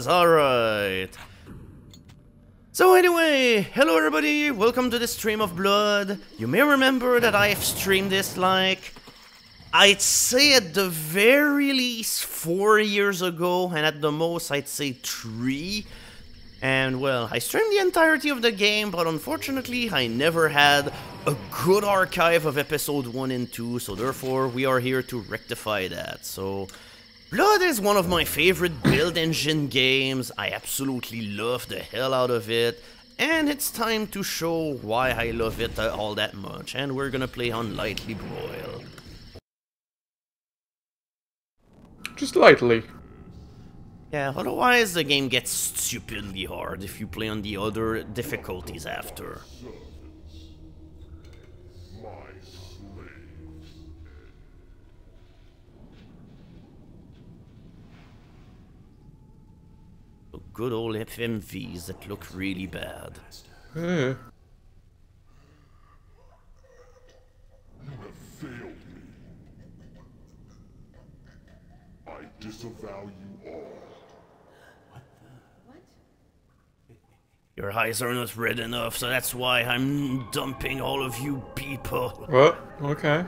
Alright. So anyway, hello everybody, welcome to the stream of Blood. You may remember that I have streamed this like, I'd say at the very least 4 years ago, and at the most I'd say 3. And well, I streamed the entirety of the game, but unfortunately I never had a good archive of episode 1 and 2, so therefore we are here to rectify that. So Blood is one of my favorite build engine games. I absolutely love the hell out of it, and it's time to show why I love it all that much. And we're gonna play on lightly broiled. Just lightly. Yeah, otherwise the game gets stupidly hard if you play on the other difficulties after. Good old FMVs that look really bad. Yeah. You have failed me. I disavow you all. Your eyes are not red enough, so that's why I'm dumping all of you people. What? Okay.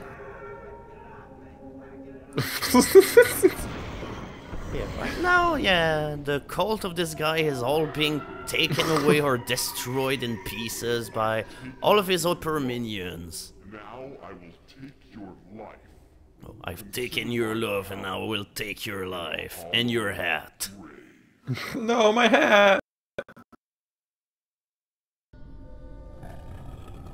Yeah, right now, yeah, the cult of this guy is all being taken away or destroyed in pieces by all of his upper minions. Now I will take your life. Oh, I've taken your love and now I will take your life. And your hat. No, my hat!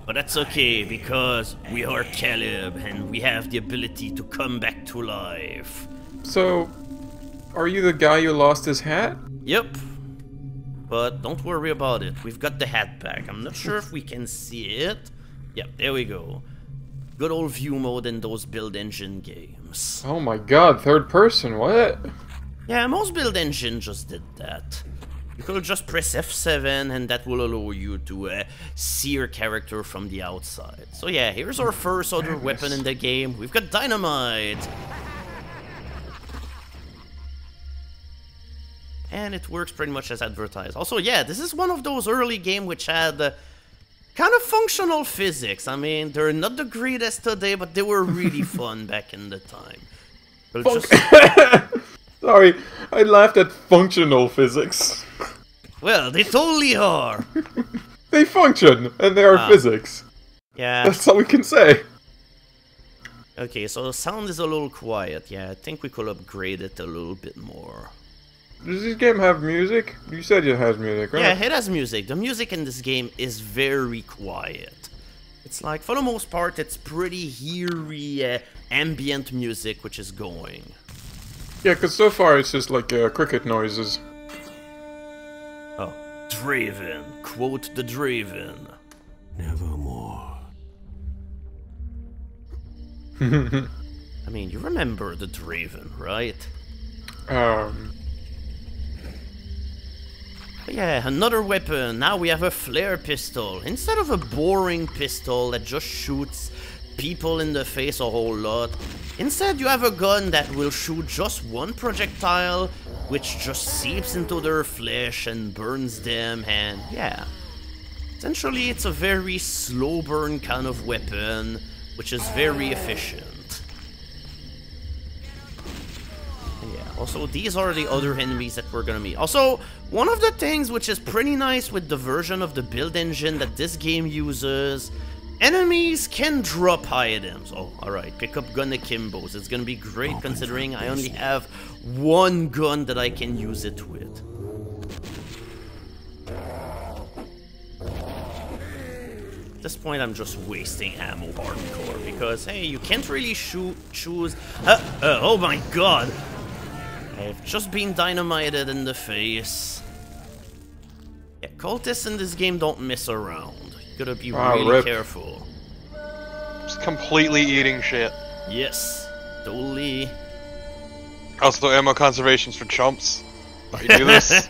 But that's okay, because we are Caleb and we have the ability to come back to life. So, are you the guy who lost his hat? Yep. But don't worry about it, we've got the hat back. I'm not sure if we can see it. Yep, there we go. Good old view mode in those build engine games. Oh my god, third person, what? Yeah, most build engine just did that. You could just press F7 and that will allow you to see your character from the outside. So yeah, here's our first other weapon in the game. We've got dynamite. And it works pretty much as advertised. Also, yeah, this is one of those early games which had kind of functional physics. I mean, they're not the greatest today, but they were really fun back in the time. Sorry, I laughed at functional physics. Well, they totally are. They function, and they are physics. Yeah. That's all we can say. Okay, so the sound is a little quiet. Yeah, I think we could upgrade it a little bit more. Does this game have music? You said it has music, right? Yeah, it has music. The music in this game is very quiet. It's like, for the most part, it's pretty eerie ambient music which is going. Yeah, because so far it's just like cricket noises. Oh, Draven. Quote the Draven. Nevermore. I mean, you remember the Draven, right? But yeah, another weapon. Now we have a flare pistol. Instead of a boring pistol that just shoots people in the face a whole lot, instead you have a gun that will shoot just one projectile, which just seeps into their flesh and burns them, and yeah. Essentially it's a very slow burn kind of weapon, which is very efficient. Yeah, also these are the other enemies that we're gonna meet. Also, one of the things which is pretty nice with the version of the build engine that this game uses, enemies can drop items. Oh, alright, pick up gun akimbos. It's gonna be great considering I only have one gun that I can use it with. At this point I'm just wasting ammo hardcore because, hey, you can't really choose... oh my god! I've just been dynamited in the face. Yeah, cultists in this game don't mess around. You gotta be really careful. Just completely eating shit. Yes, totally. Also, ammo conservation's for chumps. You do this.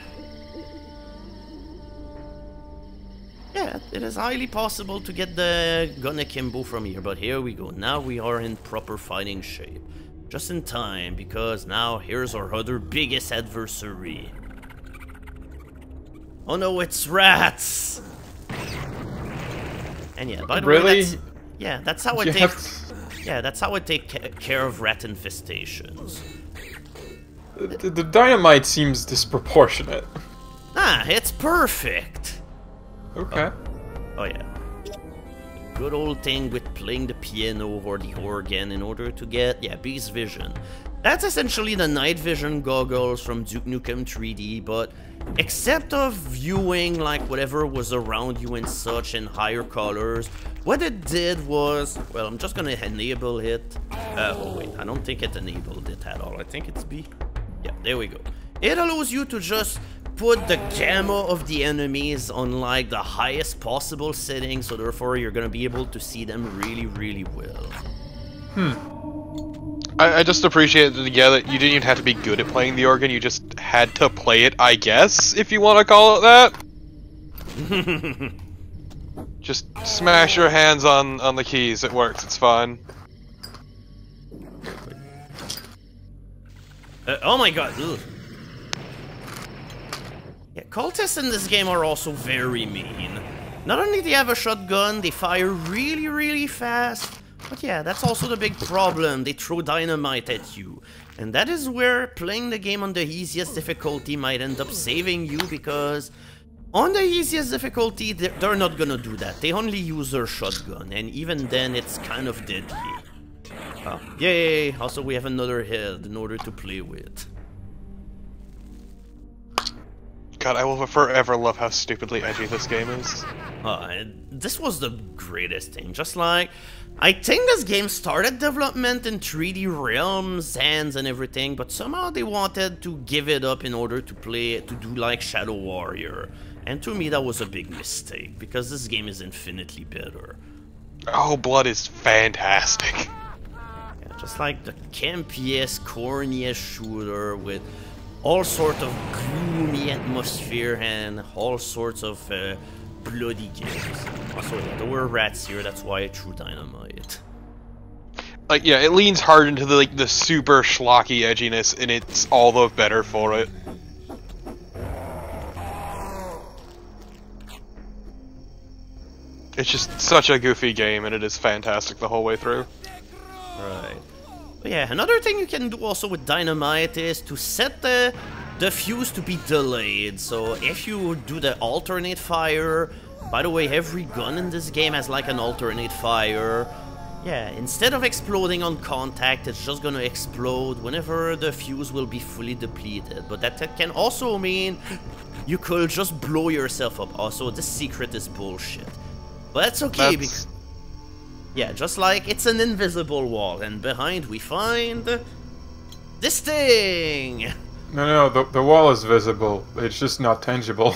Yeah, it is highly possible to get the gun akimbo from here, but here we go. Now we are in proper fighting shape. Just in time, because now here's our other biggest adversary. Oh no, it's rats! And yeah, by the Really? way, that's how I You take... have Yeah, that's how I take care of rat infestations. the dynamite seems disproportionate. Ah, it's perfect! Okay. Oh yeah. Good old thing with playing the piano or the organ in order to get, beast vision. That's essentially the night vision goggles from Duke Nukem 3D, but except of viewing like whatever was around you and such in higher colors, what it did was, well, I'm just gonna enable it. Oh wait, I don't think it enabled it at all. I think it's B. Yeah, there we go. It allows you to just put the gamma of the enemies on like the highest possible setting, so therefore you're gonna be able to see them really, really well. I just appreciate that, that you didn't even have to be good at playing the organ, you just had to play it, I guess, if you want to call it that. Just smash your hands on the keys, it works, it's fine. Oh my god, ugh. Yeah, cultists in this game are also very mean. Not only do they have a shotgun, they fire really, really fast, but yeah, that's also the big problem. They throw dynamite at you. And that is where playing the game on the easiest difficulty might end up saving you, because on the easiest difficulty, they're not gonna do that. They only use their shotgun, and even then, it's kind of deadly. Oh, yay! Also, we have another head in order to play with. God, I will forever love how stupidly edgy this game is. This was the greatest thing. Just like, I think this game started development in 3D Realms, hands and everything, but somehow they wanted to give it up in order to do like Shadow Warrior. And to me that was a big mistake, because this game is infinitely better. Oh, Blood is fantastic. Yeah, just like the campiest, corniest shooter with all sorts of gloomy atmosphere and all sorts of bloody games. Also, yeah, there were rats here, that's why I threw dynamite. Like, yeah, it leans hard into the super schlocky edginess, and it's all the better for it. It's just such a goofy game, and it is fantastic the whole way through. Right. But yeah, another thing you can do also with dynamite is to set the fuse to be delayed. So if you do the alternate fire, by the way, every gun in this game has like an alternate fire. Yeah, instead of exploding on contact, it's just gonna explode whenever the fuse will be fully depleted. But that can also mean you could just blow yourself up. Also, this secret is bullshit. But that's okay because... Yeah, just like it's an invisible wall, and behind we find this thing! No, the wall is visible. It's just not tangible.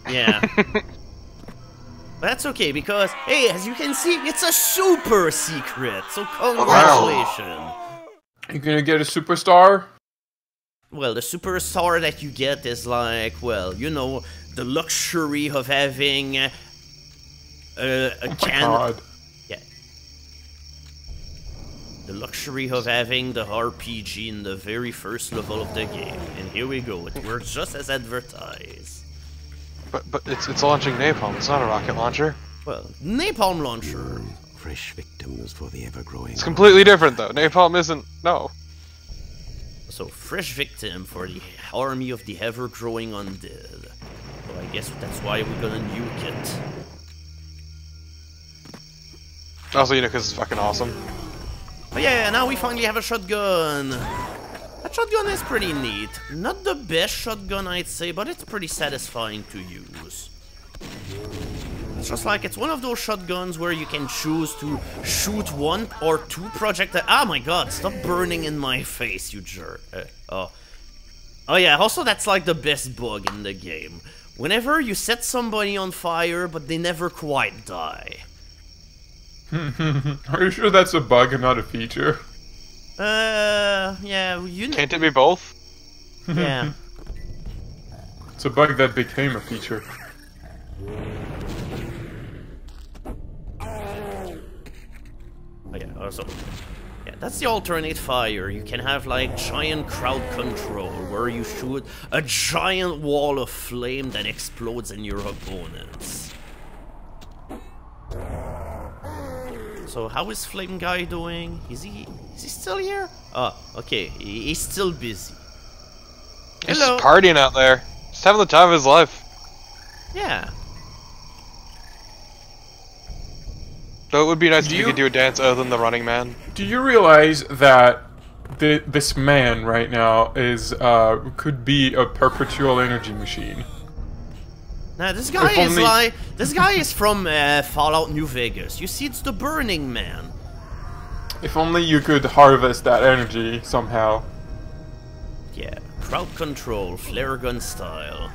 Yeah. That's okay, because, hey, as you can see, it's a super secret, so congratulations! You gonna get a superstar? Well, the superstar that you get is like, well, you know, the luxury of having a God. Yeah. The luxury of having the RPG in the very first level of the game. And here we go, it works just as advertised. But it's launching napalm, it's not a rocket launcher. Well, napalm launcher. Fresh victims for the ever-growing. It's completely different though, napalm isn't... no. So, fresh victim for the army of the ever-growing undead. So I guess that's why we're gonna nuke it. Also, you know, because it's fucking awesome. But yeah, now we finally have a shotgun. That shotgun is pretty neat. Not the best shotgun, I'd say, but it's pretty satisfying to use. It's just like, it's one of those shotguns where you can choose to shoot one or two projectiles. Ah, my god, stop burning in my face, you jerk. Oh yeah, also that's like the best bug in the game. Whenever you set somebody on fire, but they never quite die. Are you sure that's a bug and not a feature? Yeah, you... Can't it be both? Yeah. It's a bug that became a feature. Oh yeah, also... Yeah, that's the alternate fire. You can have like giant crowd control where you shoot a giant wall of flame that explodes in your opponents. So how is Flame Guy doing? Is he still here? Oh, okay, he's still busy. He's Hello. just partying out there. Just having the time of his life. Yeah. Though it would be nice if you could do a dance other than the Running Man. Do you realize that this man right now is could be a perpetual energy machine? Now this guy If is only- like this guy is from Fallout New Vegas. You see, it's the Burning Man. If only you could harvest that energy somehow. Yeah, crowd control, flare gun style.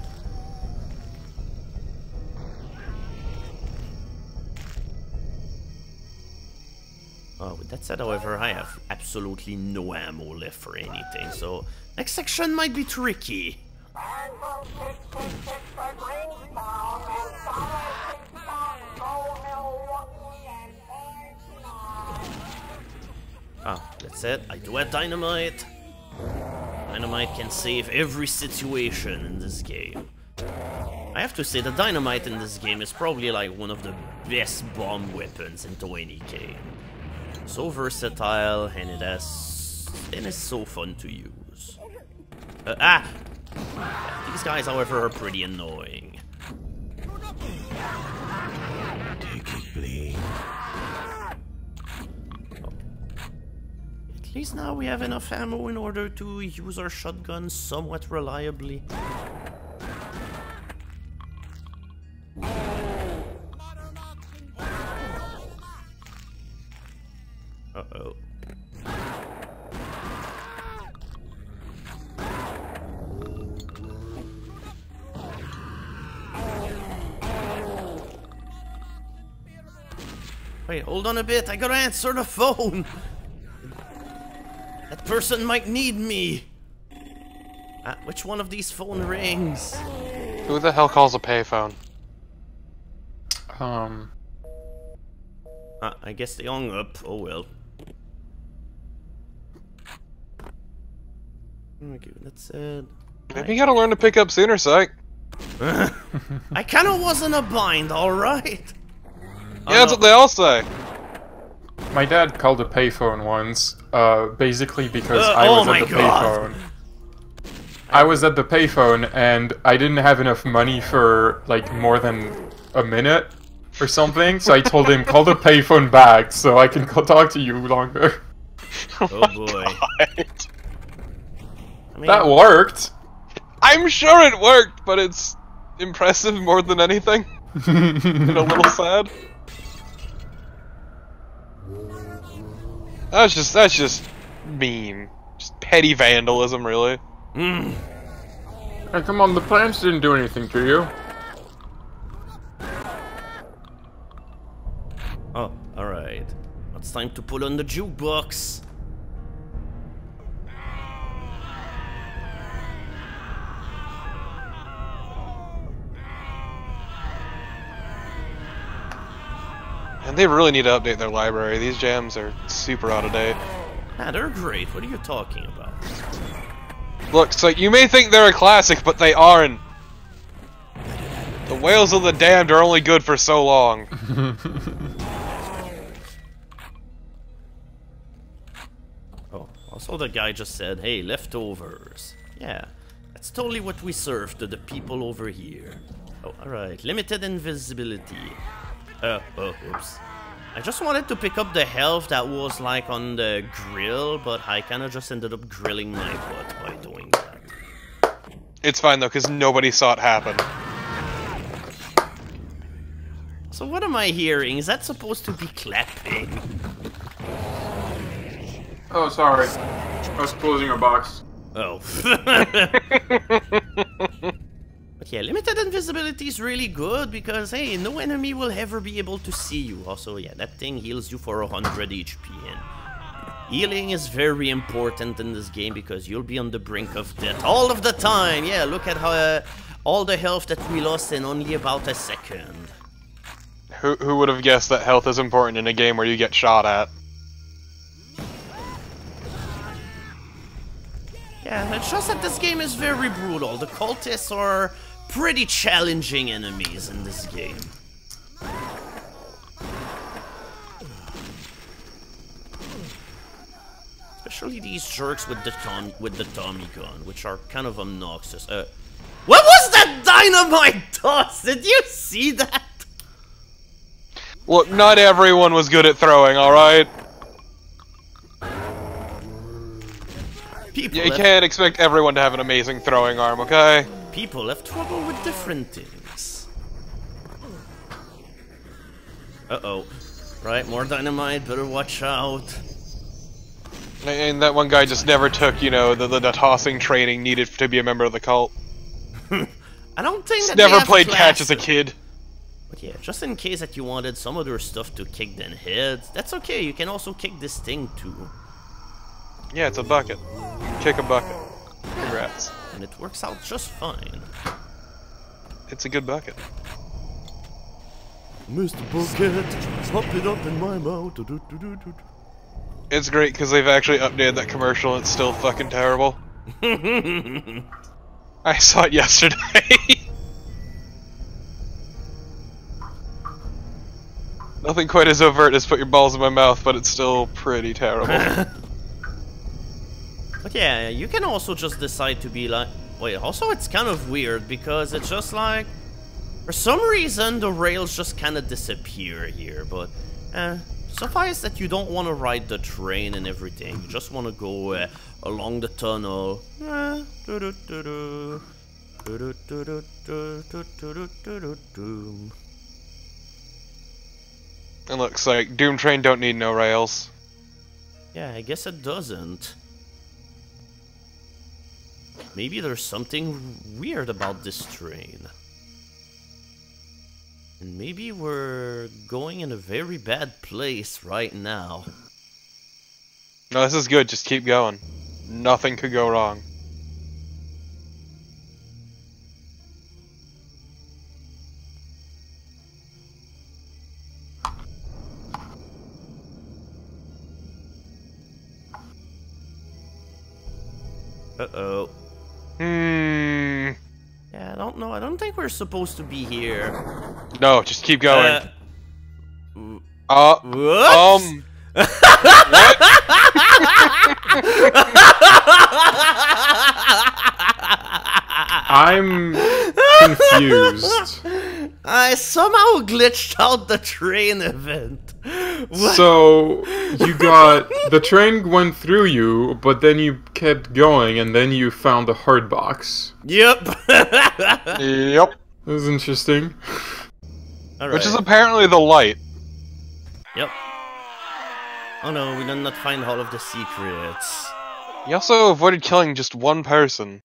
Oh, with that said, however, I have absolutely no ammo left for anything, so next section might be tricky. Ah, that's it. I do have dynamite. Dynamite can save every situation in this game. I have to say, the dynamite in this game is probably like one of the best bomb weapons into any game. So versatile, and it is so fun to use. Yeah, these guys, however, are pretty annoying. Take it, please. At least now we have enough ammo in order to use our shotgun somewhat reliably. Uh-oh. Wait, hold on a bit, I gotta answer the phone! That person might need me! Which one of these phone rings? Who the hell calls a payphone? I guess they hung up, oh well. Okay, that's it. Maybe you gotta learn to pick up sooner, Psych. I kinda was in a bind, alright? Yeah, that's what they all say. My dad called a payphone once, basically because I oh was my at the God. payphone. I was at the payphone and I didn't have enough money for like more than a minute or something, so I told him call the payphone back so I can talk to you longer. Oh boy. I mean, That worked. I'm sure it worked, but it's impressive more than anything. And a little sad. That's just mean. Just petty vandalism, really. Hey, come on, the plants didn't do anything to you. Oh, alright. It's time to pull on the jukebox. And they really need to update their library. These jams are super out of date. Ah, they're great. What are you talking about? Look, so you may think they're a classic, but they aren't. The Whales of the Damned are only good for so long. Oh, also the guy just said, hey, leftovers. Yeah, that's totally what we serve to the people over here. Oh, alright. Limited invisibility. Oh, oops. I just wanted to pick up the health that was like on the grill, but I kinda just ended up grilling my butt by doing that. It's fine though, because nobody saw it happen. So what am I hearing? Is that supposed to be clapping? Oh, sorry. I was closing a box. Oh. But yeah, limited invisibility is really good because, hey, no enemy will ever be able to see you. Also, yeah, that thing heals you for 100 HP. And healing is very important in this game because you'll be on the brink of death all of the time. Yeah, look at how all the health that we lost in only about a second. Who would have guessed that health is important in a game where you get shot at? Yeah, it's just that this game is very brutal. The cultists are pretty challenging enemies in this game. Especially these jerks with the Tommy gun, which are kind of obnoxious. What was that dynamite toss? Did you see that? Look, not everyone was good at throwing, alright? You can't expect everyone to have an amazing throwing arm, okay? People have trouble with different things. Uh-oh. Right, more dynamite, better watch out. And that one guy just never took, you know, the tossing training needed to be a member of the cult. I don't think that never played catch as a kid. But yeah, just in case that you wanted some other stuff to kick them heads, that's okay, you can also kick this thing too. Yeah, it's a bucket. Kick a bucket. Congrats. And it works out just fine. It's a good bucket. Mr. Bucket, pop it up in my mouth. It's great because they've actually updated that commercial and it's still fucking terrible. I saw it yesterday. Nothing quite as overt as put your balls in my mouth, but it's still pretty terrible. But yeah, you can also just decide to be like... Wait, also it's kind of weird because it's just like... For some reason, the rails just kind of disappear here, but... suffice that you don't want to ride the train and everything. You just want to go along the tunnel. It looks like Doom Train don't need no rails. Yeah, I guess it doesn't. Maybe there's something weird about this train. And maybe we're going in a very bad place right now. No, this is good, just keep going. Nothing could go wrong. Uh-oh. Yeah, I don't know. I don't think we're supposed to be here. No, just keep going. What? What? I'm confused. I somehow glitched out the train event. What? So, you got... The train went through you, but then you kept going, and then you found a hard box. Yep. Yep. That was interesting. All Which is right. apparently the light. Yep. Oh no, we did not find all of the secrets. You also avoided killing just one person.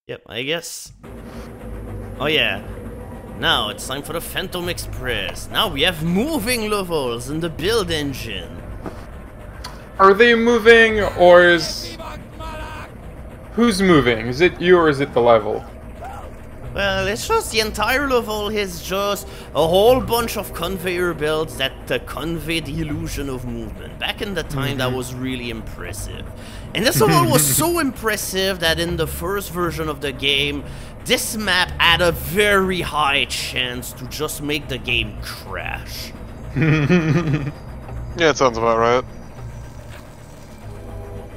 Yep, I guess. Oh yeah. Now it's time for the Phantom Express. Now we have moving levels in the build engine. Are they moving, or is... Who's moving? Is it you, or is it the level? Well, it's just the entire level is just a whole bunch of conveyor belts that convey the illusion of movement. Back in the time, that was really impressive. And this level was so impressive that in the first version of the game, this map had a very high chance to just make the game crash. Yeah, it sounds about right.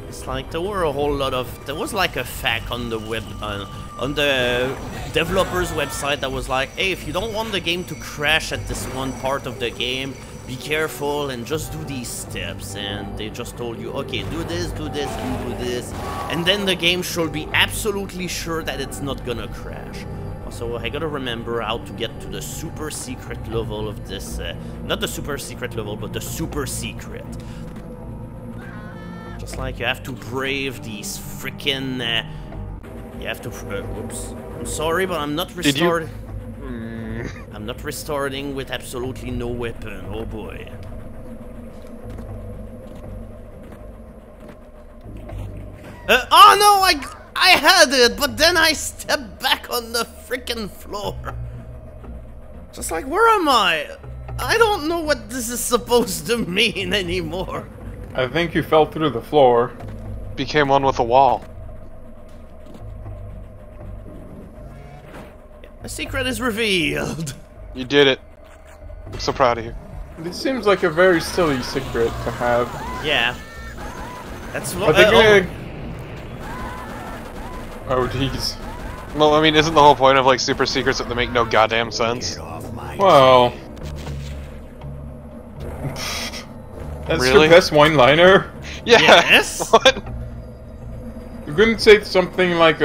It's like there were a whole lot of... There was like a fact on the web... on the developer's website that was like, hey, if you don't want the game to crash at this one part of the game, be careful and just do these steps. And they just told you, okay, do this, and do this. And then the game should be absolutely sure that it's not gonna crash. Also, I gotta remember how to get to the super secret level of this, not the super secret level, but the super secret. Just like you have to brave these freaking, you have to, whoops. I'm sorry, but I'm not restored. I'm not restarting with absolutely no weapon. Oh boy. Oh no, I had it, but then I stepped back on the freaking floor. Just like, where am I? I don't know what this is supposed to mean anymore. I think you fell through the floor. Became one with a wall. A secret is revealed. You did it. I'm so proud of you. This seems like a very silly secret to have. Yeah. That's Are they gonna... Oh, jeez. Well, I mean, isn't the whole point of, like, super secrets that they make no goddamn sense? Well... That's Really? your best one-liner? Yeah! Yes? What? You couldn't say something like,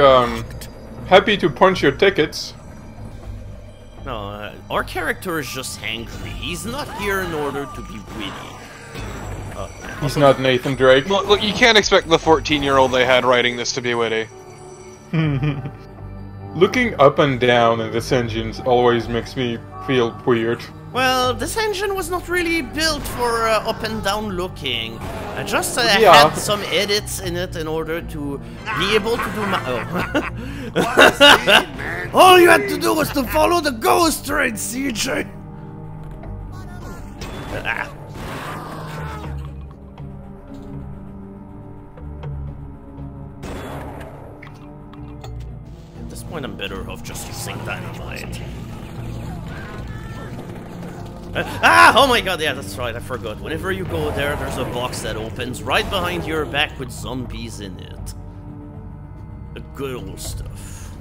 happy to punch your tickets. No, our character is just hangry. He's not here in order to be witty. He's not Nathan Drake. Look, you can't expect the 14-year-old they had writing this to be witty. Looking up and down in this engine always makes me feel weird. Well, this engine was not really built for up and down looking. I just Yeah. had some edits in it in order to be able to do my... Oh. All you had to do was to follow the ghost train, CJ! Ah. At this point, I'm better off just using dynamite. Oh my god, yeah, that's right, I forgot. Whenever you go there, there's a box that opens right behind your back with zombies in it. The good old stuff.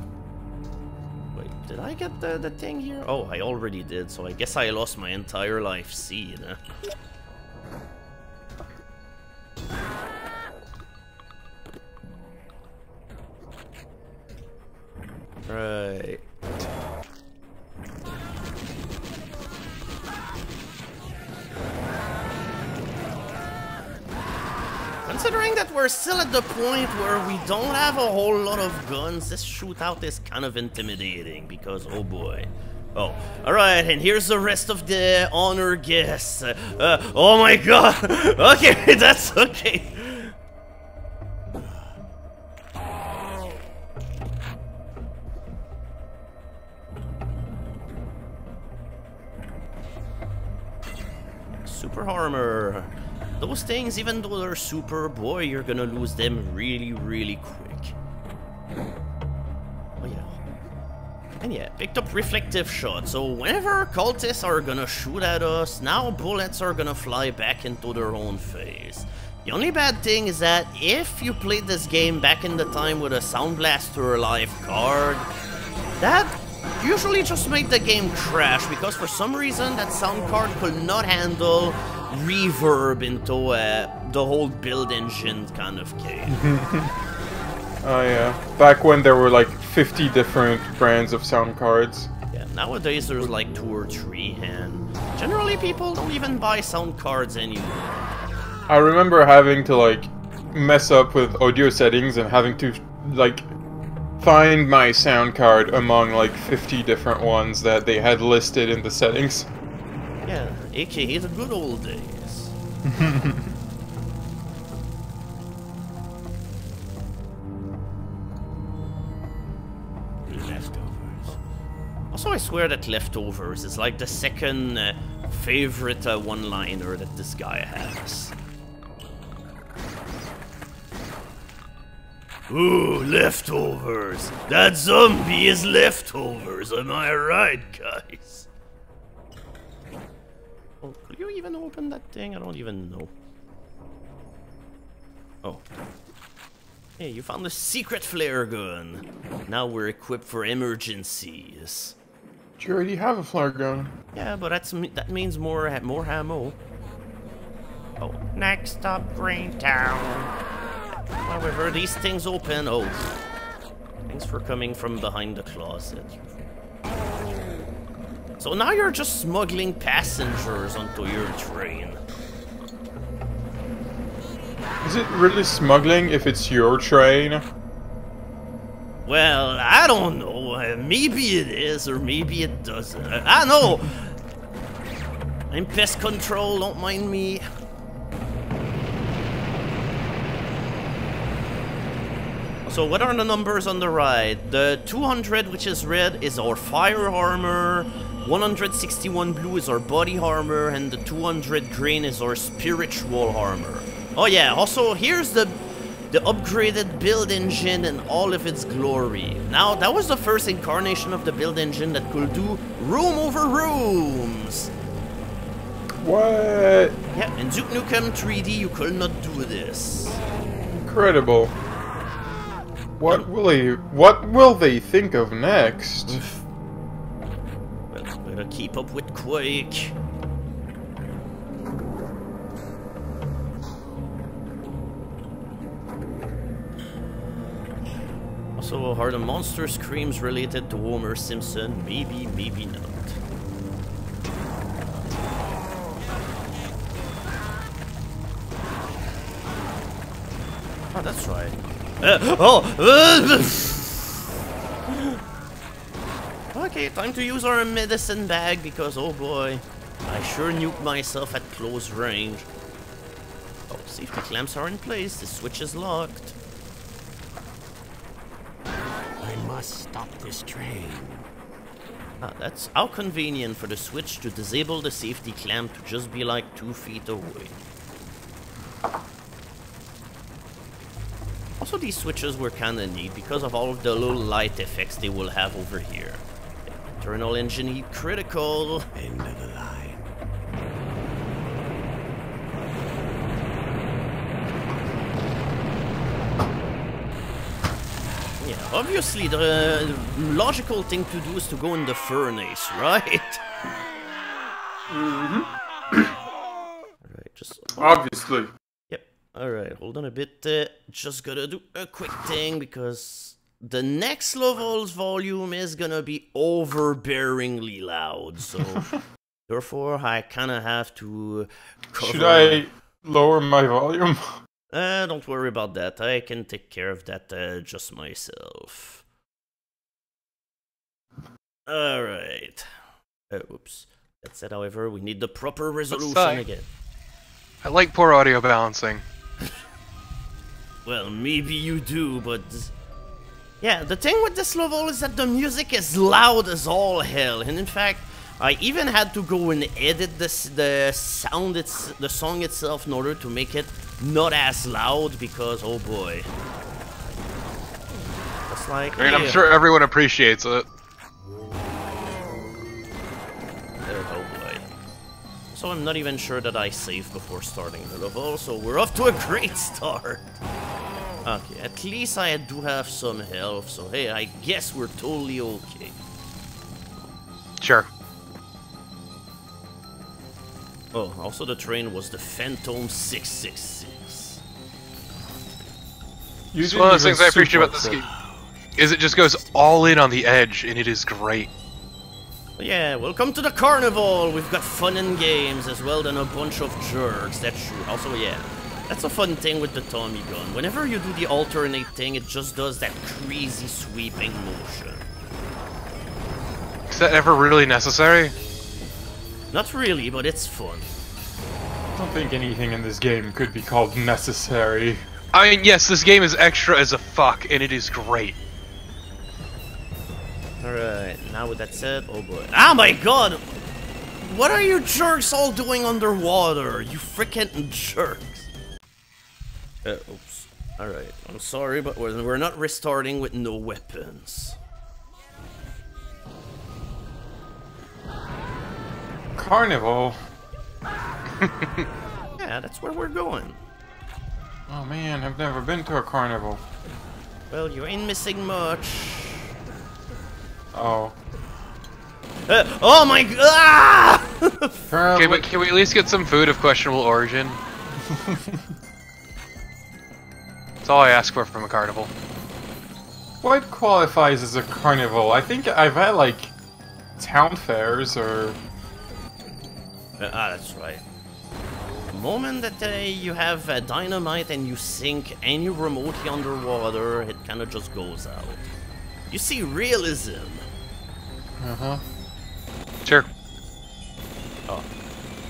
Wait, did I get the thing here? Oh, I already did, so I guess I lost my entire life seed. Right. Considering that we're still at the point where we don't have a whole lot of guns, this shootout is kind of intimidating because, oh boy. Oh, alright, and here's the rest of the honor guests. Oh my god! Okay, that's okay. Super armor. Those things, even though they're super, boy, you're gonna lose them really, really quick. Oh yeah. And yeah, picked up reflective shot, so whenever cultists are gonna shoot at us, now bullets are gonna fly back into their own face. The only bad thing is that if you played this game back in the time with a Sound Blaster Live card, that usually just made the game crash, because for some reason that sound card could not handle reverb into the whole build engine kind of game. Oh yeah, back when there were like 50 different brands of sound cards. Yeah, nowadays there's like 2 or 3, and generally people don't even buy sound cards anymore. I remember having to like mess up with audio settings and having to like find my sound card among like 50 different ones that they had listed in the settings. Yeah, aka the good old days. Leftovers. Also, I swear that leftovers is like the second favorite one-liner that this guy has. Ooh, leftovers! That zombie is leftovers, am I right, guys? Oh, could you even open that thing? I don't even know. Oh. Hey, you found a secret flare gun. Now we're equipped for emergencies. Do you already have a flare gun? Yeah, but that means more ammo. Oh, next stop, Greentown. However, these things open. Oh, thanks for coming from behind the closet. So now you're just smuggling passengers onto your train. Is it really smuggling if it's your train? Well, I don't know. Maybe it is, or maybe it doesn't. I know. I'm pest control. Don't mind me. So what are the numbers on the right? The 200, which is red, is our fire armor. 161 blue is our body armor, and the 200 green is our spiritual armor. Oh yeah, also here's the the upgraded build engine in all of its glory. Now, that was the first incarnation of the build engine that could do room over rooms. What? Yeah, in Duke Nukem 3D you could not do this. Incredible. What will they think of next? Well, gotta keep up with Quake. Also, are the monster screams related to Homer Simpson? Maybe, maybe not. Oh, that's right. Okay, time to use our medicine bag because, oh boy, I sure nuked myself at close range. Oh, safety clamps are in place. The switch is locked. I must stop this train. Ah, that's how convenient for the switch to disable the safety clamp to just be like 2 feet away. Also, these switches were kinda neat because of all of the little light effects they will have over here. Internal engine heat critical. End of the line. Yeah, obviously the logical thing to do is to go in the furnace, right? Alright, just... Obviously. Alright, hold on a bit. Just gotta do a quick thing because the next level's volume is gonna be overbearingly loud, so therefore I kinda have to cover... Should I lower my volume? Don't worry about that. I can take care of that just myself. Alright. Oops. That said, however, we need the proper resolution again. I like poor audio balancing. Well, maybe you do, but... Yeah, the thing with this level is that the music is loud as all hell, and in fact, I even had to go and edit the song itself in order to make it not as loud, because, oh boy. It's like... I mean, I'm sure everyone appreciates it. Oh boy. So I'm not even sure that I saved before starting the level, so we're off to a great start. Okay, at least I do have some health, so hey, I guess we're totally okay. Sure. Oh, also the train was the Phantom 666. It's one of those things I appreciate about this game, is it just goes all in on the edge, and it is great. Yeah, welcome to the carnival! We've got fun and games as well than a bunch of jerks, that's true. Also, yeah, that's a fun thing with the Tommy gun. Whenever you do the alternate thing, it just does that crazy sweeping motion. Is that ever really necessary? Not really, but it's fun. I don't think anything in this game could be called necessary. I mean, yes, this game is extra as a fuck, and it is great. Alright, now with that said, oh boy. Oh my god! What are you jerks all doing underwater? You frickin' jerks. Oops. Alright, I'm sorry, but we're not restarting with no weapons. Carnival? Yeah, that's where we're going. Oh man, I've never been to a carnival. Well, you ain't missing much. Oh. Oh my god! Ah! Okay, but can we at least get some food of questionable origin? That's all I ask for from a carnival. What qualifies as a carnival? I think I've had like town fairs or... that's right. The moment that you have dynamite and you sink any remotely underwater, it kind of just goes out. You see realism. Uh-huh. Sure. Oh.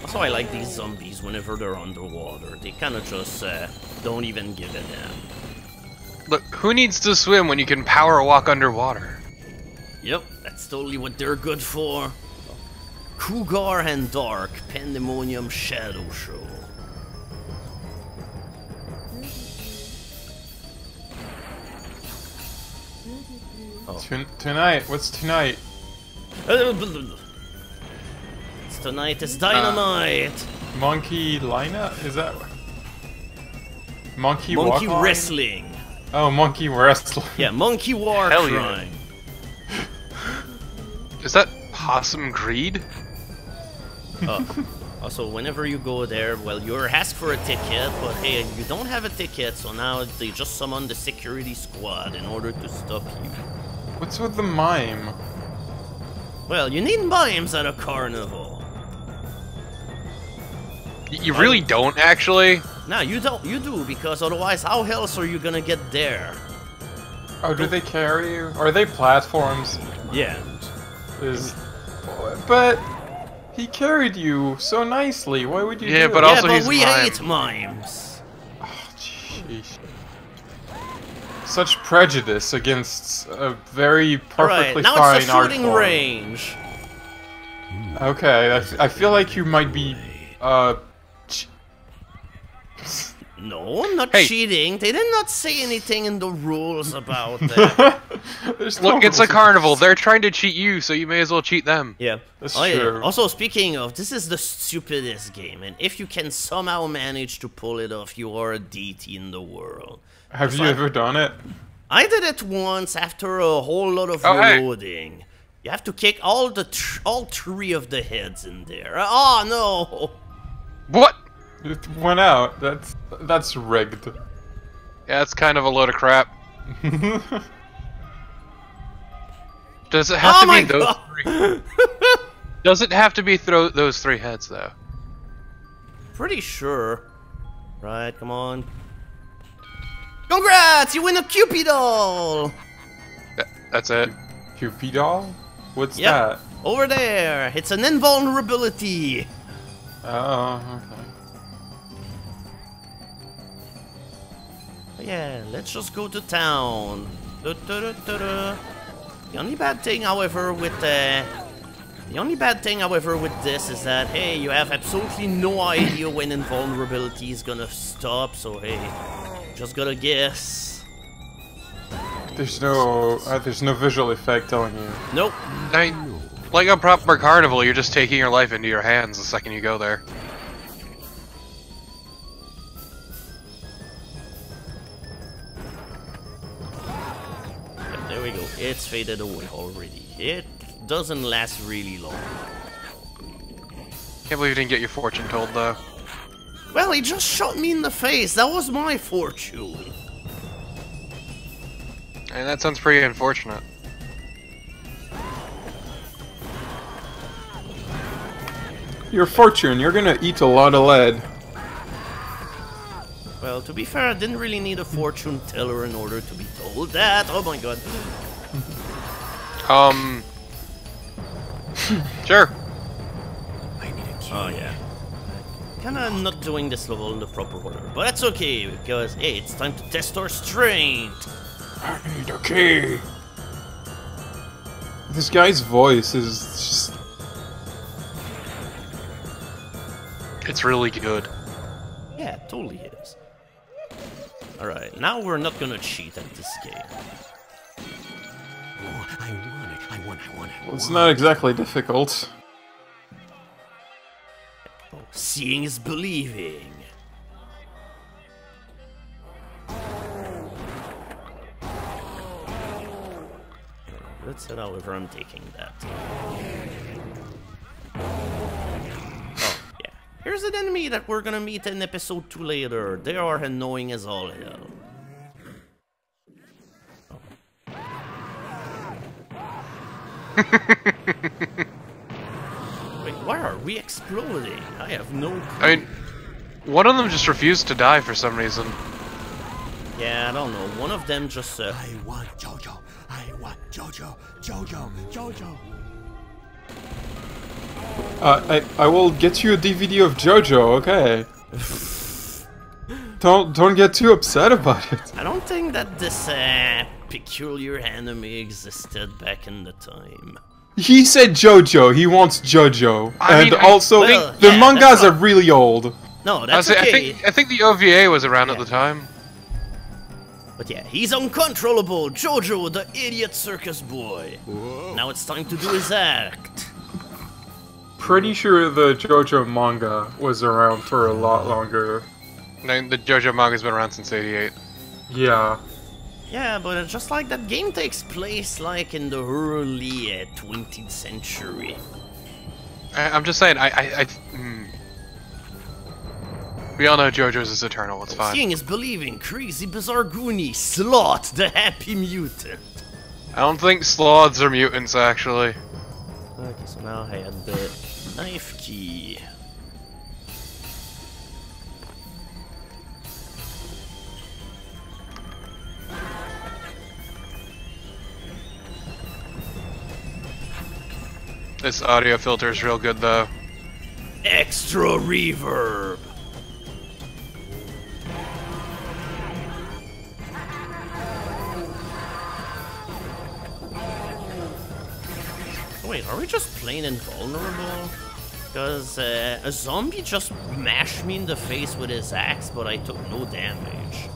Also, I like these zombies whenever they're underwater. They kind of just don't even give a damn. Look, who needs to swim when you can power walk underwater? Yep, that's totally what they're good for. Cougar and Dark Pandemonium Shadow Show. Tonight? What's tonight? Tonight is dynamite. Monkey lineup? Is that Monkey Monkey walk wrestling. Oh, monkey wrestling. Yeah, monkey war Hell yeah. shrine. Is that possum greed? Also, whenever you go there, well, you're asked for a ticket, but hey, you don't have a ticket, so now they just summon the security squad in order to stop you. What's with the mime? Well, you need mimes at a carnival. You really don't, actually? No, you don't. You do, because otherwise, how else are you gonna get there? Oh, do they carry you? Are they platforms? Yeah. But he carried you so nicely. Why would you? Yeah, do but it? also yeah, but he's we a mime. hate mimes. Oh, jeez. Such prejudice against a very perfectly Alright, now fine it's a art shooting form. range. Okay, I feel like you might be, No, I'm not Hey. cheating. They did not say anything in the rules about that. There's no Look, it's a rules. carnival. They're trying to cheat you, so you may as well cheat them. Yeah. That's Yeah. true. Also, speaking of, this is the stupidest game, and if you can somehow manage to pull it off, you are a DT in the world. Have you ever done it? I did it once after a whole lot of Oh, hey. reloading. You have to kick all three of the heads in there. Oh no! What? It went out. That's rigged. Yeah, it's kind of a load of crap. Does it have Oh to my be those God. three? Does it have to be those three heads, though? Pretty sure. Right, come on. Congrats! You win a Cupid doll! That's it. Cupid doll? What's Yep. that? Over there! It's an invulnerability! Oh, okay. Yeah, let's just go to town. The only bad thing, however, with this is that, hey, you have absolutely no idea when invulnerability is gonna stop, so hey, just gotta guess. There's no visual effect telling you. Nope. Like a proper carnival, you're just taking your life into your hands the second you go there. Yep, there we go. It's faded away already. It doesn't last really long. Can't believe you didn't get your fortune told, though. Well, he just shot me in the face. That was my fortune. And that sounds pretty unfortunate. Your fortune. You're gonna eat a lot of lead. Well, to be fair, I didn't really need a fortune teller in order to be told that. Oh my god. Sure. I need a key. Oh yeah. Kinda not doing this level in the proper order. But that's okay, because hey, it's time to test our strength. I need a key. This guy's voice is just... It's really good. Yeah, it totally is. Alright, now we're not gonna cheat at this game. Oh, I want it. I want it. It's not exactly difficult. Oh, seeing is believing. That's it, however, I'm taking that. Oh, yeah. Here's an enemy that we're gonna meet in episode 2 later. They are annoying as all hell. Wait, why are we exploding? I have no clue. I mean, one of them just refused to die for some reason. Yeah, I don't know. One of them just I want Jojo. I want Jojo. Jojo. Jojo. I will get you a DVD of JoJo, okay? Don't get too upset about it. I don't think that this peculiar anime existed back in the time. He said JoJo, he wants JoJo. I mean, also, well, the yeah, mangas that's are really old. No, that's okay. I think the OVA was around at the time. But yeah, he's uncontrollable, Jojo, the idiot circus boy. Whoa. Now it's time to do his act. Pretty sure the JoJo manga was around for a lot longer. No, the JoJo manga's been around since '88. Yeah. Yeah, but it's just like that game takes place like in the early 20th century. I'm just saying, we all know JoJo's is eternal, it's fine. Seeing is believing, crazy bizarre goonie, Sloth, the happy mutant. I don't think sloths are mutants, actually. Okay, so now I had the knife key. This audio filter is real good, though. Extra reverb. Wait, are we just plain invulnerable? Because a zombie just mashed me in the face with his axe, but I took no damage.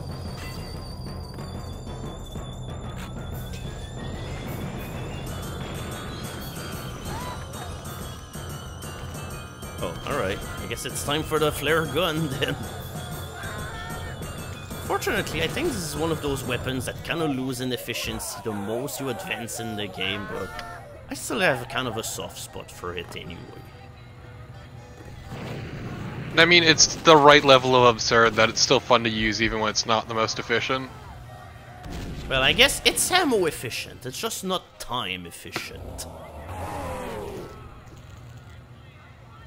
Oh, alright. I guess it's time for the flare gun then. Fortunately, I think this is one of those weapons that kind of lose in efficiency the most you advance in the game, but I still have kind of a soft spot for it anyway. I mean, it's the right level of absurd that it's still fun to use even when it's not the most efficient. Well, I guess it's ammo efficient, it's just not time efficient.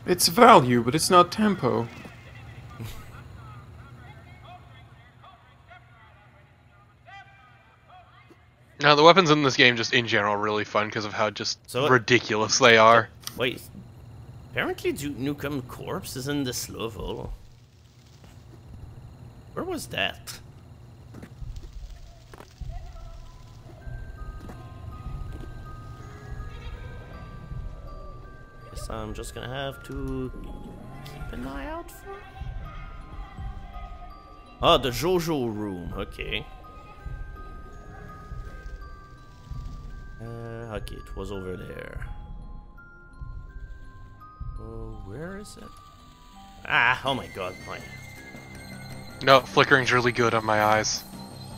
It's value, but it's not tempo. Now, the weapons in this game just in general are really fun because of how just ridiculous they are. Wait, apparently Duke Nukem Corpse is in this level. Where was that? Guess I'm just gonna have to keep an eye out for it. Oh, the JoJo room, okay. Okay, it was over there. Oh, where is it? Ah, oh my god, my... No, flickering's really good on my eyes.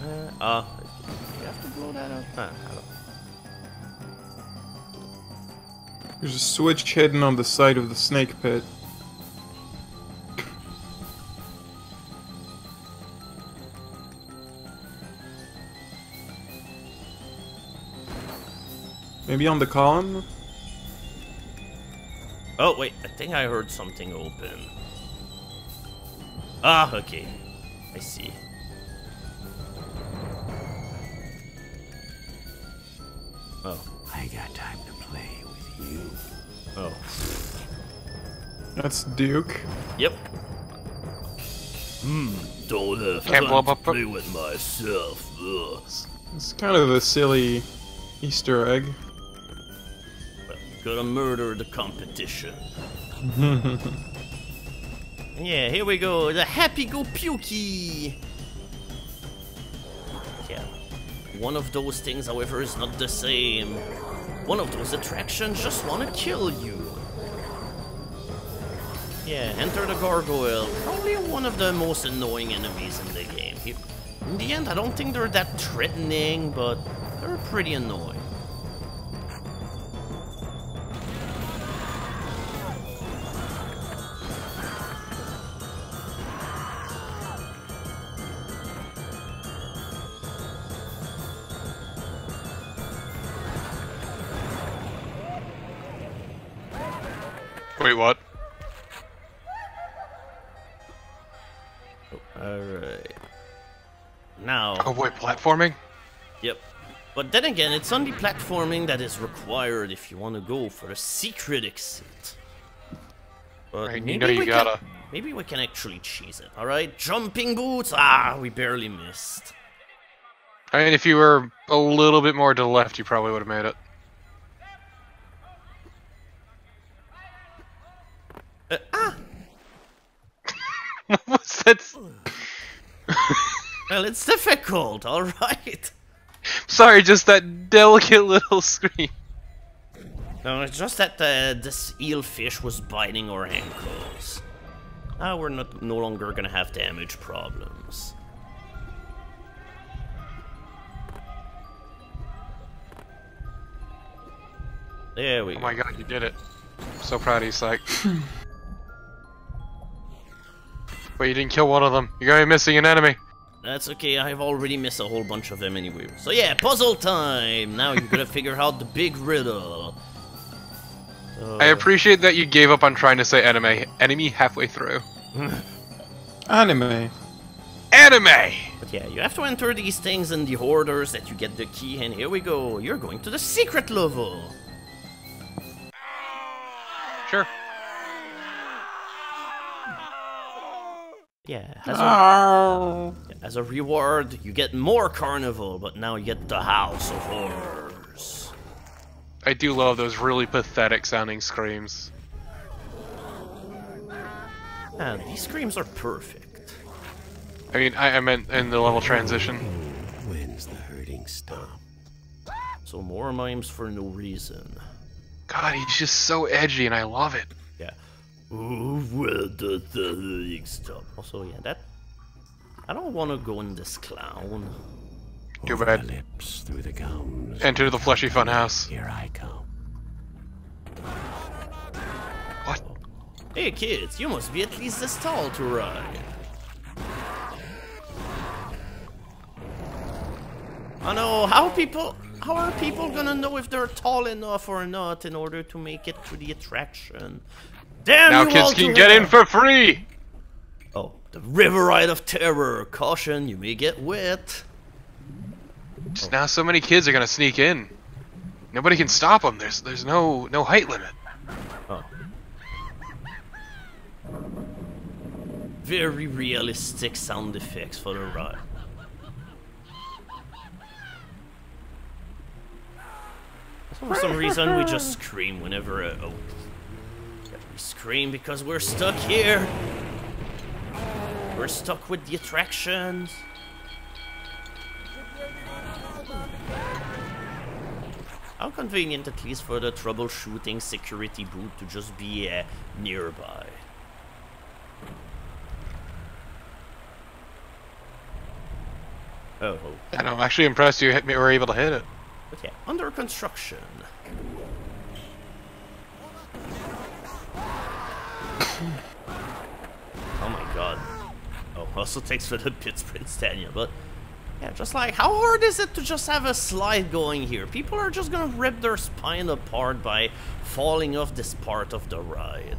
You have to blow that up? I don't... There's a switch hidden on the side of the snake pit. Maybe on the column? Oh, wait, I think I heard something open. Ah, okay. I see. Oh. I got time to play with you. Oh. That's Duke. Yep. Don't have Can't blow time to up play with myself. Ugh. It's kind of a silly Easter egg. Well, gotta murder the competition. Yeah, here we go. The Happy Go Pukey. Yeah. One of those things, however, is not the same. One of those attractions just wanna kill you. Yeah, enter the gargoyle. Probably one of the most annoying enemies in the game. In the end, I don't think they're that threatening, but they're pretty annoying. Wait, what? Alright. Now... Oh boy, platforming? Yep. But then again, it's only platforming that is required if you want to go for a secret exit. But Right, maybe you know you gotta. Maybe we can actually cheese it, alright? Jumping boots! Ah, we barely missed. I mean, if you were a little bit more to the left, you probably would have made it. Ah! What was that? Well, it's difficult, alright. Sorry, just that delicate little scream. No, it's just that this eelfish was biting our ankles. Now we're no longer gonna have damage problems. There we go. Oh my god, you did it. I'm so proud of you, Psych. But you didn't kill one of them. You're gonna be missing an enemy. That's okay, I've already missed a whole bunch of them anyway. So yeah, puzzle time! Now you're gonna figure out the big riddle. I appreciate that you gave up on trying to say enemy halfway through. Anime. Anime! But yeah, you have to enter these things in the orders that you get the key, and here we go. You're going to the secret level. Sure. Yeah, as a reward, you get more carnival, but now you get the House of Horrors. I do love those really pathetic sounding screams. And these screams are perfect. I mean, I meant in the level transition. When's the hurting stop? So more mimes for no reason. God, he's just so edgy and I love it. Yeah. Ooh, where does the hurting stop? Also, yeah, that... I don't want to go in this clown. Too Over bad. the lips, through the gums. Enter the fleshy funhouse. Here I come. What? Hey kids, you must be at least this tall to ride. I know, how are people gonna know if they're tall enough or not in order to make it to the attraction? Damn Now you kids all can to get in hell. for free! Oh, the river ride of terror. Caution, you may get wet. Just now so many kids are gonna sneak in. Nobody can stop them. There's no height limit. Oh. Very realistic sound effects for the ride. For some reason, we just scream whenever. Oh, yeah, we scream because we're stuck here. We're stuck with the attractions. How convenient, at least for the troubleshooting security booth, to just be nearby. Oh. And I'm actually impressed you were able to hit it. But yeah, under construction. Oh my god. Oh, also thanks for the bits, Prince Daniel, but yeah, just like, how hard is it to just have a slide going here? People are just gonna rip their spine apart by falling off this part of the ride.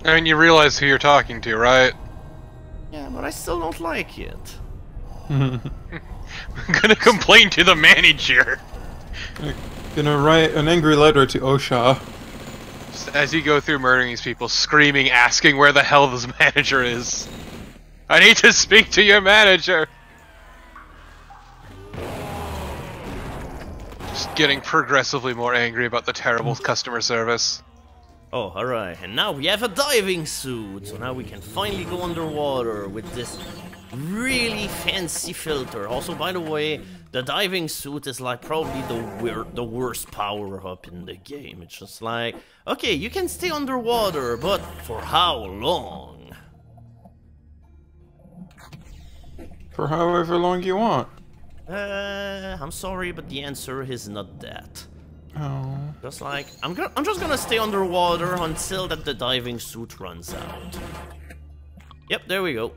I mean, you realize who you're talking to, right? Yeah, but I still don't like it. I'm gonna complain to the manager. Gonna write an angry letter to OSHA. Just as you go through murdering these people, screaming, asking where the hell this manager is. I need to speak to your manager. Just getting progressively more angry about the terrible customer service. Oh, alright, and now we have a diving suit, so now we can finally go underwater with this really fancy filter. Also, by the way, the diving suit is like probably the worst power-up in the game. It's just like, okay, you can stay underwater, but for how long? For however long you want. I'm sorry, but the answer is not that. Oh. Just like, I'm just gonna stay underwater until that the diving suit runs out. Yep, there we go.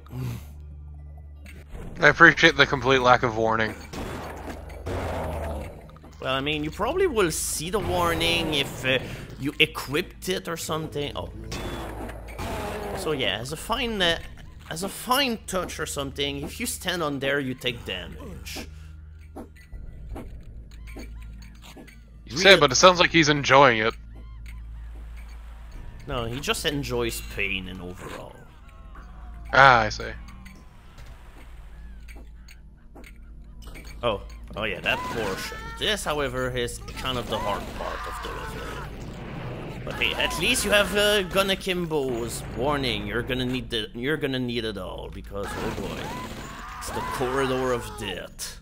I appreciate the complete lack of warning. Well, I mean, you probably will see the warning if you equipped it or something. Oh. So yeah, as a fine touch or something, if you stand on there, you take damage. You said, but it sounds like he's enjoying it. No, he just enjoys pain and overall. Ah, I see. Oh yeah, that portion. This, however, is kind of the hard part of the level. But hey, at least you have gun akimbos. Warning, you're gonna need it all because oh boy. It's the corridor of death.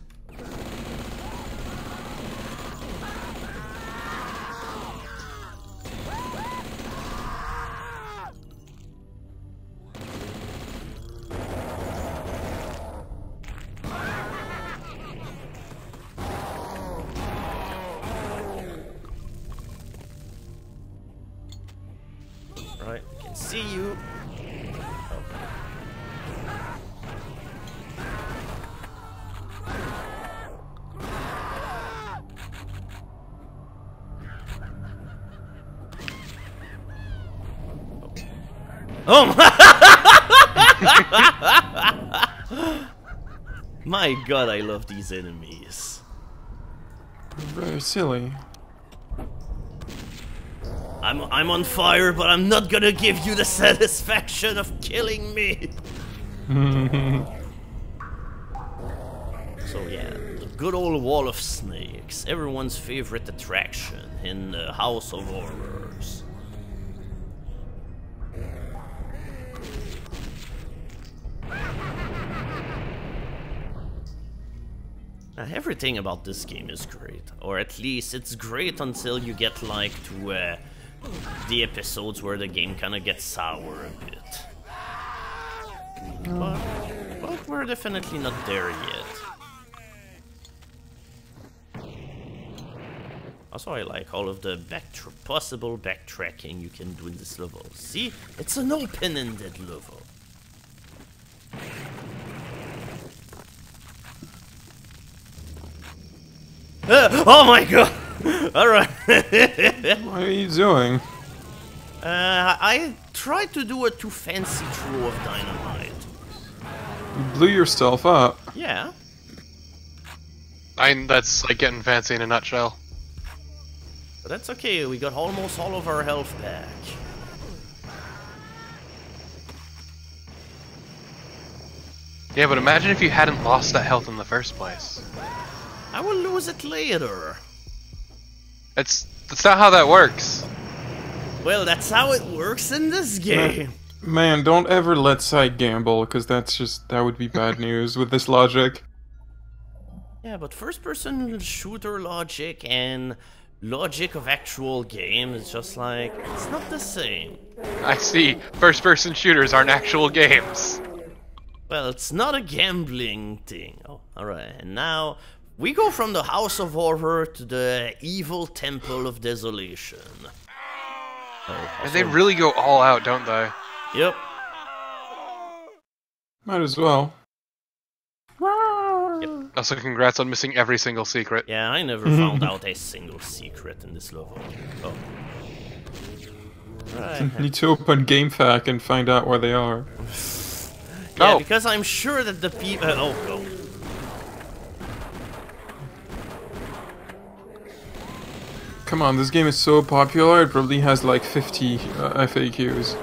Right, I can see you. Oh my god, I love these enemies. Very silly. I'm on fire, but I'm not gonna give you the satisfaction of killing me. So yeah, the good old wall of snakes, everyone's favorite attraction in the House of Horrors. Everything about this game is great, or at least it's great until you get like to the episodes where the game kind of gets sour a bit. But we're definitely not there yet. Also, I like all of the possible backtracking you can do in this level. See, it's an open-ended level. Oh my god! Alright. What are you doing? I tried to do a too fancy throw of dynamite. You blew yourself up. Yeah. That's like getting fancy in a nutshell. But that's okay, we got almost all of our health back. Yeah, but imagine if you hadn't lost that health in the first place. I will lose it later. That's not how that works. Well, that's how it works in this game. Man, don't ever let side gamble, because that would be bad news with this logic. Yeah, but first-person shooter logic and logic of actual game is just like, it's not the same. I see. First-person shooters aren't actual games. Well, it's not a gambling thing. Oh, alright, and now we go from the House of Horror to the evil Temple of Desolation. Oh, And they really go all out, don't they? Yep. Might as well. Yep. Also, congrats on missing every single secret. Yeah, I never found out a single secret in this level. Oh. Right. Need to open GameFAQ and find out where they are. Yeah, Oh. because I'm sure that the people... oh, go. Come on, this game is so popular, it probably has like 50 FAQs.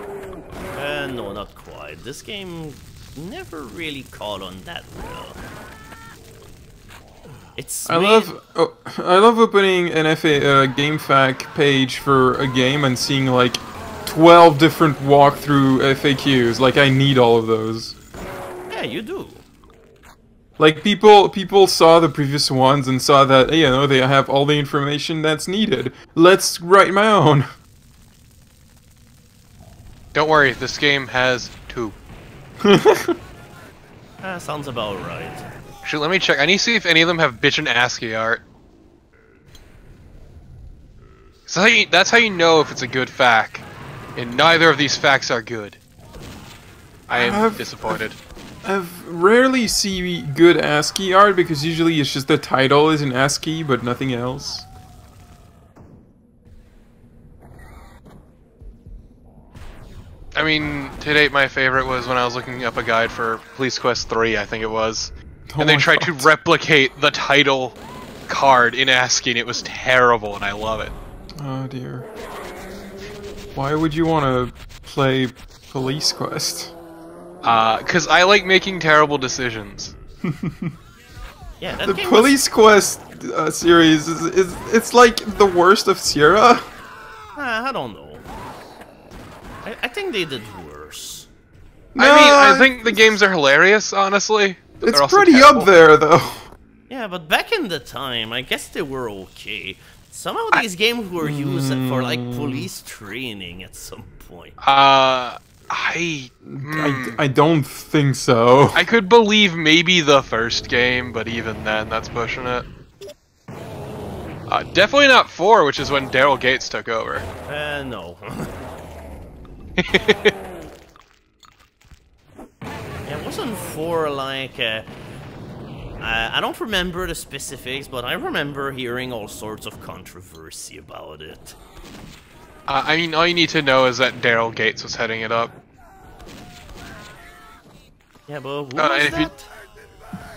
No, not quite. This game never really caught on that well. It's I love opening an GameFAQ page for a game and seeing like 12 different walkthrough FAQs. Like I need all of those. Yeah, you do. Like people saw the previous ones and saw that, you know, they have all the information that's needed. Let's write my own. Don't worry, this game has 2. Sounds about right. Actually, let me check. I need to see if any of them have bitchin' ASCII art. So that's how you know if it's a good FAQ. And neither of these facts are good. I am disappointed. I've rarely see good ASCII art because usually it's just the title is in ASCII but nothing else. I mean, to date my favorite was when I was looking up a guide for Police Quest 3, I think it was. Oh And they my tried God. to replicate the title card in ASCII and it was terrible and I love it. Oh dear. Why would you want to play Police Quest? Cause I like making terrible decisions. Yeah, that The game Police Quest series it's like the worst of Sierra. I don't know. I think they did worse. I mean, I think the games are hilarious, honestly. but It's they're also pretty terrible. up there, though. Yeah, but back in the time, I guess they were okay. Some of these games were used for like police training at some point. I don't think so. I could believe maybe the first game, but even then, that's pushing it. Definitely not 4, which is when Daryl Gates took over. No. It wasn't for like. I don't remember the specifics, but I remember hearing all sorts of controversy about it. I mean, all you need to know is that Daryl Gates was heading it up. Yeah, but who and was if you- that?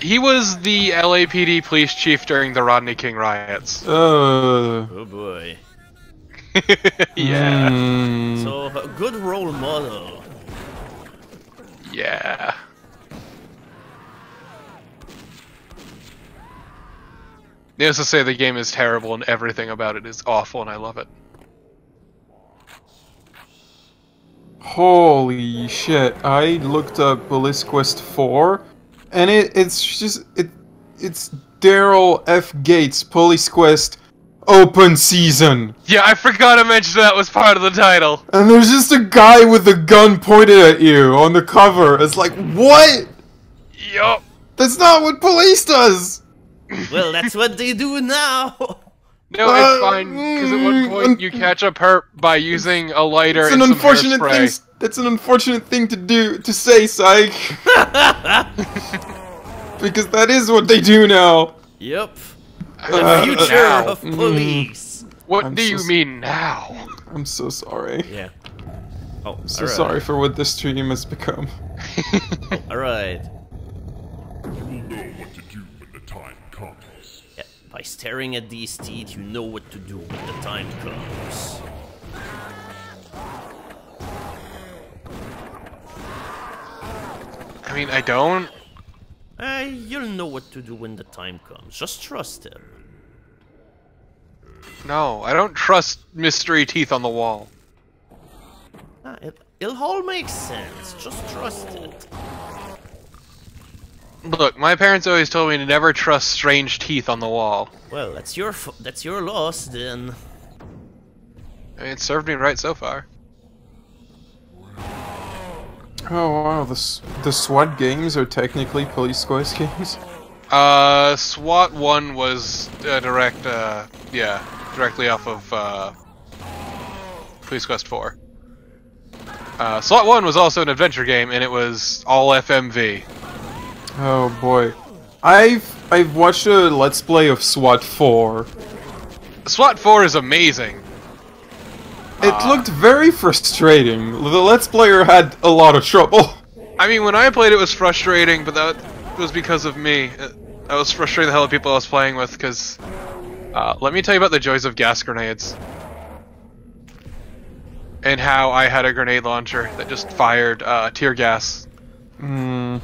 He was the LAPD police chief during the Rodney King riots. Oh boy. Yeah. So, a good role model. Yeah. Needless to say, the game is terrible and everything about it is awful, and I love it. Holy shit! I looked up Police Quest 4, and it's Daryl F. Gates Police Quest Open Season, Yeah, I forgot to mention that was part of the title. and there's just a guy with a gun pointed at you on the cover. It's like, what? Yup. That's not what police does. Well, that's what they do now. No, it's fine, because at one point you catch a perp by using a lighter It's and an some unfortunate hairspray. thing. That's an unfortunate thing to say, Psych. Because that is what they do now. Yep. The future now. of police. What I'm do you so mean now? I'm so sorry. Yeah. Oh, So sorry for what this stream has become. Alright. You will know what to do when the time comes. Yeah, by staring at these teeth, you know what to do when the time comes. I mean, I don't. You'll know what to do when the time comes. Just trust him. No, I don't trust mystery teeth on the wall. It'll all make sense. Just trust it. Look, my parents always told me to never trust strange teeth on the wall. Well, that's your loss then. I mean, it served me right so far. Oh wow, the SWAT games are technically Police Quest games. SWAT 1 was directly off of Police Quest 4. SWAT 1 was also an adventure game, and it was all FMV. Oh boy, I've watched a Let's Play of SWAT 4. SWAT 4 is amazing. It looked very frustrating. The Let's Player had a lot of trouble. I mean, when I played it was frustrating, but that was because of me. I was frustrating the hell out of people I was playing with, because... let me tell you about the joys of gas grenades. And how I had a grenade launcher that just fired tear gas, Hello,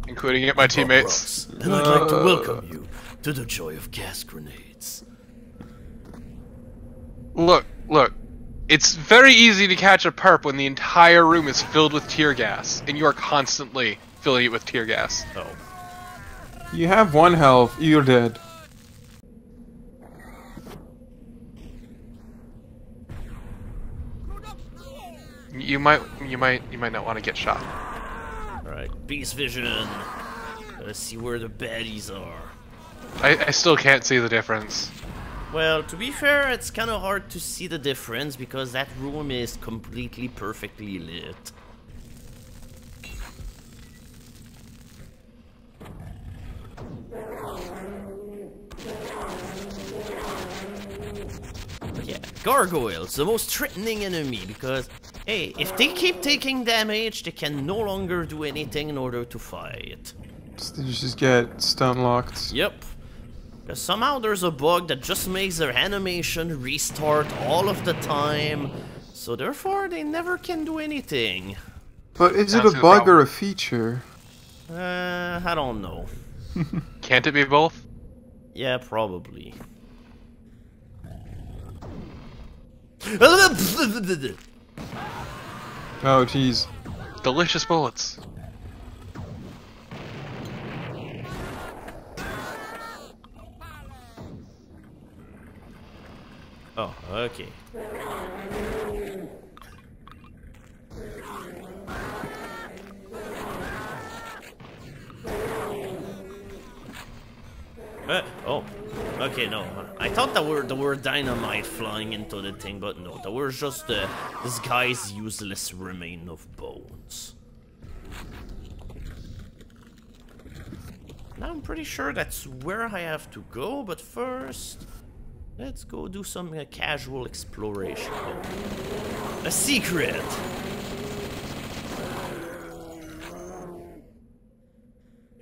including at my teammates. Ross, and I'd like to welcome you to the joy of gas grenades. Look. It's very easy to catch a perp when the entire room is filled with tear gas, and you are constantly filling it with tear gas. Oh. You have 1 health, you're dead. You might not want to get shot. Alright, beast vision. Let's see where the baddies are. I still can't see the difference. Well, to be fair, it's kind of hard to see the difference because that room is completely perfectly lit. Yeah, gargoyles, the most threatening enemy because, hey, if they keep taking damage, they can no longer do anything in order to fight. You just get stun locked. Yep. Because somehow there's a bug that just makes their animation restart all of the time, so therefore they never can do anything. But is it That's a the bug problem. or a feature? I don't know. Can't it be both? Yeah, probably. Oh jeez. Delicious bullets. Oh, okay. Oh, okay, no. I thought there were dynamite flying into the thing, but no, there were just this guy's useless remain of bones. Now I'm pretty sure that's where I have to go, but first, let's go do some casual exploration. A secret!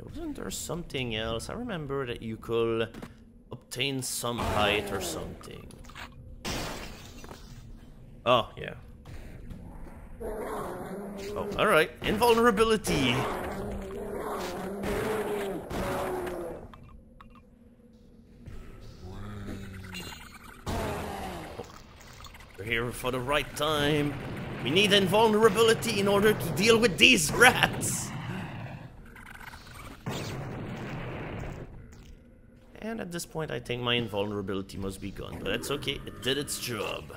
Wasn't there something else? I remember that you could obtain some height or something. Oh, yeah. Oh, alright. Invulnerability! We're here for the right time. We need invulnerability in order to deal with these rats! And at this point, I think my invulnerability must be gone, but that's okay. It did its job.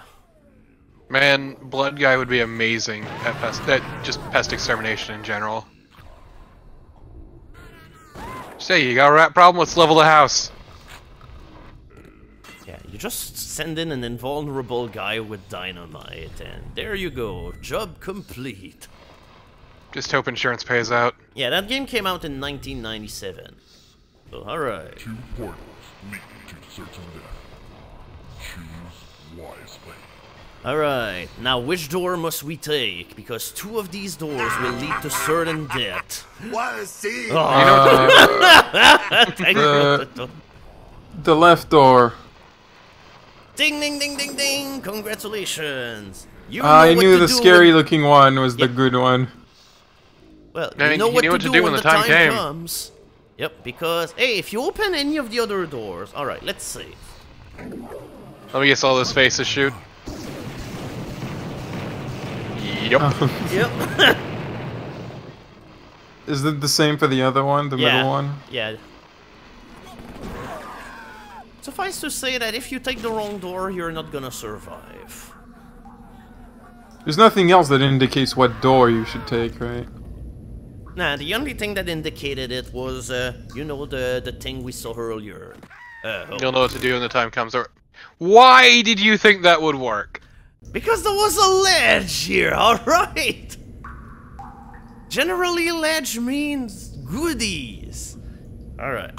Man, Blood Guy would be amazing at just pest extermination in general. Say, you got a rat problem? Let's level the house. Yeah, you just send in an invulnerable guy with dynamite, and there you go. Job complete. Just hope insurance pays out. Yeah, that game came out in 1997. So, alright. 2 portals lead to certain death. Choose wisely. Alright, now which door must we take? Because 2 of these doors will lead to certain death. What a scene! The left door. Ding, ding, ding, ding, ding! Congratulations! You I knew the do scary-looking one was the good one. Well, I you mean, know you what knew to what to do do when when the the time time came. comes. Yep, because, hey, if you open any of the other doors... Alright, let's see. Let me guess all those faces shoot. Yep. Yep. Is it the same for the other one, the middle one? Yeah. Suffice to say that if you take the wrong door, you're not gonna survive. There's nothing else that indicates what door you should take, right? Nah, the only thing that indicated it was, you know, the thing we saw earlier. You'll know what to do when the time comes. Why did you think that would work? Because there was a ledge here, alright? Generally, ledge means goodies. Alright.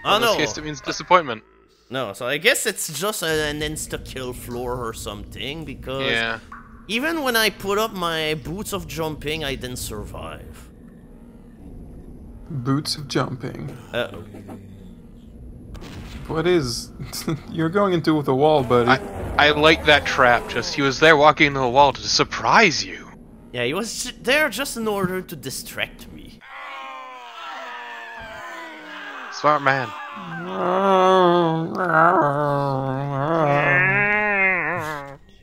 Oh, In this no. case, it means disappointment. No, so I guess it's just an insta-kill floor or something, because Yeah. even when I put up my boots of jumping, I didn't survive. Boots of jumping. Uh-oh. What is... You're going into the wall, buddy. I like that trap, just he was there walking into the wall to surprise you. Yeah, he was there just in order to distract me. Smart man.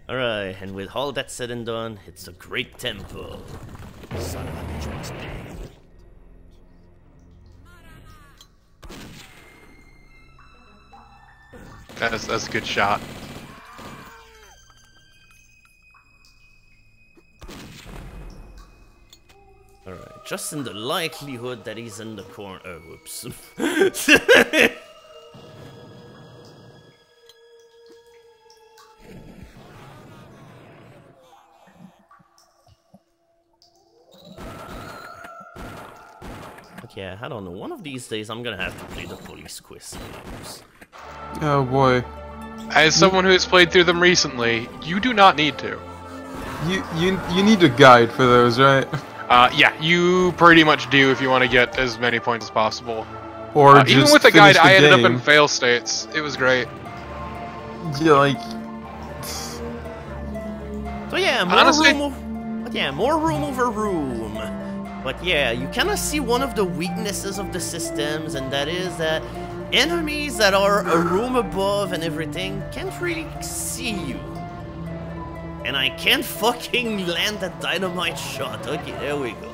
Alright, and with all that said and done, it's a great temple. Son of a bitch. That's a good shot. Alright, just in the likelihood that he's in the corner. Oh, whoops. Okay, I don't know. One of these days I'm gonna have to play the police quiz games. Oh boy. As someone who has played through them recently, you do not need to. You need a guide for those, right? Yeah, you pretty much do if you want to get as many points as possible. Or Even just with a guide, finish the I ended up in game. fail states. It was great. Yeah, like... So yeah, more Honestly- more room over room. But yeah, you kind of see one of the weaknesses of the systems, and that is that enemies that are a room above and everything can't really see you. And I can't fucking land that dynamite shot. Okay, there we go.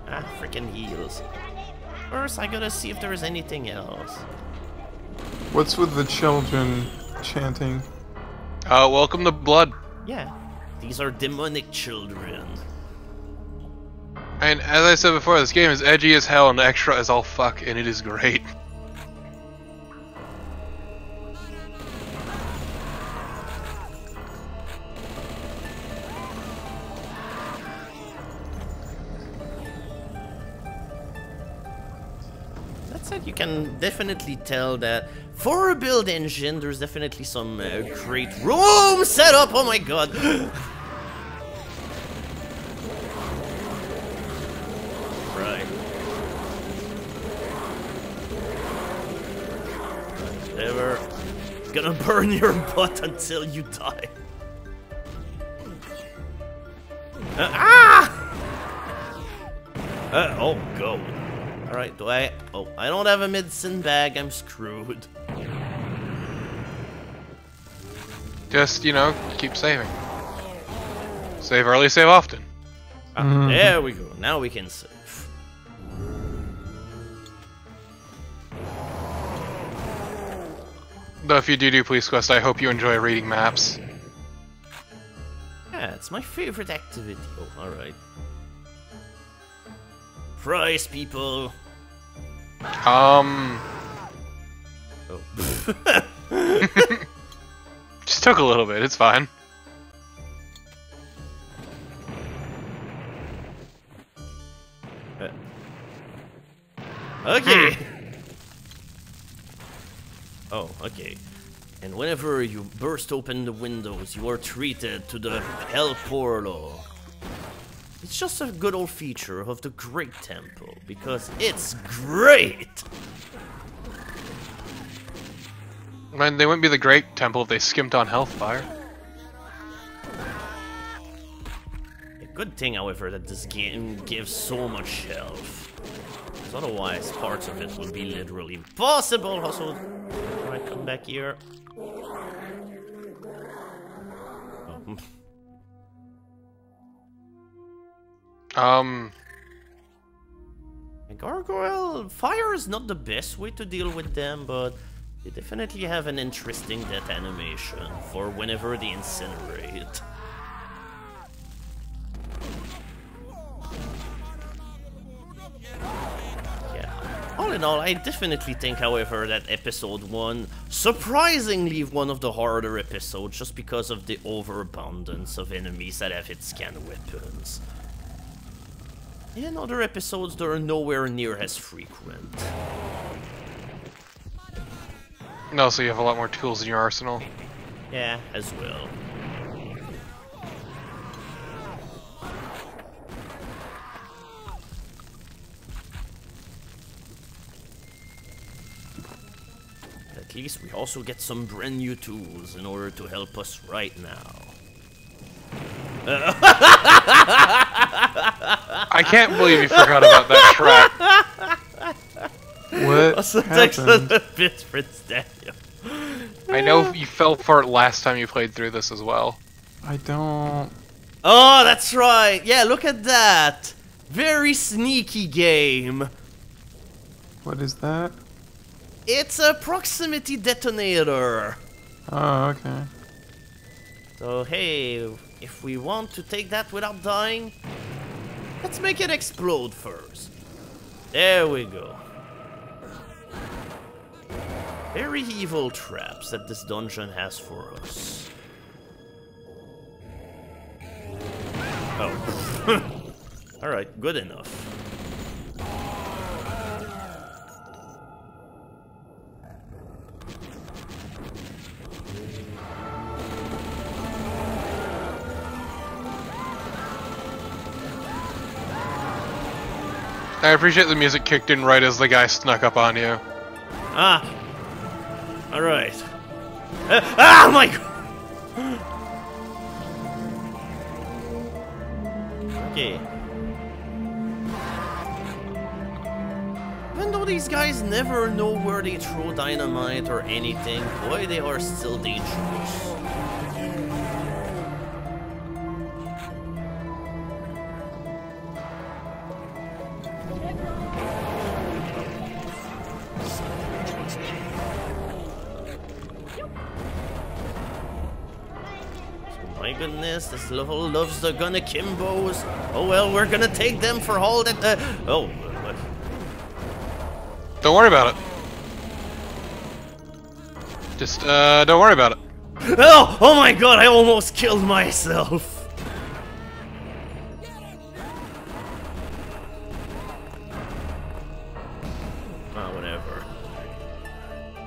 Ah, frick. frickin' heals. First, I gotta see if there's anything else. What's with the children chanting? Welcome to Blood. Yeah, these are demonic children. And as I said before, this game is edgy as hell and extra as all fuck, and it is great. That said, you can definitely tell that for a build engine, there's definitely some great room setup. Oh my god! Right. Never gonna burn your butt until you die. Oh, go. Alright, do I... Oh, I don't have a medicine bag, I'm screwed. Just, you know, keep saving. Save early, save often. Ah, there we go, now we can save. Though if you do Police Quest, I hope you enjoy reading maps. Yeah, it's my favorite activity. Oh, alright. Prize, people! Oh. Just took a little bit, it's fine. Okay! Oh, okay. And whenever you burst open the windows, you are treated to the Hell Portal. It's just a good old feature of the Great Temple, because it's great! Man, they wouldn't be the Great Temple if they skimped on Hellfire. A good thing, however, that this game gives so much health. Because otherwise, parts of it would be literally impossible. Also, can I come back here? Oh. A gargoyle, fire is not the best way to deal with them, but they definitely have an interesting death animation for whenever they incinerate. Yeah. All in all, I definitely think, however, that episode 1, surprisingly one of the harder episodes, just because of the overabundance of enemies that have hit scan weapons. In other episodes, they are nowhere near as frequent. No, so you have a lot more tools in your arsenal. Yeah, as well. At least we also get some brand new tools in order to help us right now. I can't believe you forgot about that track. What Also, happened? a bit Prince Daniel. I know you fell for it last time you played through this as well. I don't... Oh, that's right. Yeah, look at that. Very sneaky game. What is that? It's a proximity detonator. Oh, okay. So, hey, if we want to take that without dying, let's make it explode first. There we go. Very evil traps that this dungeon has for us. Oh. Alright, good enough. I appreciate the music kicked in right as the guy snuck up on you. Ah! Alright. Ah, my god! Okay. Even though these guys never know where they throw dynamite or anything, boy, they are still dangerous. My goodness, this level loves the gun akimbos. Oh well, we're gonna take them for all that. Oh. Don't worry about it. Just don't worry about it. Oh! Oh my god! I almost killed myself. Whatever.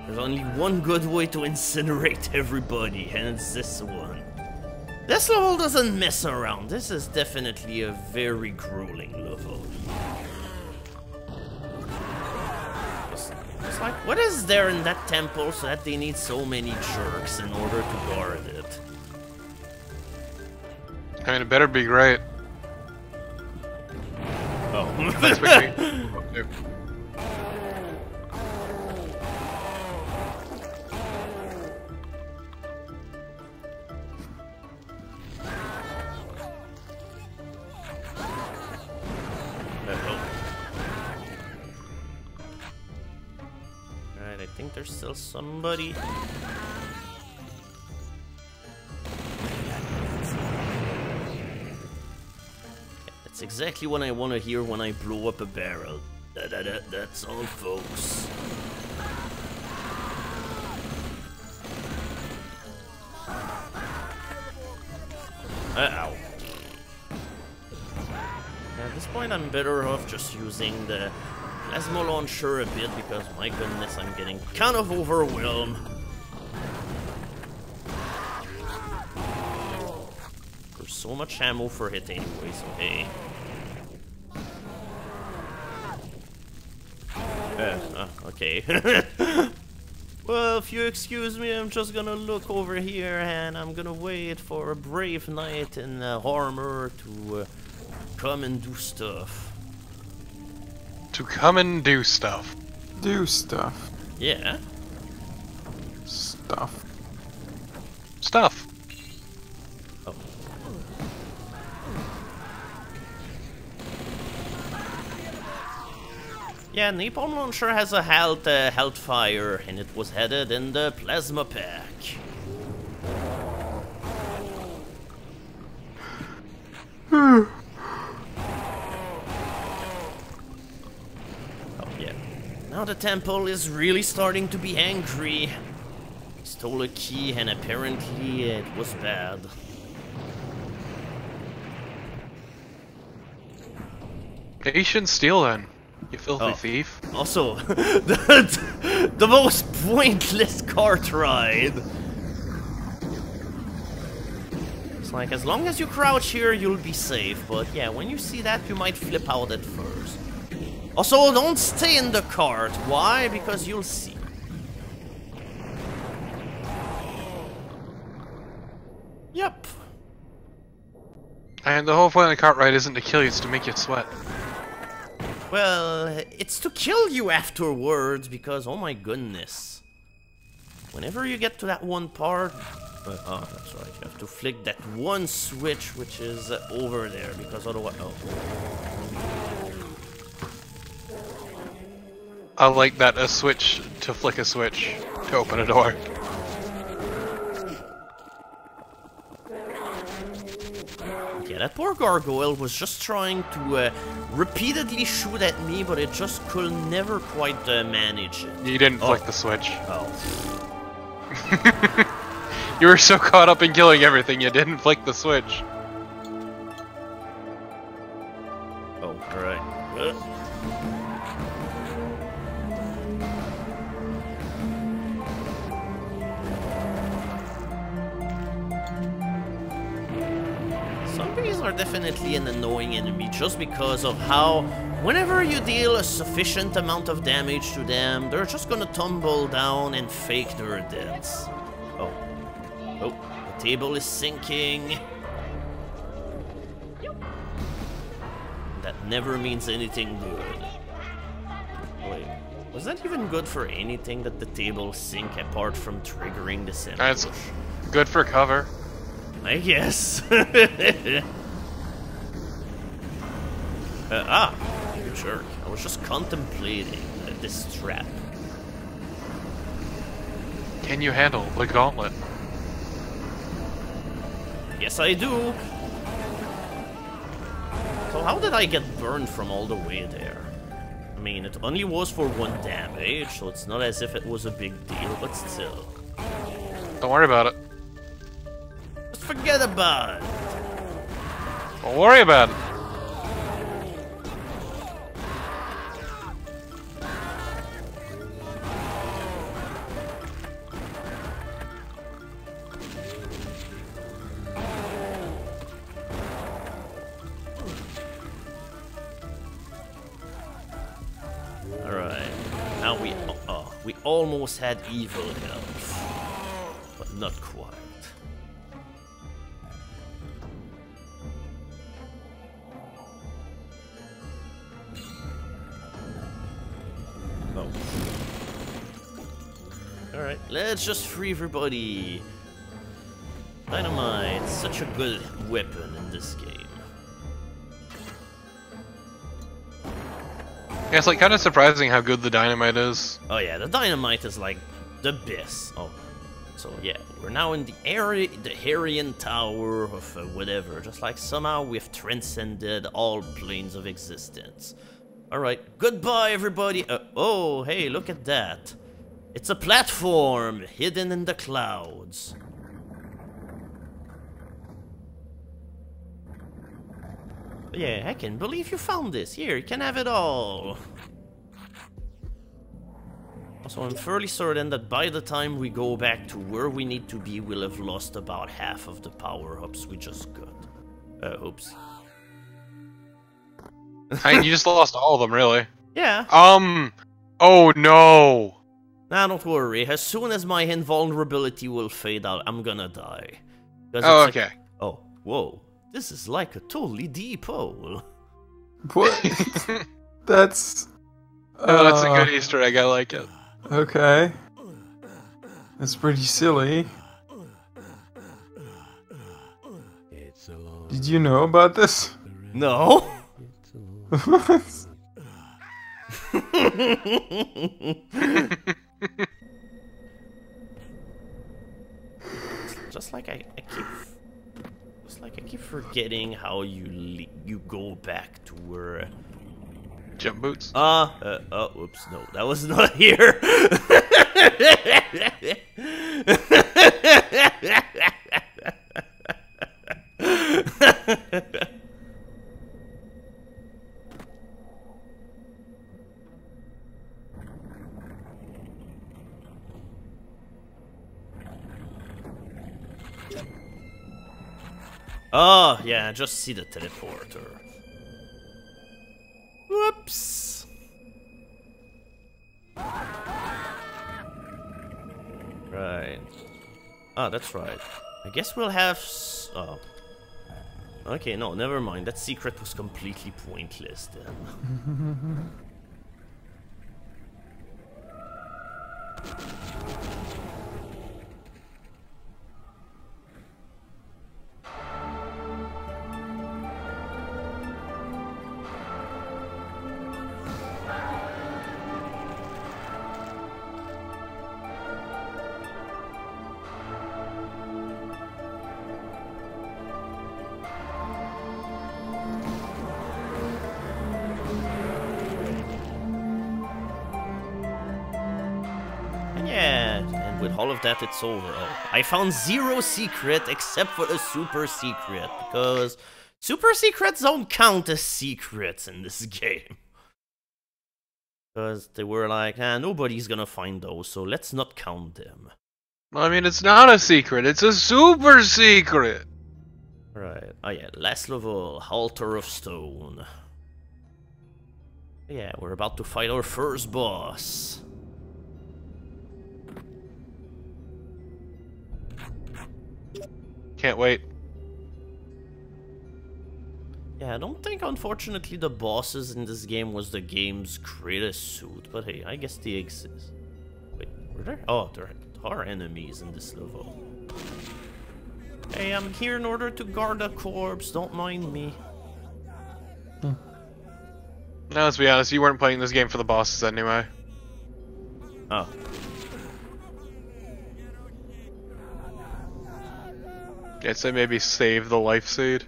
There's only one good way to incinerate everybody, and it's this one. This level doesn't mess around. This is definitely a very grueling level. It's like, what is there in that temple so that they need so many jerks in order to guard it? I mean, it better be great. Oh. That's what we do. Alright, I think there's still somebody. That's exactly what I want to hear when I blow up a barrel. That's all, folks. Ow. At this point, I'm better off just using the plasma launcher a bit because, my goodness, I'm getting kind of overwhelmed. There's so much ammo for it anyway, so hey. Okay. Well, if you excuse me, I'm just gonna look over here and I'm gonna wait for a brave knight in armor to come and do stuff. To come and do stuff. Do stuff. Yeah. Stuff. Stuff. Oh. Yeah, Napalm Launcher has a health fire, and it was headed in the plasma pack. Oh yeah. Now the temple is really starting to be angry. He stole a key, and apparently it was bad. You shouldn't steal then. You filthy thief. Also, the most pointless cart ride. It's like, as long as you crouch here, you'll be safe. But yeah, when you see that, you might flip out at first. Also, don't stay in the cart. Why? Because you'll see. Yep. And the whole point of the cart ride isn't to kill you, it's to make you sweat. Well, it's to kill you afterwards, because, oh my goodness. Whenever you get to that one part... oh, that's right, you have to flick that one switch, which is over there, because otherwise... Oh. I like that, a switch to flick a switch to open a door. Yeah, that poor gargoyle was just trying to repeatedly shoot at me, but it just could never quite manage it. You didn't flick the switch. Oh. You were so caught up in killing everything, you didn't flick the switch. Oh, alright. Zombies are definitely an annoying enemy just because of how, whenever you deal a sufficient amount of damage to them, they're just gonna tumble down and fake their deaths. Oh. Oh, the table is sinking. That never means anything good. Wait, was that even good for anything that the table sink apart from triggering the sandwich? That's good for cover. I guess. You jerk. I was just contemplating this trap. Can you handle the gauntlet? Yes, I do. So how did I get burned from all the way there? I mean, it only was for 1 damage, so it's not as if it was a big deal, but still. Don't worry about it. Just forget about it. Don't worry about it. We almost had evil health, but not quite. Oh. Alright, let's just free everybody. Dynamite, such a good weapon in this game. Yeah, it's like kind of surprising how good the dynamite is. Oh yeah, the dynamite is like the best. Oh, so yeah, we're now in the Harian Tower of whatever. Just like somehow we've transcended all planes of existence. All right, goodbye everybody. Oh, hey, look at that. It's a platform hidden in the clouds. Yeah, I can't believe you found this. Here, you can have it all. Also, I'm fairly certain that by the time we go back to where we need to be, we'll have lost about half of the power-ups we just got. Oops. You just lost all of them, really. Yeah. Oh no. Nah, don't worry. As soon as my invulnerability will fade out, I'm gonna die. Oh, okay. Like, oh, whoa. This is like a totally deep hole. What? That's... Oh, that's a good Easter egg, I like it. Okay. That's pretty silly. Did you know about this? No. What? Just like I keep forgetting how you go back to where. Jump boots. Oh, oops, no, that was not here. Oh, yeah, just see the teleporter. Whoops. Right. Oh, that's right. I guess we'll have oh. Okay, no, never mind. That secret was completely pointless then. With all of that, it's over. Oh, I found 0 secret except for the super secret, because super secrets don't count as secrets in this game. Because they were like, nobody's gonna find those, so let's not count them. I mean, it's not a secret, it's a super secret! Right. Oh yeah, last level, Altar of Stone. Yeah, we're about to fight our first boss. Can't wait. Yeah, I don't think, unfortunately, the bosses in this game was the game's greatest suit, but hey, I guess they exist. Wait, were there? Oh, there are enemies in this level. Hey, I'm here in order to guard a corpse, don't mind me. Now, let's be honest, you weren't playing this game for the bosses anyway. Oh. I'd say maybe save the life seed.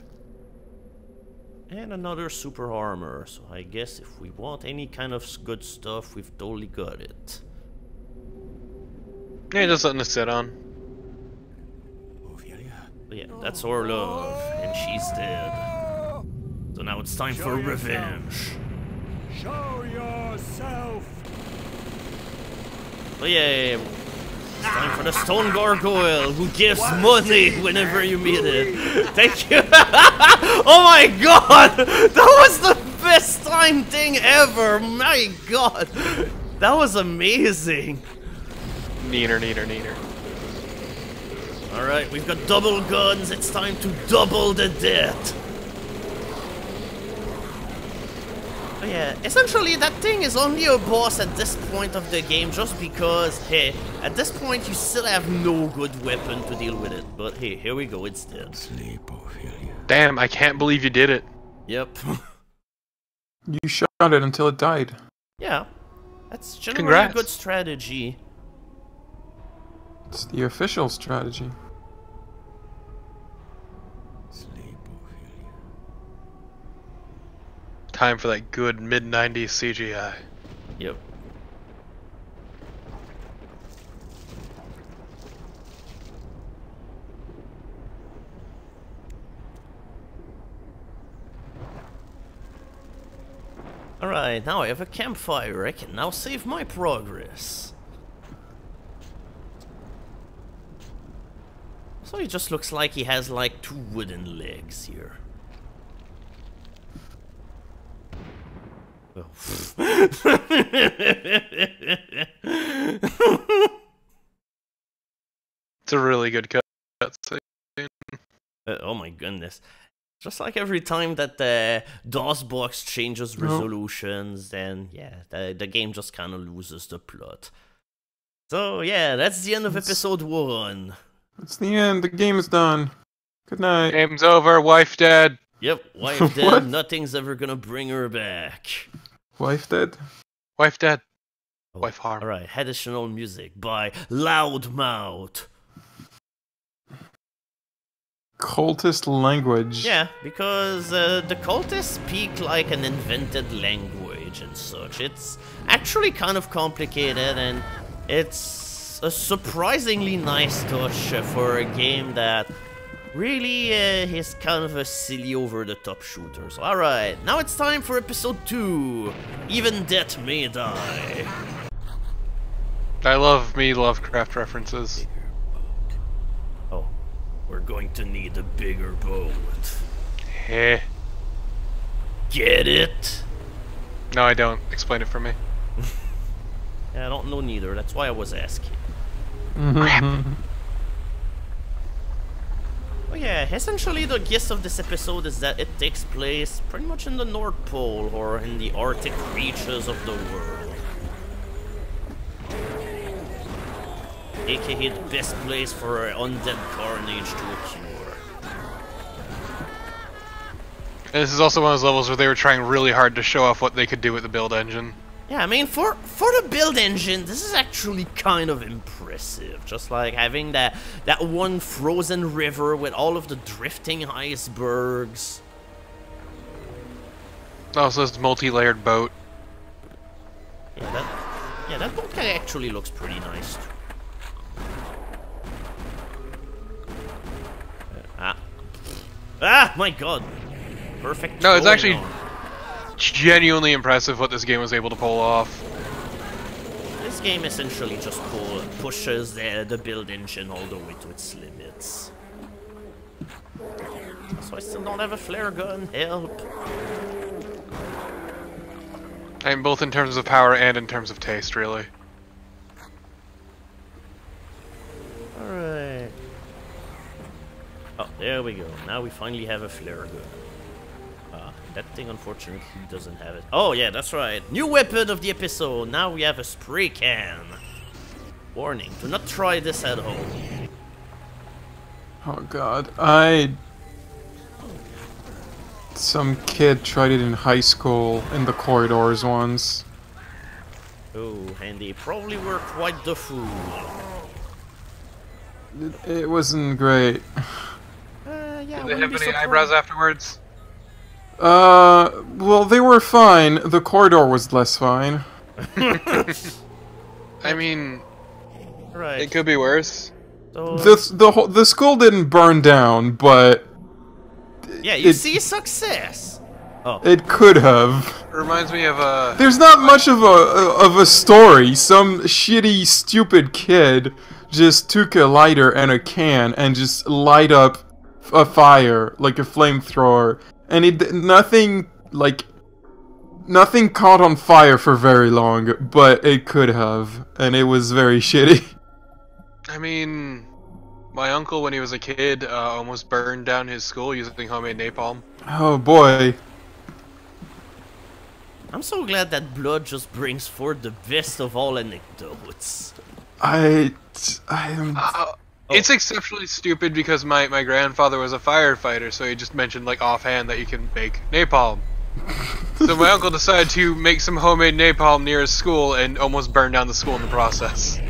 And another super armor, so I guess if we want any kind of good stuff, we've totally got it. Yeah, just something to sit on. But yeah, that's our love, and she's dead. So now it's time for revenge. Show yourself. Oh yeah, it's time for the stone gargoyle who gives money whenever you meet it. Thank you. Oh my god, that was the best time thing ever. My god, that was amazing. Neener, neener, neener. Alright, we've got double guns, it's time to double the debt. Oh yeah, essentially that thing is only a boss at this point of the game just because, hey, at this point you still have no good weapon to deal with it. But hey, here we go, it's dead. Sleep, Ophelia. Damn, I can't believe you did it. Yep. You shot it until it died. Yeah, that's generally Congrats. a good strategy. It's the official strategy. Sleep, Ophelia. Time for that good mid-90s CGI. Yep. Alright, now I have a campfire. I can now save my progress. So he just looks like he has like 2 wooden legs here. Oh. It's a really good cutscene. Oh my goodness. Just like every time that the DOSBox changes resolutions, then yeah, the game just kind of loses the plot. So yeah, that's the end of episode 1. It's the end. The game is done. Good night. Game's over, wife dead. Yep, wife What? dead, nothing's ever gonna bring her back. Wife dead? Wife dead. Oh, Wife harm. Alright, additional music by Loudmouth. Cultist language. Yeah, because the cultists speak like an invented language and such. It's actually kind of complicated, and it's a surprisingly nice touch for a game that really is kind of a silly over-the-top shooter. So, alright, now it's time for episode 2. Even Death May Die. I love me Lovecraft references. Oh, we're going to need a bigger boat. Heh. Get it? No, I don't. Explain it for me. Yeah, I don't know neither, that's why I was asking. Mm-hmm. Oh yeah, essentially the gist of this episode is that it takes place pretty much in the North Pole or in the Arctic reaches of the world. AKA the best place for undead carnage to occur. And this is also one of those levels where they were trying really hard to show off what they could do with the build engine. Yeah, I mean, for the build engine, this is actually kind of impressive. Just like having that one frozen river with all of the drifting icebergs. Also, this multi-layered boat. Yeah, that boat actually looks pretty nice. Ah, my god. Perfect. No, it's actually on. genuinely impressive what this game was able to pull off. This game essentially just pushes the build engine all the way to its limits. So I still don't have a flare gun. Help. And both in terms of power and in terms of taste, really. Alright. Oh, there we go. Now we finally have a flare gun. That thing unfortunately doesn't have it. Oh yeah, that's right. New weapon of the episode. Now we have a spray can. Warning, do not try this at home. Oh god. Some kid tried it in high school in the corridors once. Oh, and they probably were quite the fool. It wasn't great. Did they have any eyebrows afterwards? Well, they were fine. The corridor was less fine. I mean, Right. it could be worse. So, The school didn't burn down, but yeah, you it- see success. Oh. it could have. It reminds me of a. There's not much of a story. Some shitty, stupid kid just took a lighter and a can and just light up a fire like a flamethrower, and nothing caught on fire for very long, but it could have, and it was very shitty. I mean, my uncle, when he was a kid, almost burned down his school using homemade napalm. Oh boy. I'm so glad that blood just brings forth the best of all anecdotes. I am. It's exceptionally stupid because my grandfather was a firefighter, so he just mentioned, like, offhand that you can make napalm. So my uncle decided to make some homemade napalm near his school and almost burn down the school in the process.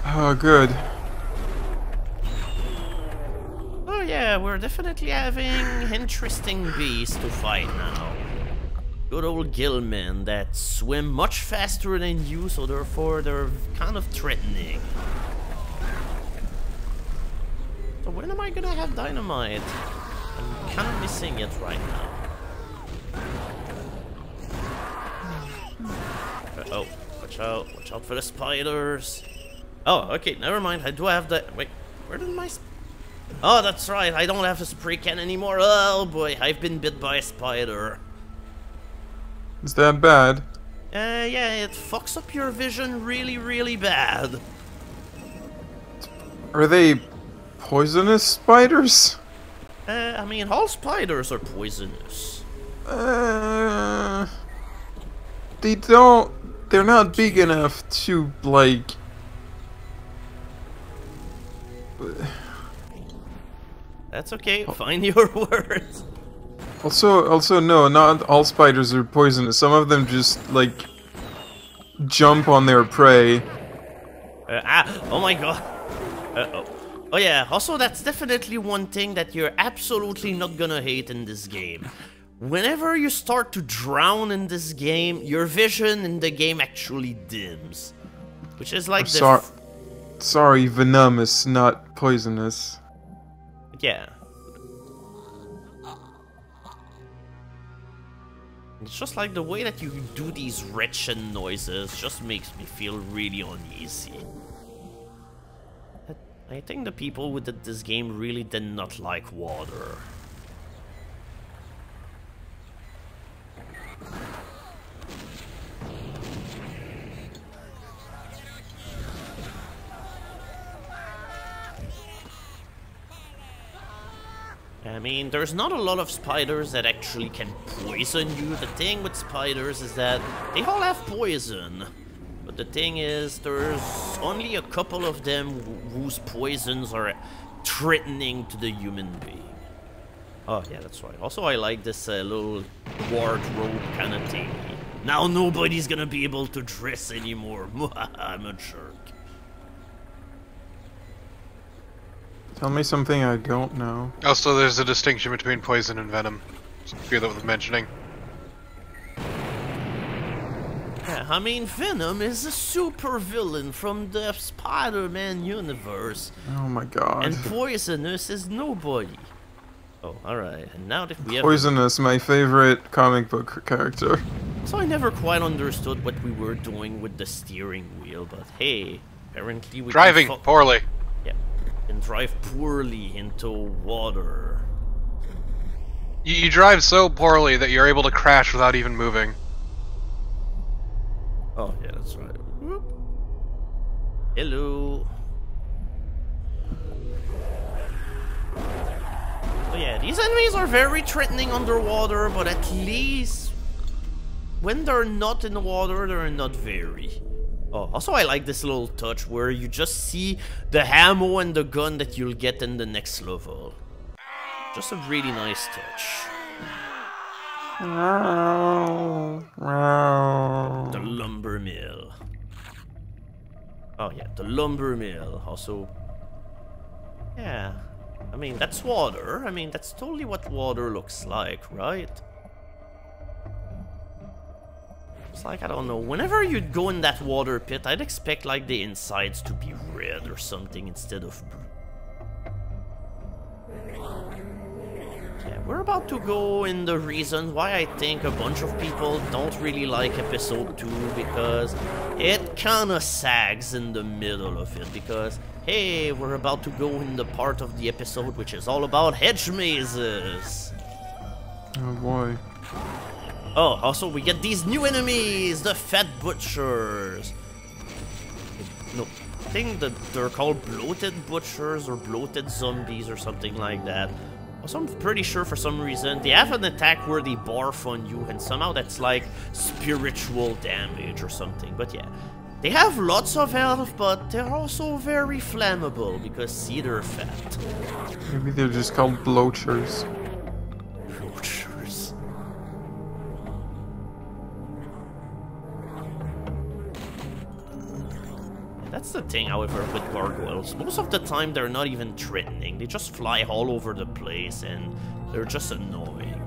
Oh, good. Oh yeah, we're definitely having interesting beasts to fight now. Good old gillmen that swim much faster than you, so therefore they're kind of threatening. So when am I gonna have dynamite? I'm kind of missing it right now. Oh, watch out for the spiders. Oh, okay, never mind, I do have the... Wait, where did my... Oh, that's right, I don't have the spray can anymore. Oh boy, I've been bit by a spider. Is that bad? Yeah, it fucks up your vision really, really bad. Are they poisonous spiders? I mean, all spiders are poisonous. They're not big enough to, like... That's okay, find your words. Also, no, not all spiders are poisonous. Some of them just, like, jump on their prey. Oh my god. Oh yeah, also that's definitely one thing that you're absolutely not gonna hate in this game. Whenever you start to drown in this game, your vision in the game actually dims. Which is like Sorry, venomous, not poisonous. Yeah. It's just like the way that you do these wretched noises just makes me feel really uneasy. I think the people who did this game really did not like water. I mean, there's not a lot of spiders that actually can poison you. The thing with spiders is that they all have poison. But the thing is, there's only a couple of them whose poisons are threatening to the human being. Oh, yeah, that's right. Also, I like this little wardrobe kind of thing. Now nobody's gonna be able to dress anymore. I'm a jerk. Tell me something I don't know. Also, there's a distinction between poison and venom. So I feel that worth mentioning. Yeah, I mean, Venom is a super villain from the Spider-Man universe. Oh my god. And Poisonous is nobody. Oh, alright. And now that we have... Poisonous, my favorite comic book character. So I never quite understood what we were doing with the steering wheel, but hey, apparently we Driving poorly. Yeah, and drive poorly into water. You drive so poorly that you're able to crash without even moving. Oh, yeah, that's right. Whoop. Hello. Oh yeah, these enemies are very threatening underwater, but at least when they're not in the water, they're not very. Oh, also I like this little touch where you just see the ammo and the gun that you'll get in the next level. Just a really nice touch. The lumber mill. Oh yeah, the lumber mill. Also, yeah. I mean, that's water. I mean, that's totally what water looks like, right? It's like, I don't know, whenever you'd go in that water pit, I'd expect, like, the insides to be red or something instead of blue. Yeah, we're about to go in the reason why I think a bunch of people don't really like episode 2, because it kinda sags in the middle of it, because, hey, we're about to go in the part of the episode which is all about hedge mazes. Oh boy. Oh, also we get these new enemies, the fat butchers. No, I think that they're called bloated butchers or bloated zombies or something like that. Also, I'm pretty sure for some reason they have an attack where they barf on you, and somehow that's like spiritual damage or something. But yeah, they have lots of health, but they're also very flammable because see, they're fat. Maybe they're just called bloaters. Bloaters. That's the thing, however, with gargoyles. Most of the time, they're not even threatening. They just fly all over the place, and they're just annoying.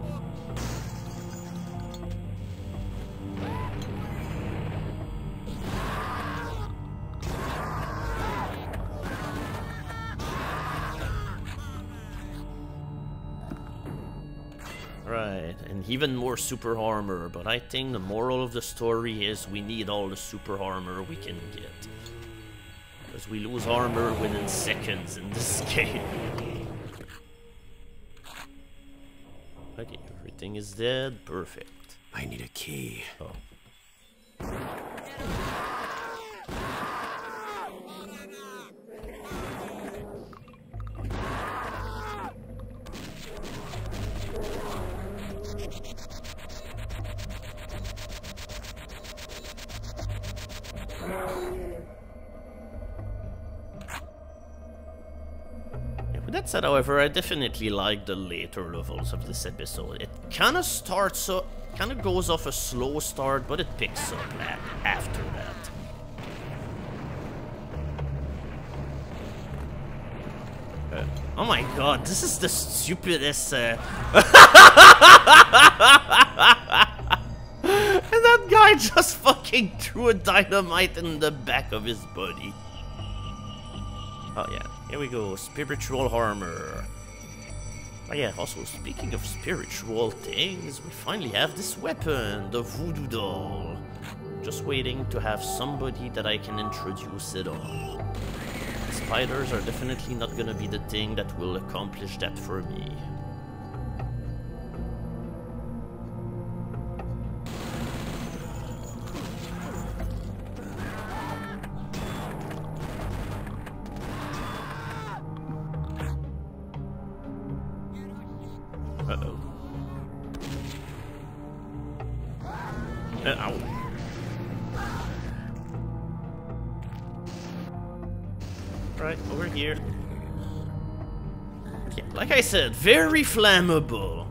Right, and even more super armor, but I think the moral of the story is we need all the super armor we can get. Because we lose armor within seconds in this game. Okay, everything is dead. Perfect. I need a key. Oh. With that said, however, I definitely like the later levels of this episode. It kind of starts, so kind of goes off a slow start, but it picks up after that. Oh my god, this is the stupidest. And that guy just fucking threw a dynamite in the back of his body. Oh yeah. Here we go, spiritual armor. Oh yeah, also speaking of spiritual things, we finally have this weapon, the voodoo doll. Just waiting to have somebody that I can introduce it on. Spiders are definitely not gonna be the thing that will accomplish that for me. Uh-oh. Ow. Right, over here. Yeah, like I said, very flammable.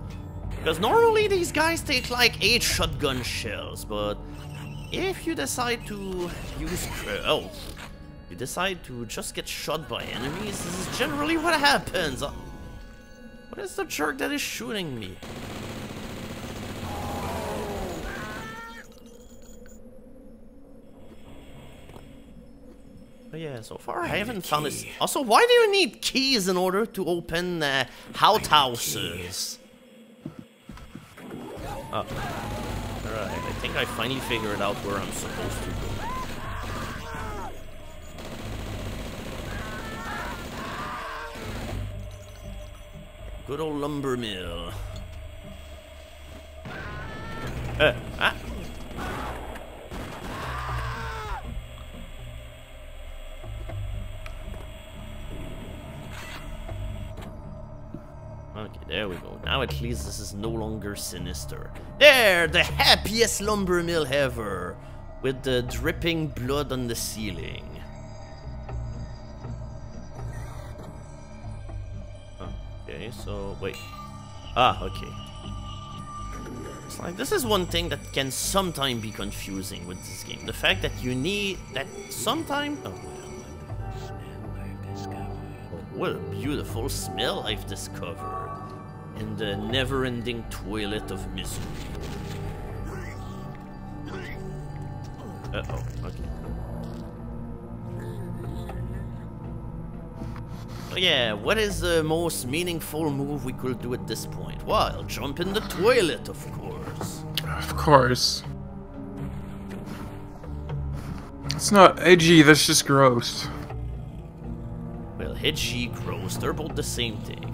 Because normally these guys take like 8 shotgun shells, but if you decide to use... you decide to just get shot by enemies, this is generally what happens. What is the jerk that is shooting me? But yeah, so far I haven't found this. Also, why do you need keys in order to open outhouses? Oh. Alright, I think I finally figured out where I'm supposed to go. Good old lumber mill. Okay, there we go. Now at least this is no longer sinister. There, the happiest lumber mill ever, with the dripping blood on the ceiling. Okay, so wait. Ah, okay. It's like this is one thing that can sometimes be confusing with this game. The fact that you need that sometimes. Oh, what a beautiful smell I've discovered in the never-ending toilet of misery. Uh-oh, okay. So yeah, what is the most meaningful move we could do at this point? Well, jump in the toilet, of course. Of course. It's not edgy, that's just gross. Well, edgy, gross, they're both the same thing.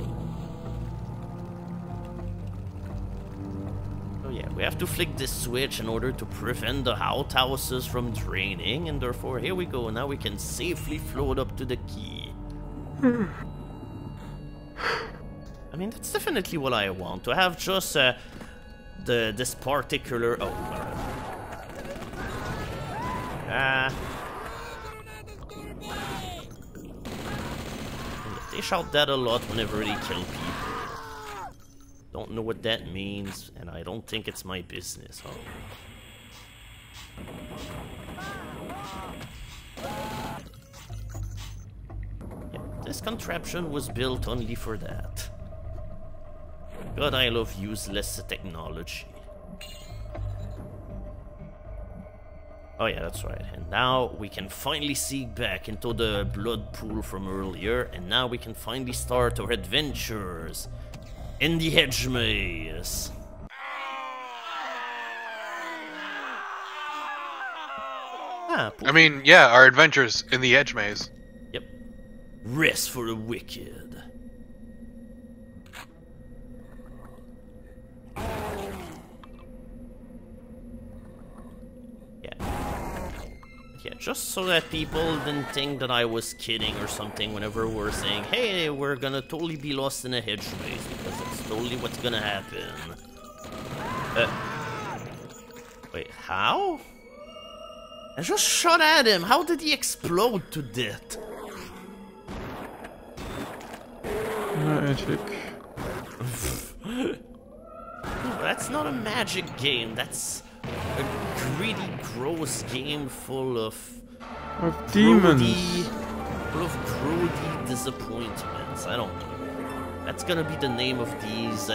So yeah, we have to flick this switch in order to prevent the outhouses from draining, and therefore, here we go, now we can safely float up to the key. I mean, that's definitely what I want, to have just this particular... Oh, they shout that a lot whenever they kill people. Don't know what that means, and I don't think it's my business, huh? Yeah, this contraption was built only for that. God, I love useless technology. Oh yeah, that's right. And now we can finally seek back into the blood pool from earlier, and now we can finally start our adventures in the hedge maze. I mean, yeah, our adventures in the edge maze. Yep. Rest for the wicked. Yeah, just so that people didn't think that I was kidding or something whenever we're saying, hey, we're gonna totally be lost in a hedge maze, because that's totally what's gonna happen. Wait, how? I just shot at him. How did he explode to death? Magic. That's not a magic game. That's a greedy, gross game full of demons. Full of grody disappointments. I don't know. That's gonna be the name of these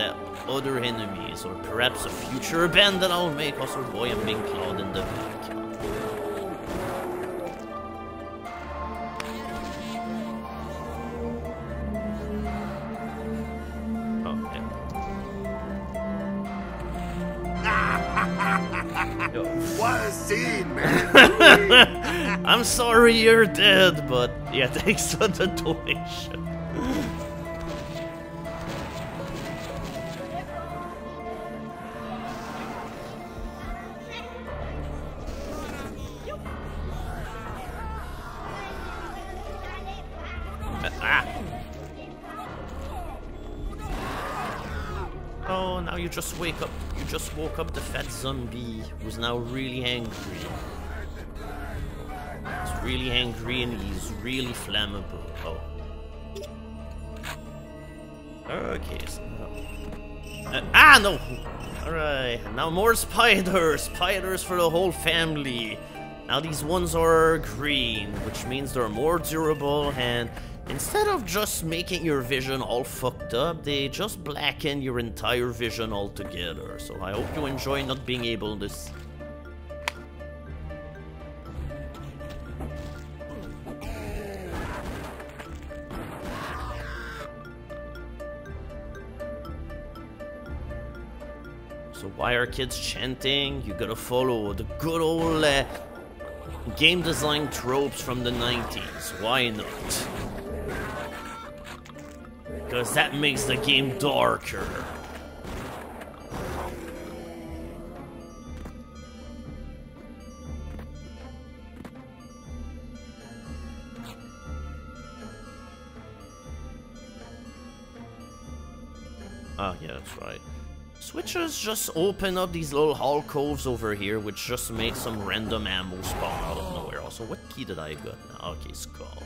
other enemies, or perhaps a future band that I'll make. Also, boy, I'm being clawed in the back. What a scene, man! I'm sorry you're dead, but yeah, thanks for the donation. Oh, now you just wake up. You just woke up the fat zombie who's now really angry. He's really angry and he's really flammable. Oh. Okay, so no! Alright, now more spiders! Spiders for the whole family! Now these ones are green, which means they're more durable, and instead of just making your vision all fucked up, they just blacken your entire vision altogether. So I hope you enjoy not being able to see. So why are kids chanting? You gotta follow the good old game design tropes from the 90s. Why not? Because that makes the game darker. Oh, yeah, that's right. Switches just open up these little alcoves over here, which just make some random ammo spawn out of nowhere. Also, what key did I get now? Okay, skull.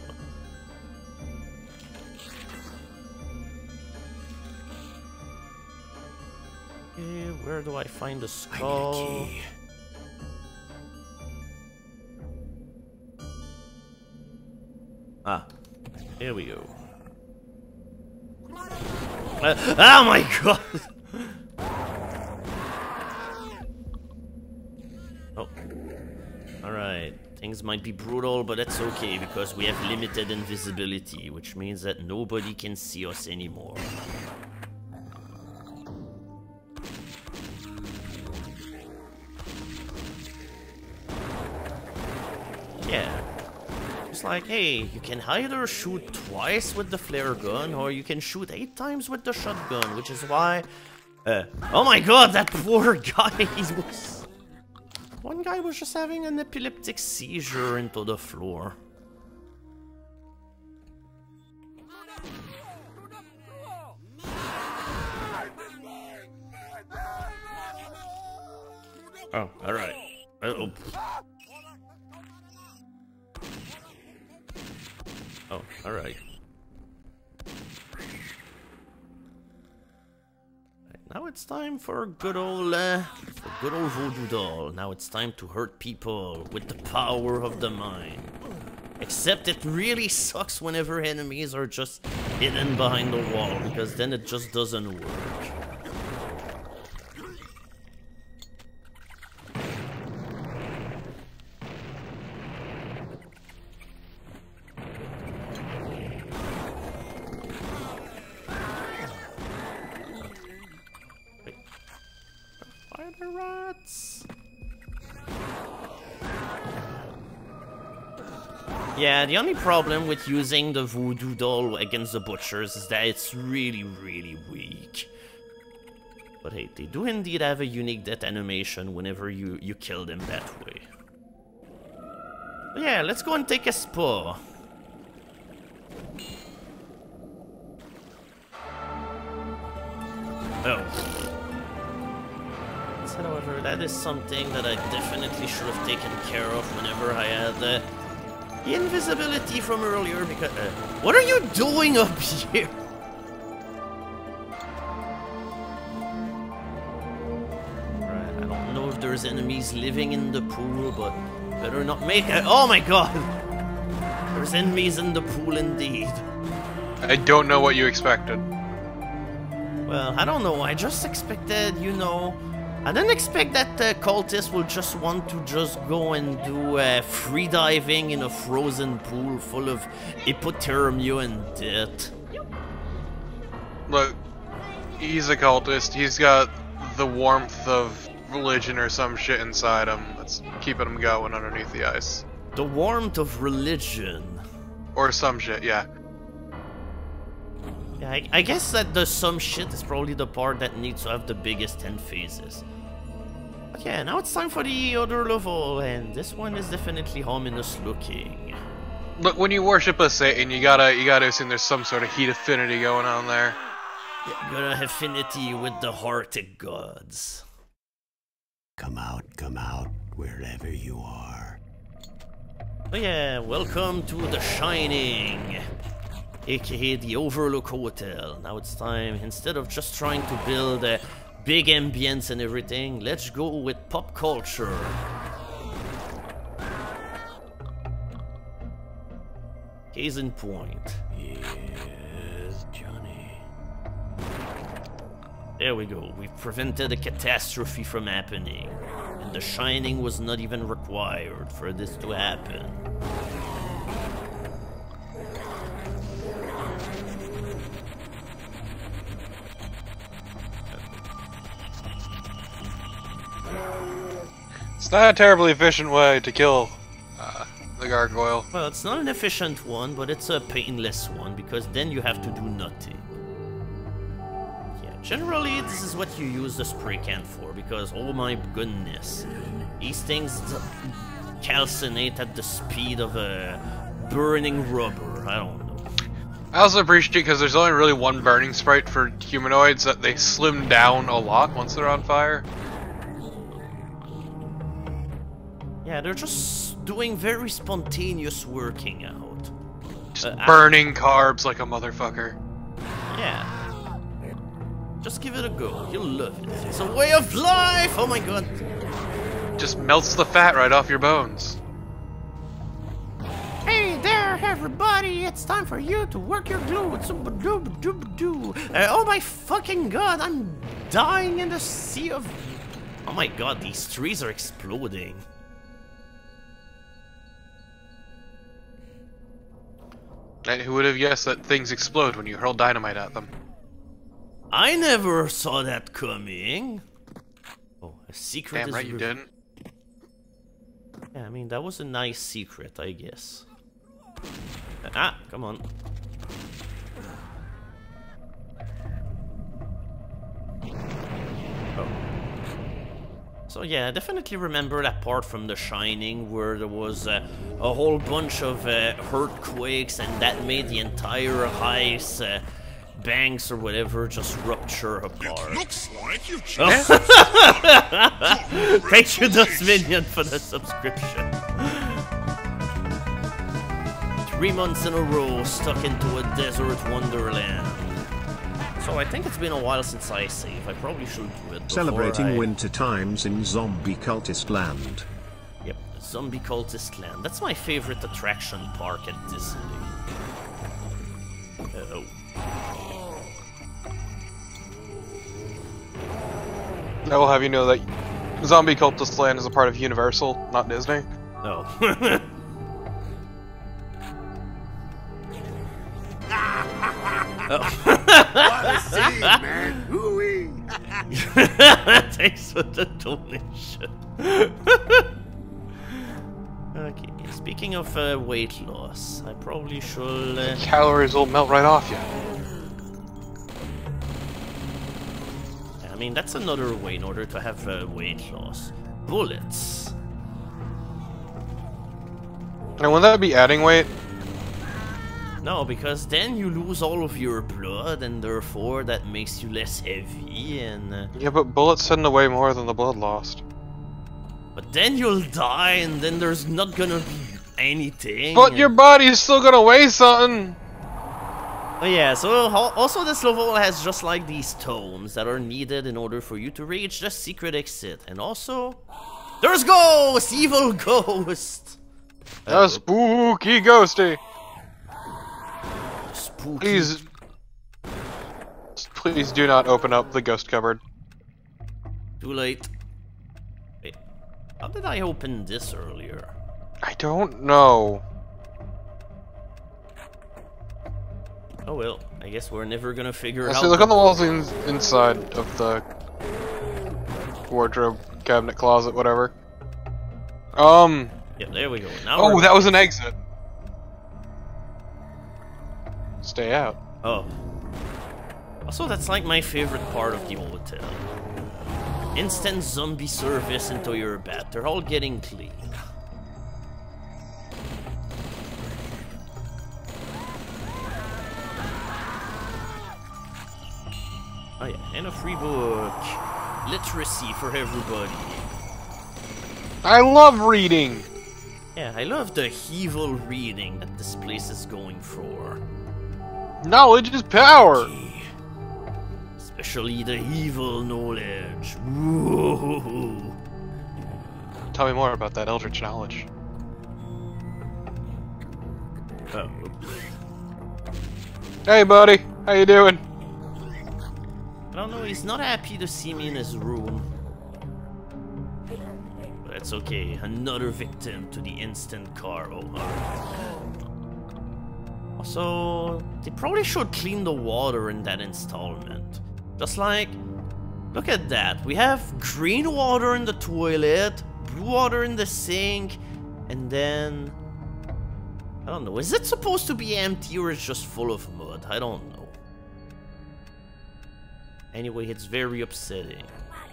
Okay, where do I find the skull? I need a key. Ah, here we go. Oh my god! Oh. Alright. Things might be brutal, but that's okay because we have limited invisibility, which means that nobody can see us anymore. Yeah. It's like, hey, you can either shoot twice with the flare gun, or you can shoot 8 times with the shotgun, which is why... oh my god, that poor guy, he was... One guy was just having an epileptic seizure into the floor. Oh, alright. Oh, alright. Now it's time for good old voodoo doll. Now it's time to hurt people with the power of the mind. Except it really sucks whenever enemies are just hidden behind the wall, because then it just doesn't work. Spider rats. Yeah, the only problem with using the voodoo doll against the butchers is that it's really, really weak. But hey, they do indeed have a unique death animation whenever you kill them that way. But yeah, let's go and take a spa. Oh. However, that is something that I definitely should have taken care of whenever I had the invisibility from earlier, because... what are you doing up here? Right, I don't know if there's enemies living in the pool, but better not make it. Oh my god! There's enemies in the pool indeed. I don't know what you expected. Well, I don't know, I just expected, you know... I didn't expect that the cultists will just want to just go and do free diving in a frozen pool full of hypothermia and death. Look, he's a cultist. He's got the warmth of religion or some shit inside him that's keeping him going underneath the ice. The warmth of religion. Or some shit, yeah. Yeah, I guess that the some shit is probably the part that needs to have the biggest 10 phases. But yeah, now it's time for the other level, and this one is definitely ominous looking. Look, when you worship a Satan, you gotta assume there's some sort of heat affinity going on there. Yeah, you gotta have affinity with the Arctic gods. Come out, wherever you are. Oh yeah, welcome to The Shining, aka the Overlook Hotel. Now it's time, instead of just trying to build a big ambience and everything, let's go with pop culture. Case in point. Yes, Johnny. There we go, we've prevented a catastrophe from happening. And The Shining was not even required for this to happen. It's not a terribly efficient way to kill the gargoyle. Well, it's not an efficient one, but it's a painless one, because then you have to do nothing. Yeah, generally this is what you use the spray can for, because oh my goodness, these things calcinate at the speed of a burning rubber. I don't know. I also appreciate it because there's only really one burning sprite for humanoids, that they slim down a lot once they're on fire. Yeah, they're just doing very spontaneous working out. Just burning carbs like a motherfucker. Yeah. Just give it a go. You'll love it. It's a way of life! Oh my god. Just melts the fat right off your bones. Hey there! everybody, it's time for you to work your glutes. Oh my fucking god, I'm dying in the sea of... Oh my god, these trees are exploding. And who would have guessed that things explode when you hurl dynamite at them? I never saw that coming. Oh, a secret. Damn is right you didn't. Yeah, I mean, that was a nice secret, I guess. Ah, come on. Oh. So yeah, I definitely remember that part from The Shining where there was a whole bunch of earthquakes and that made the entire house, banks or whatever, just rupture apart. Looks like you've Thank you, Dustminion, for the subscription. 3 months in a row stuck into a desert wonderland. So I think it's been a while since I save. I probably should do it. Celebrating winter times in Zombie Cultist Land. Yep, Zombie Cultist Land. That's my favorite attraction park at Disney. Oh. I will have you know that Zombie Cultist Land is a part of Universal, not Disney. Oh. What a scene, man! Hooey! Thanks for the donation. Okay, speaking of weight loss, I probably should... Calories will melt right off you. I mean, that's another way in order to have weight loss. Bullets. And wouldn't that be adding weight? No, because then you lose all of your blood, and therefore that makes you less heavy, and... Yeah, but bullets send away more than the blood lost. But then you'll die, and then there's not gonna be anything. But your body is still gonna weigh something! Oh yeah, so also this level has just like these tomes that are needed in order for you to reach the secret exit. And also, there's ghosts! Evil ghost! A spooky ghosty! Spooky. Please do not open up the ghost cupboard. Too late. Wait, how did I open this earlier? I don't know. Oh well, I guess we're never gonna figure it out. See, look on the walls inside of the wardrobe, cabinet, closet, whatever. Yeah, there we go. Now Oh, that was an exit. Stay out. Oh. Also, that's like my favorite part of the hotel. Instant zombie service into your bed. They're all getting clean. Oh yeah, and a free book. Literacy for everybody. I love reading! Yeah, I love the evil reading that this place is going for. Knowledge is power! Especially the evil knowledge. Whoa. Tell me more about that eldritch knowledge. Oh. Hey buddy, how you doing? I don't know, he's not happy to see me in his room. But it's okay, another victim to the instant car. Oh, also, they probably should clean the water in that installment. Just like, look at that. We have green water in the toilet, blue water in the sink, and then... I don't know, is it supposed to be empty or it's just full of mud? I don't know. Anyway, it's very upsetting.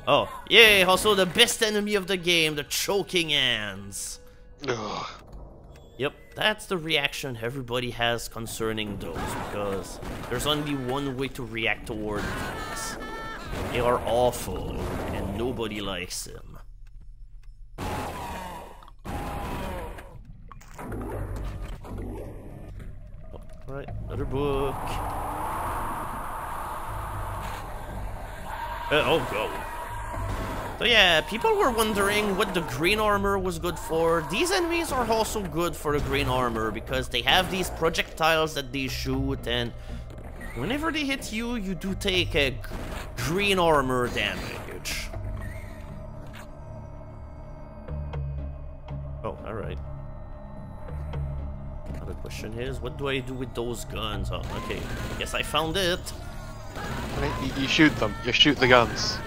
Oh, yay! Also the best enemy of the game, the choking ants. Ugh. Yep, that's the reaction everybody has concerning those, because there's only one way to react toward these. They are awful, and nobody likes them. Oh, right, another book. Oh, go. So yeah, people were wondering what the green armor was good for. These enemies are also good for the green armor because they have these projectiles that they shoot, and whenever they hit you, you do take a green armor damage. Oh, alright. Now the question is, what do I do with those guns? Oh, okay. Guess I found it. You shoot them. You shoot the guns.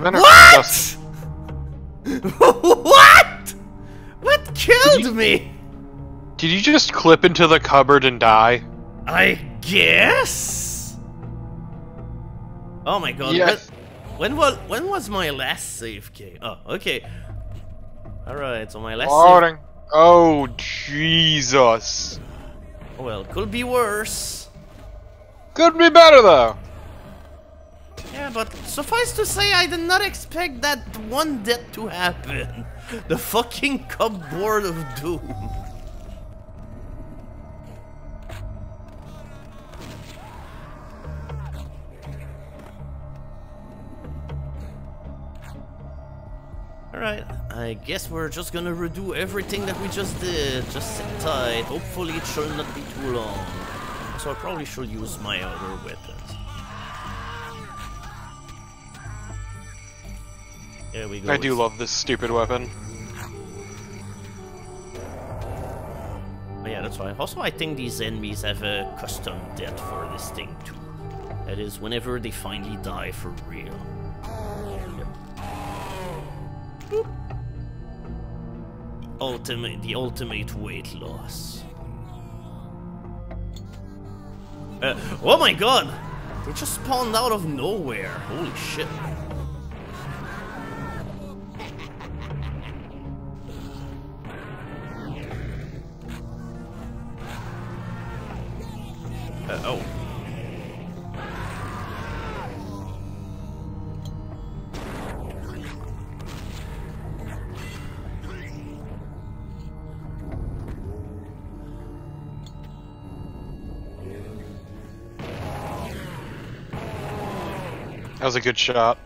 What? What? What killed me? Did you just clip into the cupboard and die? I guess. Oh my god! Yes. When was my last save game? Oh, okay. All right, so my last. Loading. Oh Jesus! Well, could be worse. Could be better though. Yeah, but suffice to say, I did not expect that one death to happen. The fucking cupboard of doom. Alright, I guess we're just gonna redo everything that we just did. Just sit tight. Hopefully it shall not be too long. So I probably should use my other weapons. There we go. I do love this stupid weapon. Oh yeah, that's right. Also, I think these enemies have a custom death for this thing too. That is, whenever they finally die for real. Yep. Boop. The ultimate weight loss. Oh my god! They just spawned out of nowhere. Holy shit. Oh. That was a good shot.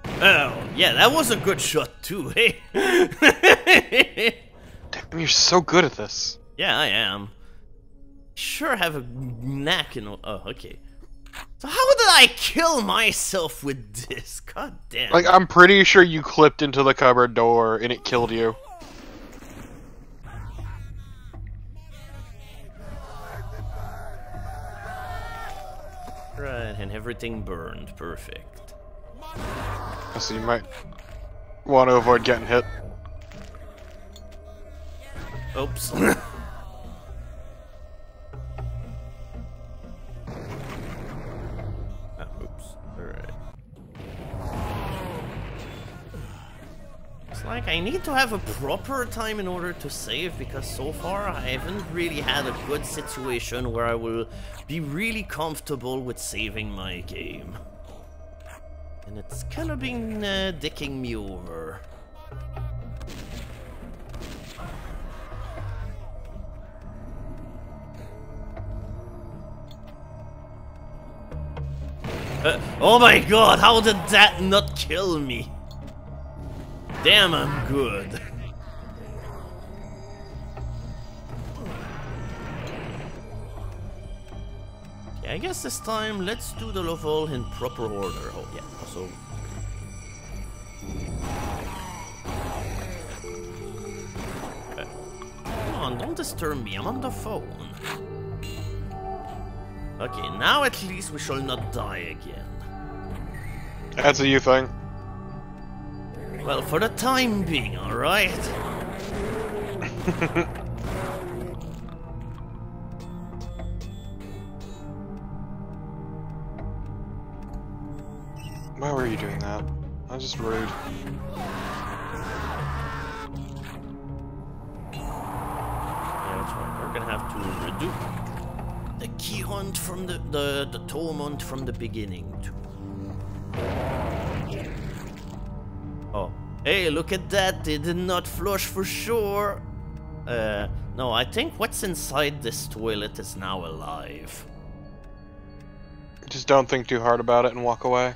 Oh, yeah, that was a good shot too, hey? Damn, you're so good at this. Yeah, I am. Sure have a knack in... Oh, okay. So how did I kill myself with this? God damn. Like, I'm pretty sure you clipped into the cupboard door and it killed you. Right, and everything burned. Perfect. So you might want to avoid getting hit. Oops. Like, I need to have a proper time in order to save, because so far I haven't really had a good situation where I will be really comfortable with saving my game. And it's kind of been dicking me over. Oh my god, how did that not kill me? Damn, I'm good. Okay, I guess this time let's do the level in proper order. Oh yeah, also. Come on, don't disturb me, I'm on the phone. Okay, now at least we shall not die again. That's a you thing. Well, for the time being, alright? Why were you doing that? That was just rude. Yeah, that's right. We're gonna have to redo the key hunt from the tome hunt from the beginning too. Oh, hey, look at that! They did not flush for sure. No, I think what's inside this toilet is now alive. Just don't think too hard about it and walk away.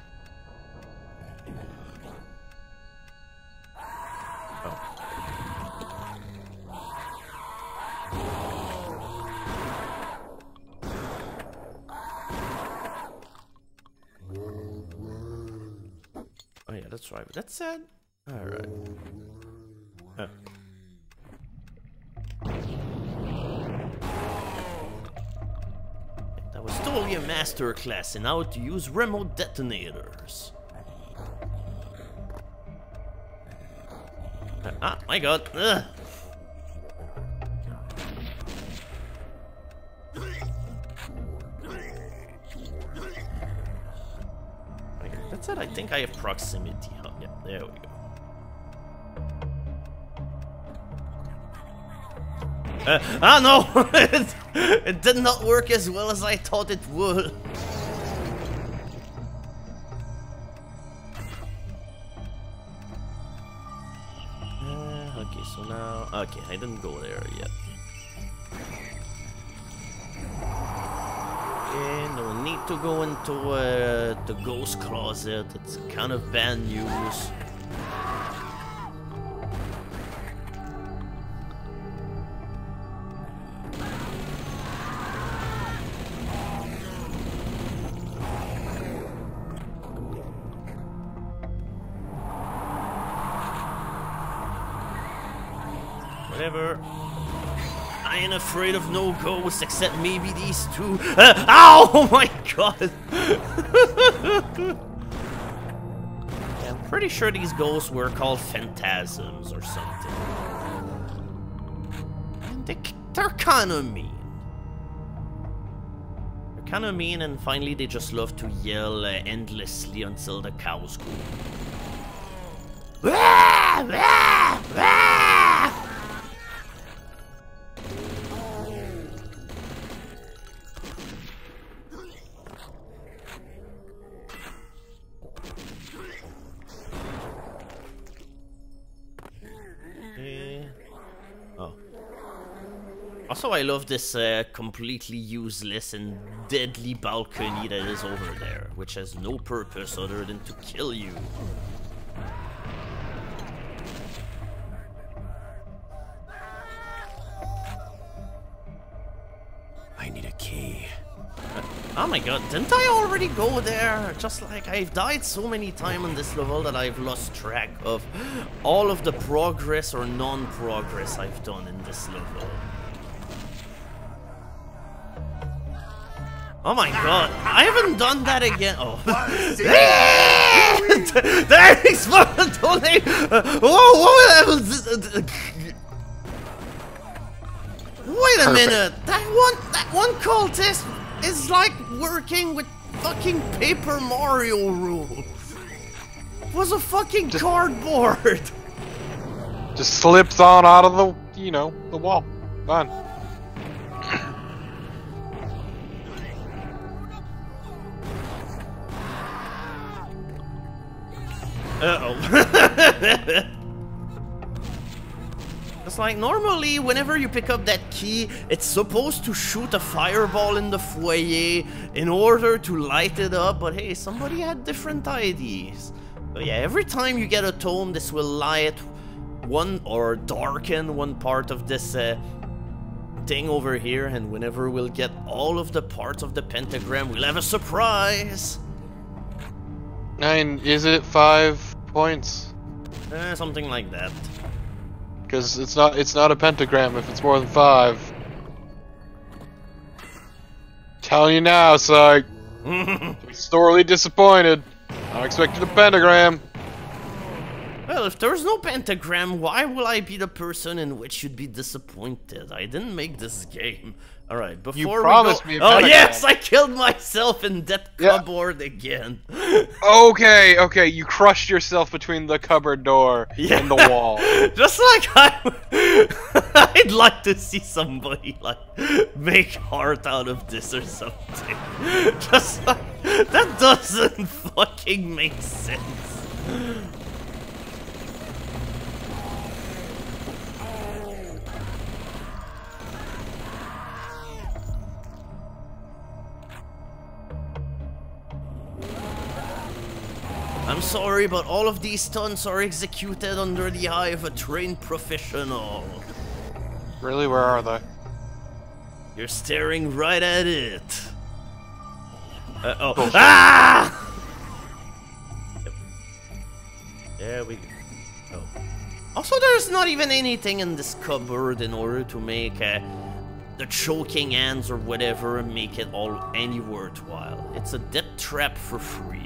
Oh yeah, that's right. That's it. All right. Oh. That was totally a master class in how to use remote detonators. Ah, my God! Ugh. That's it. I think I have proximity. Oh, yeah, there we go. Ah no! It did not work as well as I thought it would. Okay, so now... Okay, I didn't go there yet. Okay, no need to go into the ghost closet. It's kind of bad news. Whatever. I ain't afraid of no ghosts except maybe these two. Ow! Oh my God! Yeah, I'm pretty sure these ghosts were called phantasms or something. And they're kind of mean. They're kind of mean, and finally they just love to yell endlessly until the cows go. Wah! Wah! Wah! Also, I love this completely useless and deadly balcony that is over there, which has no purpose other than to kill you. I need a key. Oh my God, didn't I already go there? Just like I've died so many times on this level that I've lost track of all of the progress or non-progress I've done in this level. Oh my God, I haven't done that again. Oh. There exploded totally. Whoa, what was this? Wait a minute, that one cultist is like working with fucking Paper Mario rules. It was a fucking cardboard. Just slips on out of the, you know, the wall. Fine. Uh-oh. It's like normally whenever you pick up that key, it's supposed to shoot a fireball in the foyer in order to light it up, but hey, somebody had different ideas. But yeah, every time you get a tome, this will light one or darken one part of this thing over here, and whenever we'll get all of the parts of the pentagram, we'll have a surprise. 9, is it 5 points? Something like that. Because it's not a pentagram if it's more than 5. Telling you now, Psych. Be sorely disappointed. I expected a pentagram. Well, Well, if there's no pentagram, why will I be the person in which you'd be disappointed? I didn't make this game. Alright, before promised we me go... a Oh pentagram. yes, I killed myself in that cupboard again. Okay, you crushed yourself between the cupboard door and the wall. Just like I'd like to see somebody like make heart out of this or something. Just like that doesn't fucking make sense. I'm sorry, but all of these stunts are executed under the eye of a trained professional. Really, where are they? You're staring right at it. Oh. Ah! There we go. Oh. Also, there's not even anything in this cupboard in order to make the choking hands or whatever make it all any worthwhile. It's a death trap for free.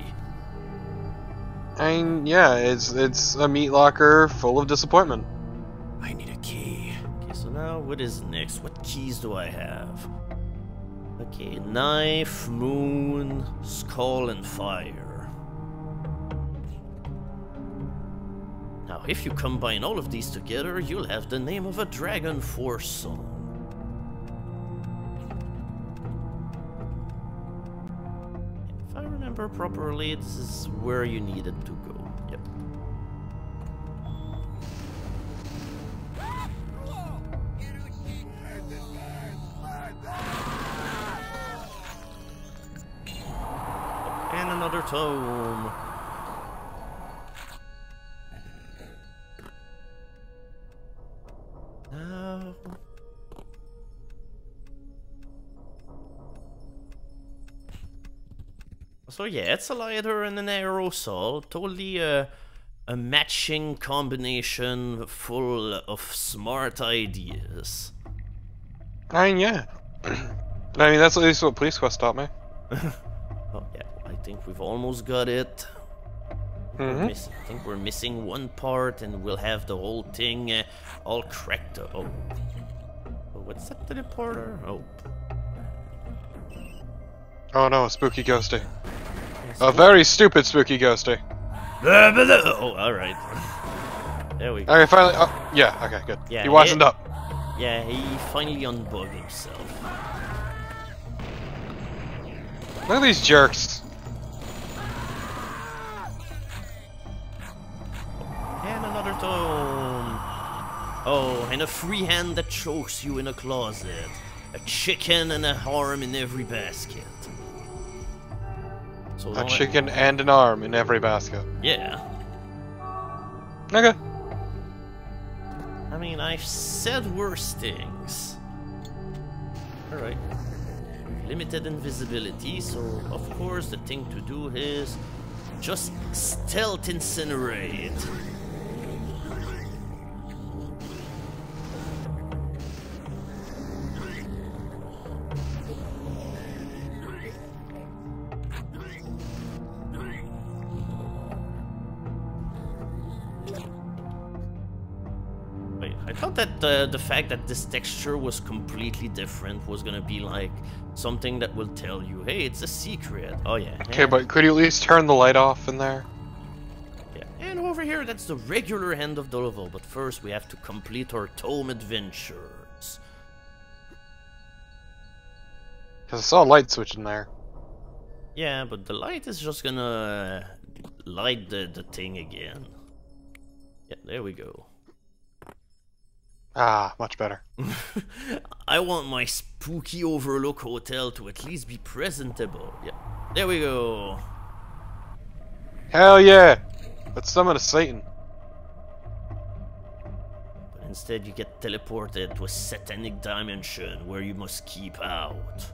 I mean, yeah, it's a meat locker full of disappointment. I need a key. Okay, so now what is next? What keys do I have? Okay, knife, moon, skull, and fire. Now, if you combine all of these together, you'll have the name of a Dragon Force song. If I remember properly, this is where you needed to go. Yep. And another tome. Now... So yeah, it's a lighter and an aerosol. Totally a matching combination full of smart ideas. I mean, yeah. I mean, that's at least what Police Quest taught me. Oh yeah, I think we've almost got it. I think we're missing one part and we'll have the whole thing all cracked up. Oh, what's that teleporter? Oh. Oh no, a spooky ghosty. A very stupid spooky ghosty. Oh, alright. There we go. Okay, finally. Oh, yeah, okay, good. Yeah, he wisened up. Yeah, he finally unbugged himself. Look at these jerks. And another tome. Oh, and a free hand that chokes you in a closet. A chicken and a arm in every basket. So A chicken and an arm in every basket. Yeah. Okay. I mean, I've said worse things. Alright. Limited invisibility, so of course the thing to do is just stealth incinerate. I thought that the fact that this texture was completely different was gonna be like something that will tell you, hey, it's a secret. Oh yeah. Okay, but could you at least turn the light off in there? Yeah. And over here, that's the regular end of the level. But first, we have to complete our tome adventures. Because I saw a light switch in there. Yeah, but the light is just gonna light the thing again. Yeah, there we go. Ah, much better. I want my spooky overlook hotel to at least be presentable. Yeah, there we go. Hell yeah! Let's summon a Satan. But instead you get teleported to a satanic dimension where you must keep out.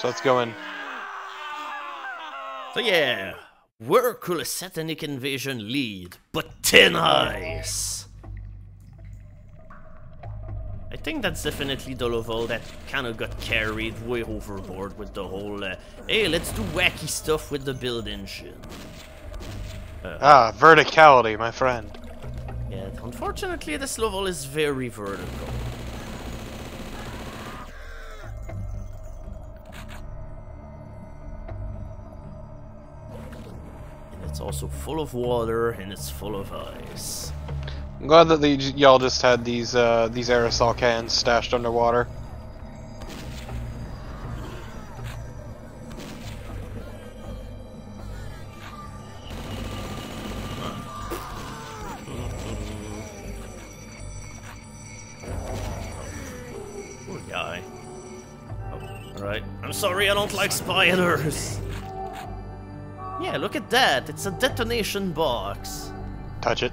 So let's go in. So yeah, where could a satanic invasion lead but 10 eyes? I think that's definitely the level that kind of got carried way overboard with the whole, hey, let's do wacky stuff with the build engine. Verticality, my friend. Yeah, unfortunately this level is very vertical. And it's also full of water and it's full of ice. I'm glad that y'all just had these aerosol cans stashed underwater. Poor guy. Oh, alright. I'm sorry, I don't like spiders. Yeah, look at that. It's a detonation box. Touch it.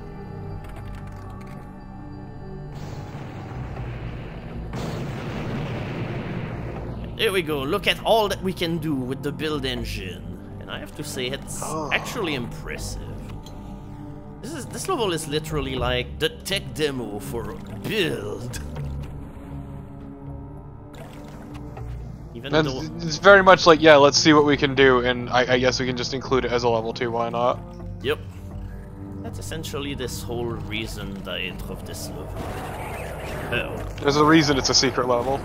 There we go. Look at all that we can do with the build engine. And I have to say, it's actually impressive. This level is literally like the tech demo for build. Even though It's very much like, yeah, let's see what we can do, and I guess we can just include it as a level 2, why not? Yep. That's essentially this whole reason of this level. Oh. There's a reason it's a secret level.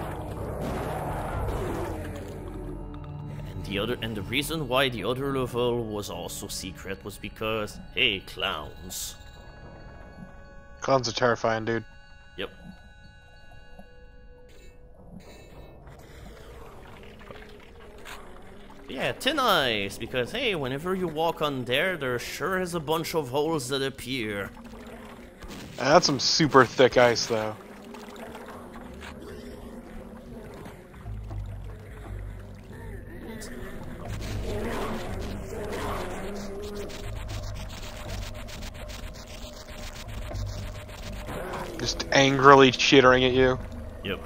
And the reason why the other level was also secret was because, hey, clowns. Clowns are terrifying, dude. Yep. Yeah, thin ice, because hey, whenever you walk on there sure is a bunch of holes that appear. That's some super thick ice, though. Just angrily chittering at you. Yep.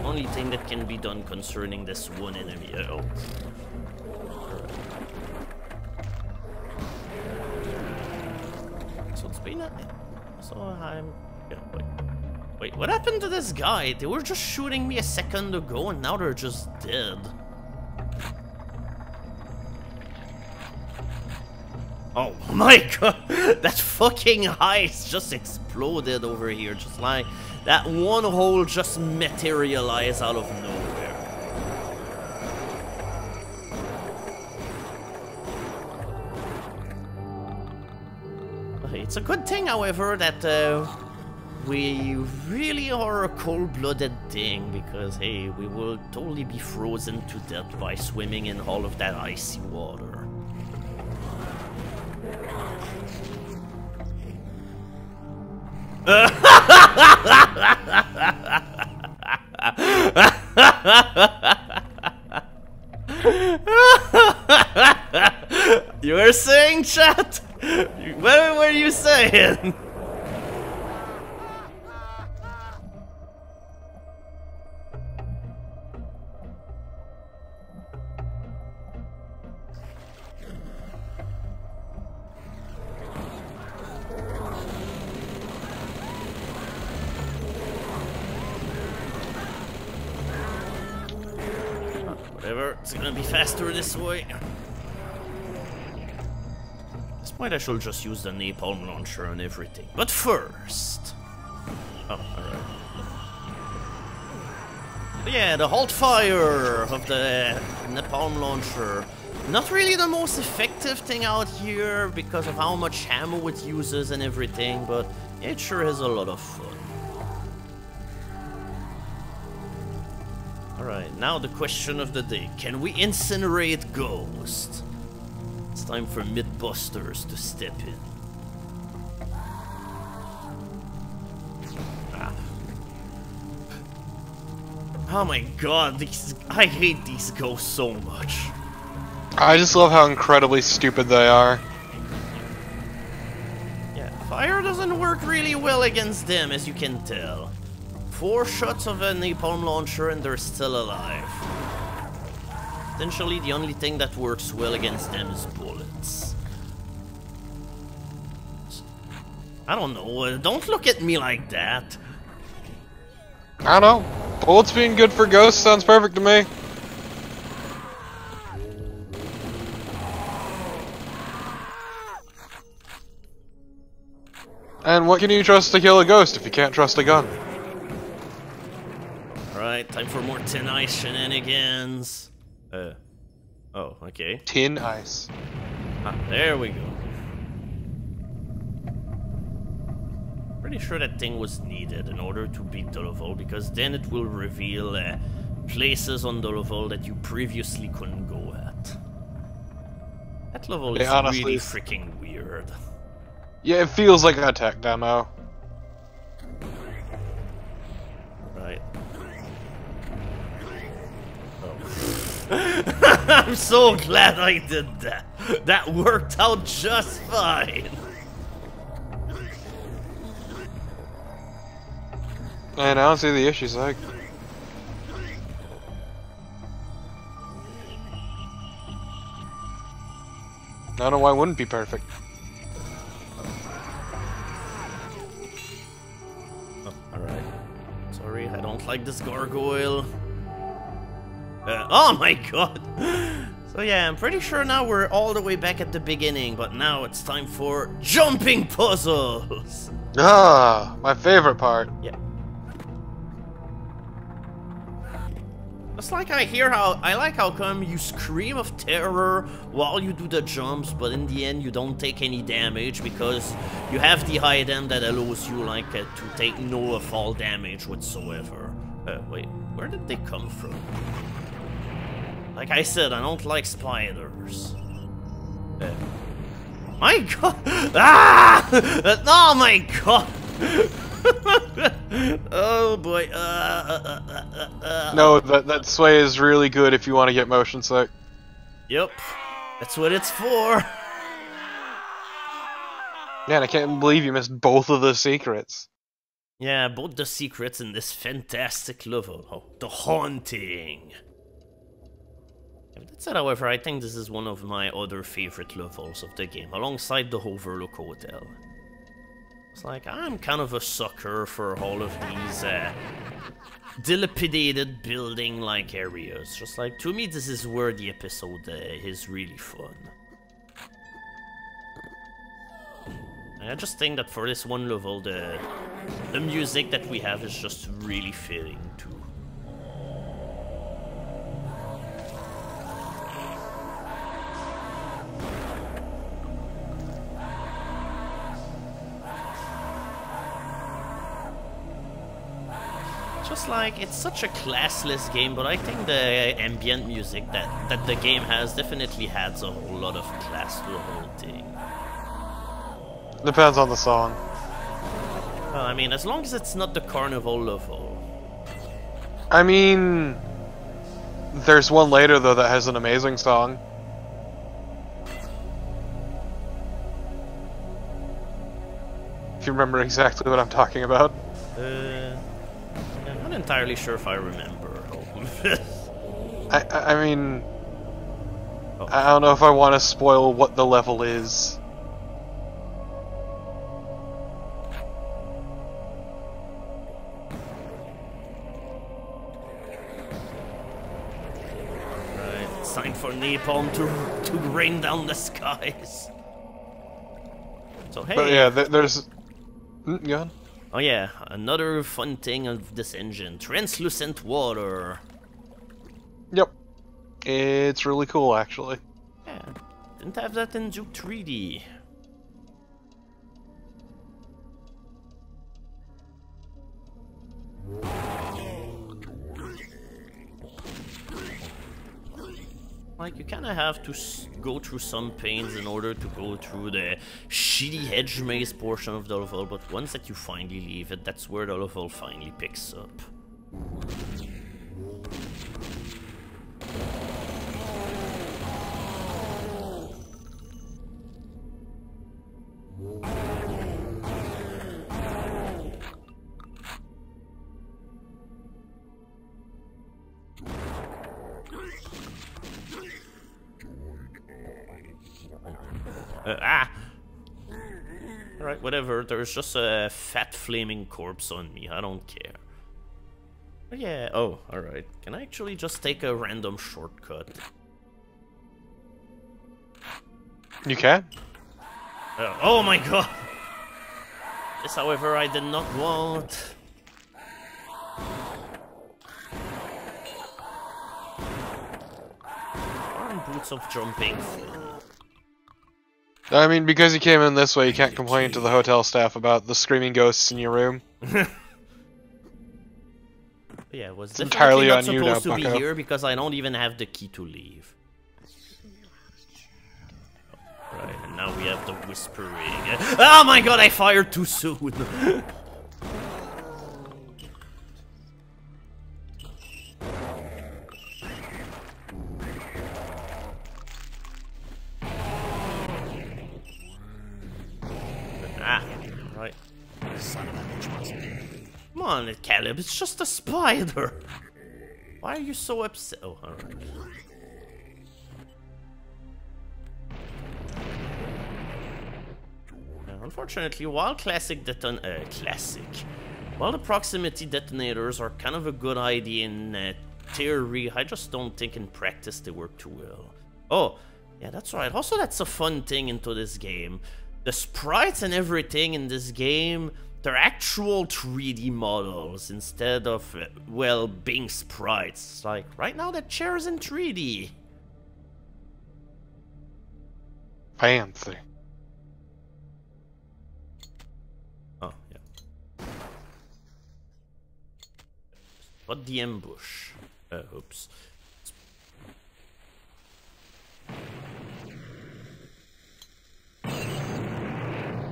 Only thing that can be done concerning this one enemy. Oh. So it's been so I'm. Yeah, wait, what happened to this guy? They were just shooting me a second ago, and now they're just dead. Oh my god, that fucking ice just exploded over here, just like that one hole just materialized out of nowhere. Okay, it's a good thing, however, that we really are a cold-blooded thing, because hey, we will totally be frozen to death by swimming in all of that icy water. You were saying, chat? What were you saying? Whatever, it's gonna be faster this way. At this point I should just use the napalm launcher and everything. But first... Oh, alright. Yeah, the halt fire of the napalm launcher. Not really the most effective thing out here because of how much ammo it uses and everything, but it sure has a lot of fun. Alright, now the question of the day. Can we incinerate ghosts? It's time for Mythbusters to step in. Ah. Oh my god, I hate these ghosts so much. I just love how incredibly stupid they are. Yeah, fire doesn't work really well against them, as you can tell. 4 shots of a napalm launcher and they're still alive. Essentially, the only thing that works well against them is bullets. I don't know, don't look at me like that. I don't know. Bullets being good for ghosts sounds perfect to me. And what can you trust to kill a ghost if you can't trust a gun? Alright, time for more tin ice shenanigans. Oh, okay. Tin ice. Ah, there we go. Pretty sure that thing was needed in order to beat the level, because then it will reveal places on the level that you previously couldn't go at. That level is honestly, really freaking weird. Yeah, it feels like a tech demo. Right. Oh. I'm so glad I did that. That worked out just fine. And I don't see the issues, like. I don't know why it wouldn't be perfect. Oh, alright. Sorry, I don't like this gargoyle. Oh my god! So yeah, I'm pretty sure now we're all the way back at the beginning, but now it's time for jumping puzzles! Ah, my favorite part. Yeah. It's like I like how come you scream of terror while you do the jumps, but in the end you don't take any damage because you have the item that allows you to take no fall damage whatsoever. Wait, where did they come from? Like I said, I don't like spiders. My god! Ah! Oh my god! Oh boy. No, that sway is really good if you want to get motion sick. Yep. That's what it's for. Man, I can't believe you missed both of the secrets. Yeah, both the secrets in this fantastic level. Oh, the haunting. That said, however, I think this is one of my other favorite levels of the game, alongside the Overlook Hotel. It's like, I'm kind of a sucker for all of these dilapidated building-like areas. Just like, to me, this is where the episode is really fun. I just think that for this one level, the music that we have is just really fitting too. Just like, it's such a classless game, but I think the ambient music that the game has definitely adds a whole lot of class to the whole thing. Depends on the song. Well, I mean, as long as it's not the carnival level. I mean, there's one later though that has an amazing song. If you remember exactly what I'm talking about. I'm not entirely sure if I remember. I mean, I don't know if I want to spoil what the level is. Right, it's time for napalm to rain down the skies. So hey. But yeah, there's. Go on. Oh yeah, another fun thing of this engine, translucent water. Yep. It's really cool, actually. Yeah, didn't have that in Duke 3D. Like, you kinda have to go through some pains in order to go through the shitty hedge maze portion of the level, but once that you finally leave it, that's where the level finally picks up. Alright, whatever, there's just a fat flaming corpse on me, I don't care. Oh yeah, oh, alright. Can I actually just take a random shortcut? You can? Oh my god! This, however, I did not want. Arm boots of jumping fun. I mean, because you came in this way, you can't complain to the hotel staff about the screaming ghosts in your room. Yeah, it was It's definitely entirely not on you supposed now, to be bucko. here because I don't even have the key to leave. Right, and now we have the whispering. Oh my god, I fired too soon! Ah, right. Son of a bitch must be. Come on, Caleb, it's just a spider. Why are you so upset? Oh, alright. Unfortunately, while while the proximity detonators are kind of a good idea in theory, I just don't think in practice they work too well. Oh, yeah, that's right. Also, that's a fun thing into this game. The sprites and everything in this game, they're actual 3D models instead of, well, being sprites. Like, right now that chair is in 3D. Fancy. Oh, yeah. But the ambush. Oops.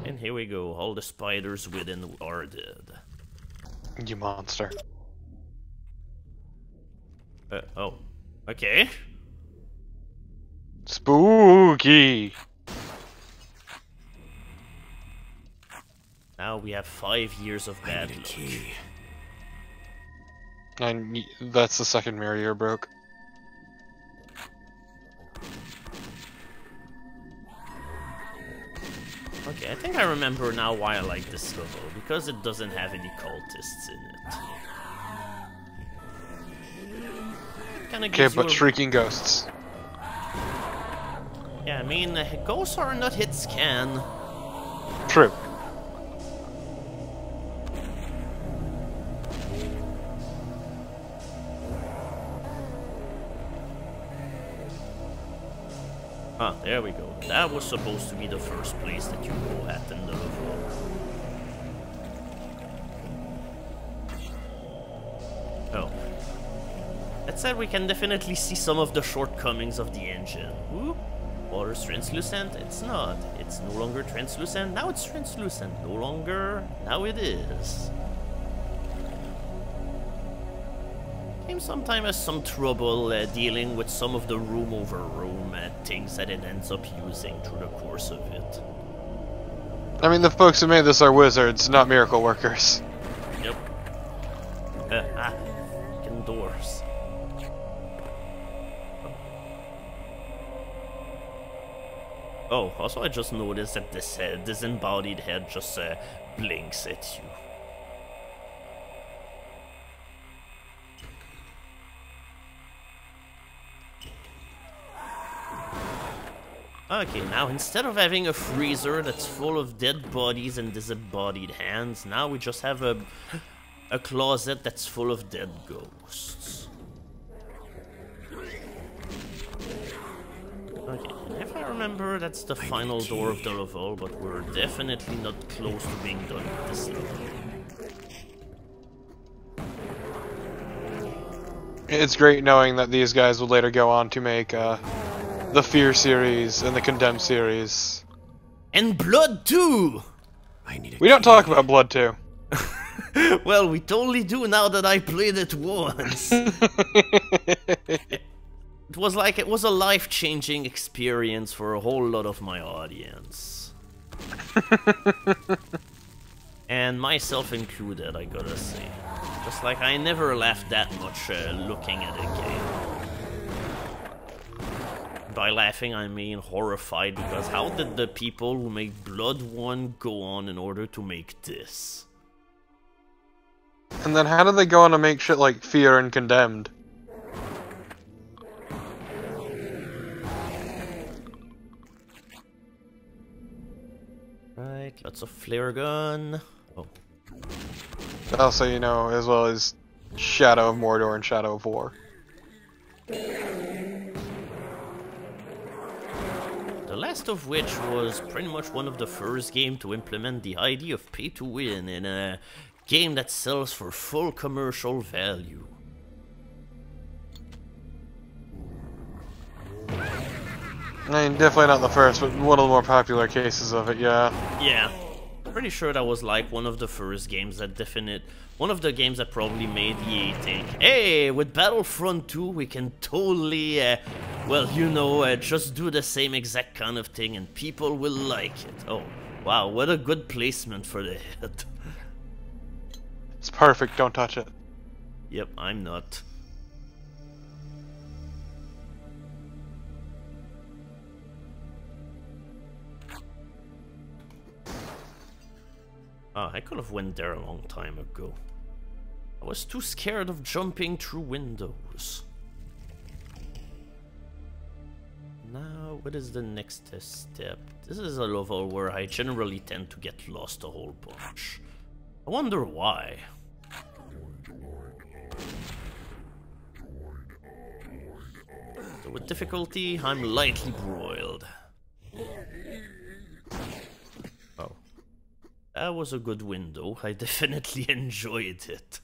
And here we go, all the spiders within are dead. You monster. Oh. Okay. Spooky! Now we have 5 years of bad luck. And that's the second mirror you broke. Okay, I think I remember now why I like this level, because it doesn't have any cultists in it. Okay, but shrieking ghosts. Yeah, I mean, ghosts are not hit scan. True. Ah, there we go. That was supposed to be the first place that you go at in the level. Oh. That said, we can definitely see some of the shortcomings of the engine. Whoop. Water's translucent? It's not. It's no longer translucent. Now it's translucent. No longer. Now it is. Game sometimes has some trouble dealing with some of the room over room things that it ends up using through the course of it. I mean, the folks who made this are wizards, not miracle workers. Yep. Fucking doors. Oh, also I just noticed that this disembodied head just blinks at you. Okay, now instead of having a freezer that's full of dead bodies and disembodied hands, now we just have a closet that's full of dead ghosts. Okay, if I remember, that's the final door of the level, but we're definitely not close to being done with this level. It's great knowing that these guys will later go on to make the Fear series and the Condemned series. And Blood too! We don't talk about Blood 2. Well, we totally do now that I played it once. It was a life-changing experience for a whole lot of my audience. And myself included, I gotta say. Just like I never laughed that much looking at a game. By laughing, I mean horrified, because how did the people who make Blood 1 go on in order to make this? And then how did they go on to make shit like Fear and Condemned? Right, lots of flare gun. Oh. Also, you know, as well as Shadow of Mordor and Shadow of War. The last of which was pretty much one of the first games to implement the idea of pay to win in a game that sells for full commercial value. I mean, definitely not the first, but one of the more popular cases of it, yeah. Yeah, pretty sure that was like one of the first games that one of the games that probably made EA think, hey, with Battlefront 2 we can totally, well, you know, just do the same exact kind of thing and people will like it. Oh, wow, what a good placement for the hit. It's perfect, don't touch it. Yep, I'm not. Oh, I could have went there a long time ago. I was too scared of jumping through windows. Now, what is the next step? This is a level where I generally tend to get lost a whole bunch. I wonder why. So with difficulty, I'm lightly broiled. Oh. That was a good window. I definitely enjoyed it.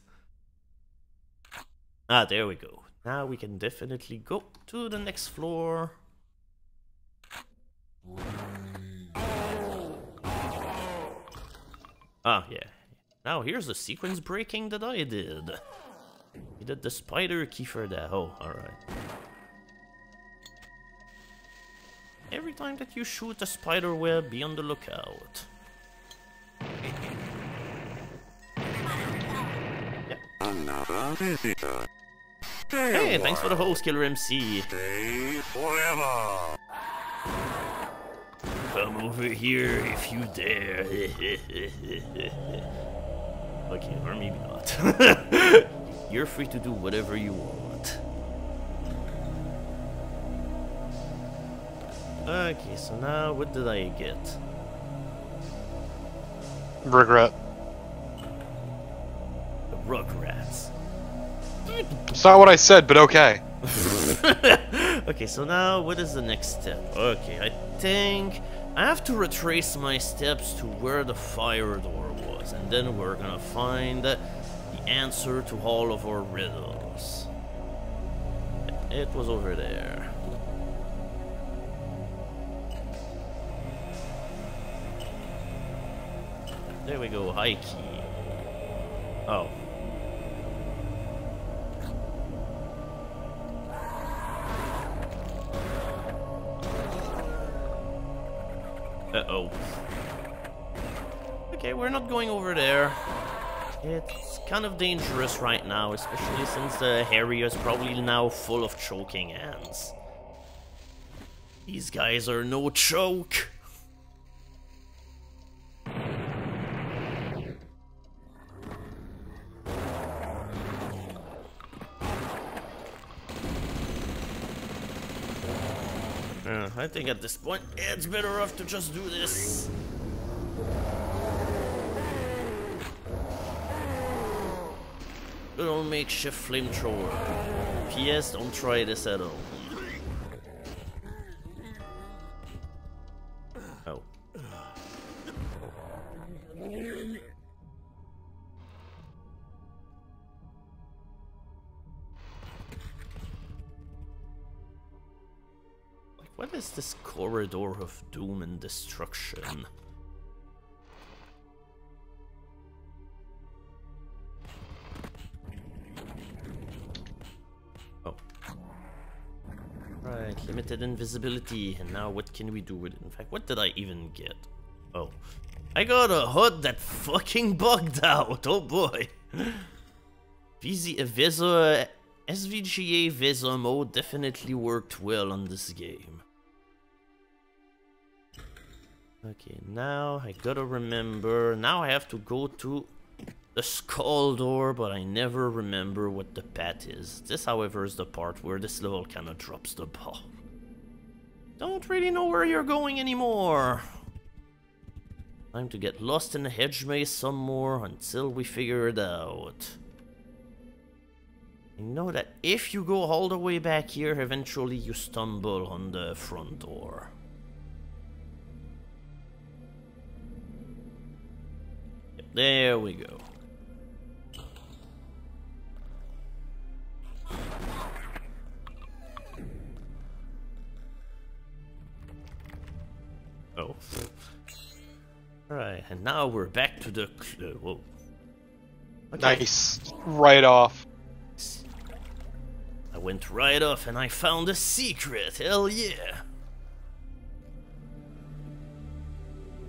Ah, there we go. Now we can definitely go to the next floor. Ah, yeah. Now here's the sequence breaking that I did. You did the spider key for that. Oh, alright. Every time that you shoot a spider web, be on the lookout. Yep. Another visitor. Hey, thanks for the host, Killer MC. Stay forever. Come over here if you dare. Okay, or maybe not. You're free to do whatever you want. Okay, so now what did I get? Regret. The Rugrats. It's not what I said, but okay. Okay, so now what is the next step? Okay, I think I have to retrace my steps to where the fire door was, and then we're gonna find the answer to all of our riddles. It was over there. There we go, high key. Oh. Uh-oh. Okay, we're not going over there. It's kind of dangerous right now, especially since the area is probably now full of choking ants. These guys are no joke. I think at this point, it's better off to just do this. Good old makeshift flamethrower. P.S. Don't try this at all. Oh. What is this corridor of doom and destruction? Oh. Right, limited invisibility, and now what can we do with it? In fact, what did I even get? Oh. I got a HUD that fucking bugged out, oh boy! SVGA Visa mode definitely worked well on this game. Okay, now I gotta remember. Now I have to go to the skull door, but I never remember what the path is. This, however, is the part where this level kinda drops the ball. Don't really know where you're going anymore. Time to get lost in the hedge maze some more until we figure it out. You know that if you go all the way back here, eventually you stumble on the front door. There we go. Oh. Alright, and now we're back to the... whoa. Okay. Nice. Right off. I went right off and I found a secret. Hell yeah.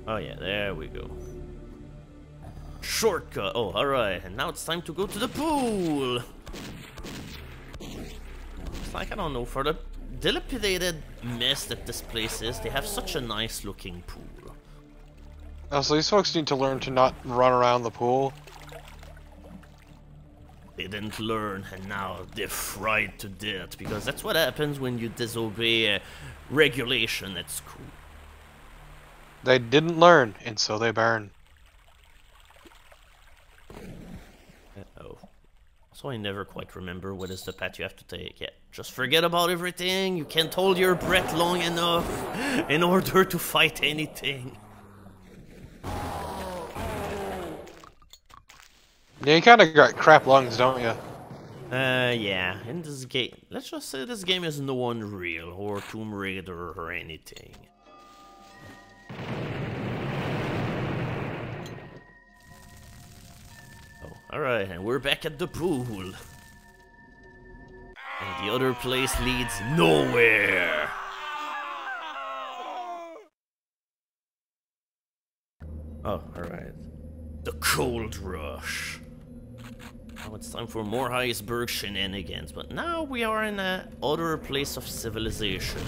Oh yeah, there we go. Shortcut. Oh, alright. And now it's time to go to the pool. It's like, I don't know, for the dilapidated mess that this place is, they have such a nice looking pool. Oh, so these folks need to learn to not run around the pool. They didn't learn, and now they're fried to death, because that's what happens when you disobey regulation at school. They didn't learn, and so they burn. Uh-oh. So I never quite remember what is the path you have to take. Yeah, just forget about everything. You can't hold your breath long enough in order to fight anything. Yeah, you kinda got crap lungs, don't you? Yeah, in this game, let's just say this game is no Unreal or Tomb Raider or anything. Oh, alright, and we're back at the pool. And the other place leads nowhere. Oh, alright. The Cold Rush. Now it's time for more iceberg shenanigans, but now we are in a other place of civilization.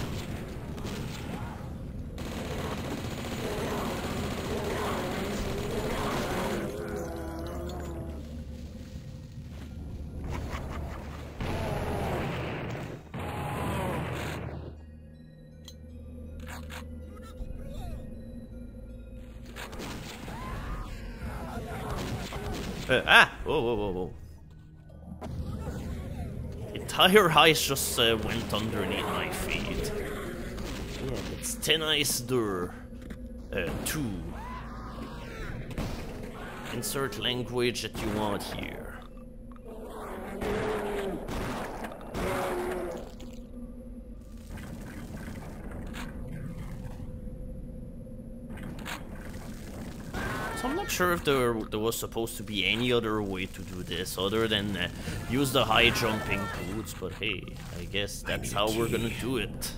Whoa, whoa, whoa, whoa. The entire ice just went underneath my feet. Yeah, it's 10 ice door. 2. Insert language that you want here. So I'm not sure if there was supposed to be any other way to do this other than use the high jumping boots, but hey, I guess that's how we're gonna do it.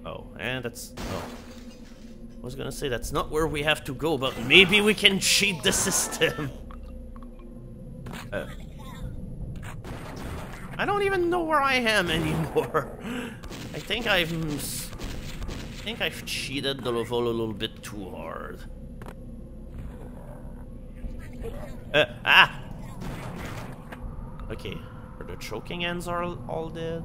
Oh, and that's... oh. I was gonna say that's not where we have to go, but maybe we can cheat the system. I don't even know where I am anymore. I think I've cheated the level a little bit too hard. Okay, are the choking ends all dead?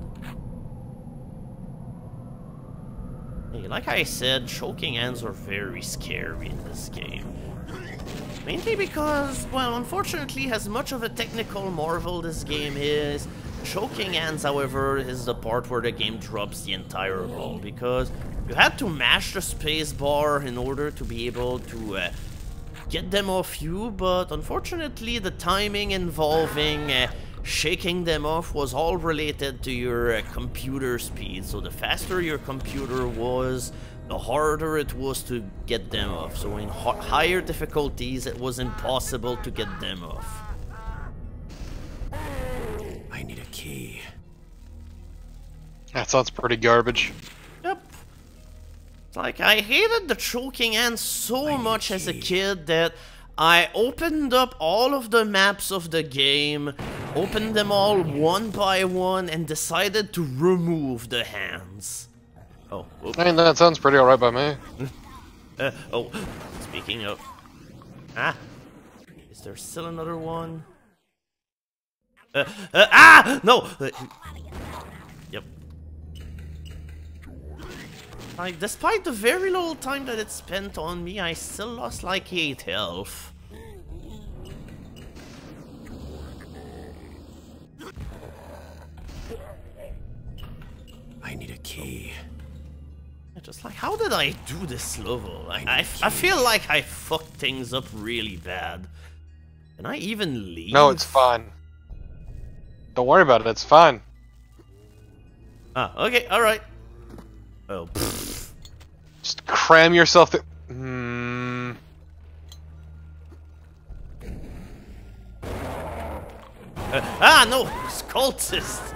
Hey, like I said, choking ends are very scary in this game. Mainly because, well, unfortunately, as much of a technical marvel this game is, choking ends, however, is the part where the game drops the entire ball, because you had to mash the space bar in order to be able to get them off you, but unfortunately the timing involving shaking them off was all related to your computer speed. So the faster your computer was, the harder it was to get them off. So in higher difficulties, it was impossible to get them off. I need a key. That sounds pretty garbage. Yep. It's like, I hated the choking ends so much as a kid that I opened up all of the maps of the game, opened them all one by one, and decided to remove the hands. Oh, oops. I mean, that sounds pretty alright by me. Oh, speaking of... is there still another one? No! Yep. Like, despite the very little time that it spent on me, I still lost like 8 health. I need a key. Just like, how did I do this level? I feel like I fucked things up really bad. Can I even leave? No, it's fine. Don't worry about it, it's fine. Ah, okay, alright. Oh, pfft. Just cram yourself through. No! It's cultist!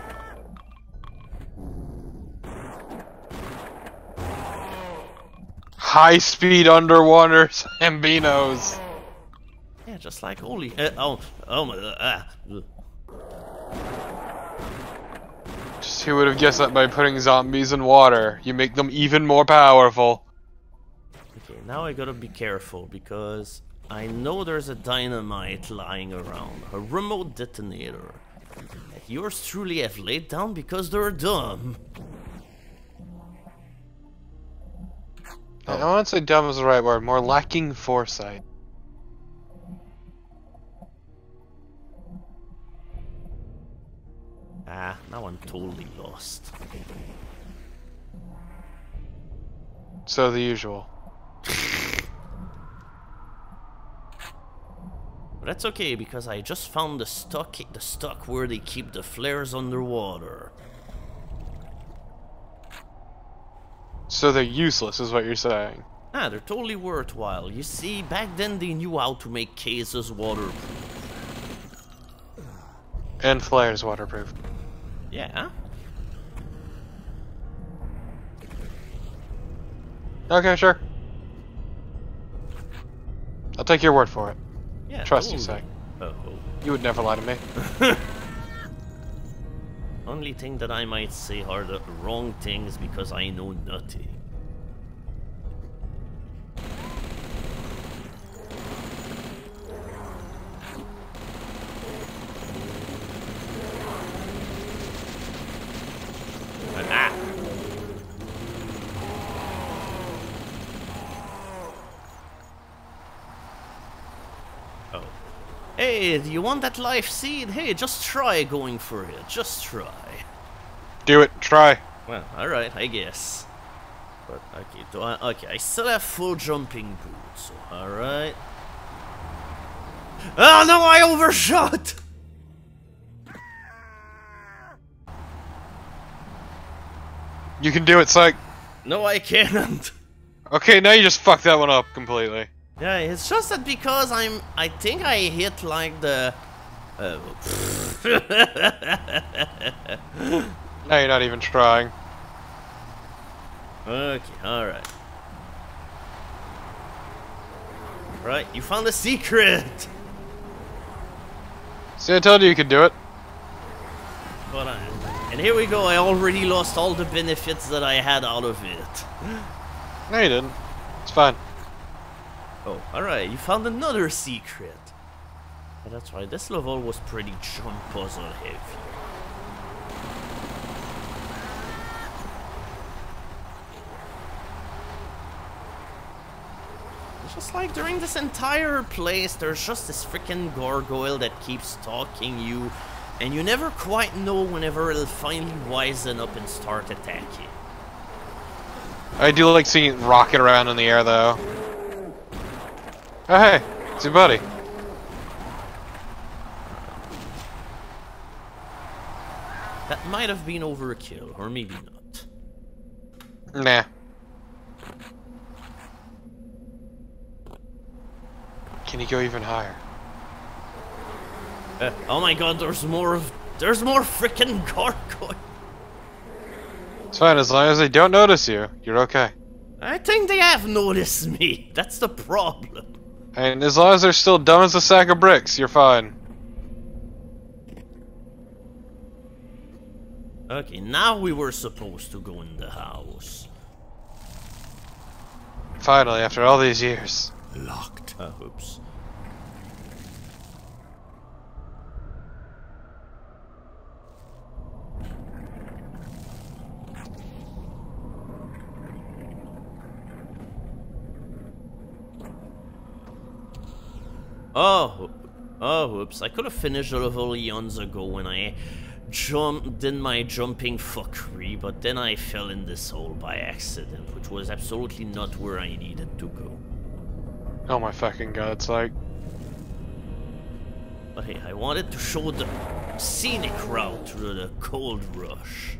High-speed underwater Zambinos. Yeah, just like holy. Oh my. Just who would have guessed that by putting zombies in water? You make them even more powerful. Okay, now I gotta be careful because I know there's a dynamite lying around, a remote detonator that yours truly have laid down because they're dumb. I won't say dumb is the right word, more lacking foresight. Ah, now I'm totally lost. So the usual. But that's okay because I just found the stock where they keep the flares underwater. So they're useless, is what you're saying. Ah, they're totally worthwhile. You see, back then they knew how to make cases waterproof. And flares waterproof. Yeah. Okay, sure. I'll take your word for it. Yeah. Trust you, totally. say. Oh. You would never lie to me. Only thing that I might say are the wrong things because I know nothing. Ah! Oh. Hey, do you want that life seed? Hey, just try going for it. Just try. Do it. Try. Well, alright, I guess. But, okay, I still have full jumping boots, so alright. Oh no, I overshot! You can do it, Psych. No, I can't. Okay, now you just fucked that one up completely. Yeah, it's just that because I think I hit like the... Now you're not even trying. Okay, alright. Right, you found a secret! See, I told you you could do it. But and here we go, I already lost all the benefits that I had out of it. No, you didn't. It's fine. Oh, alright, you found another secret. Yeah, that's right, this level was pretty jump puzzle heavy. It's just like during this entire place, there's just this freaking gargoyle that keeps stalking you, and you never quite know whenever it'll finally wisen up and start attacking. I do like seeing it rocket around in the air, though. Oh, hey, it's your buddy. That might have been overkill, or maybe not. Nah. Can you go even higher? Oh my god, there's more freaking gargoyle. It's fine, as long as they don't notice you, you're okay. I think they have noticed me. That's the problem. And as long as they're still dumb as a sack of bricks, you're fine. Okay, now we were supposed to go in the house. Finally, after all these years. Locked. Oops. Oh, whoops. I could have finished the level eons ago when I did my jumping fuckery, but then I fell in this hole by accident, which was absolutely not where I needed to go. Oh my fucking god, it's like... But hey, I wanted to show the scenic route through the cold rush.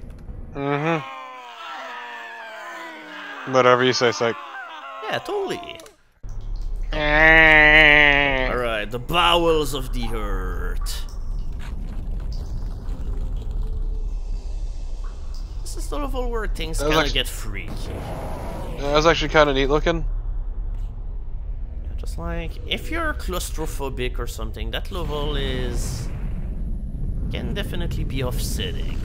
Mm-hmm. Whatever you say, Psych. Yeah, totally. Alright, the bowels of the earth. This is the level where things kinda get freaky. That was actually kinda neat looking. Yeah, just like, if you're claustrophobic or something, that level can definitely be upsetting.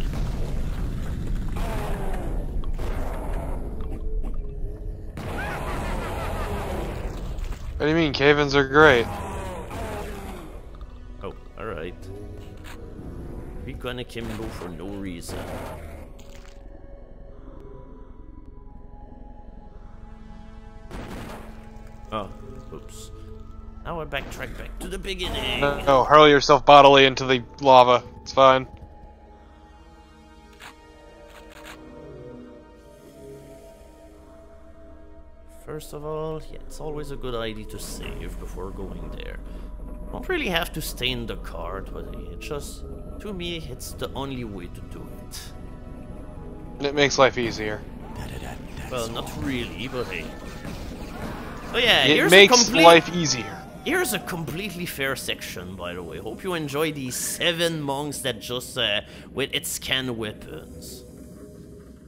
What do you mean? Cave-ins are great. Oh, alright. We're gonna Kimbo for no reason. Oh, oops. Now I backtrack back to the beginning. No, hurl yourself bodily into the lava. It's fine. First of all, yeah, it's always a good idea to save before going there. Don't really have to stay in the cart, but it just, to me, it's the only way to do it. It makes life easier. Well, not really, but hey. Oh yeah, It makes life easier. Here's a completely fair section, by the way. Hope you enjoy these 7 monks that just, with its scan weapons.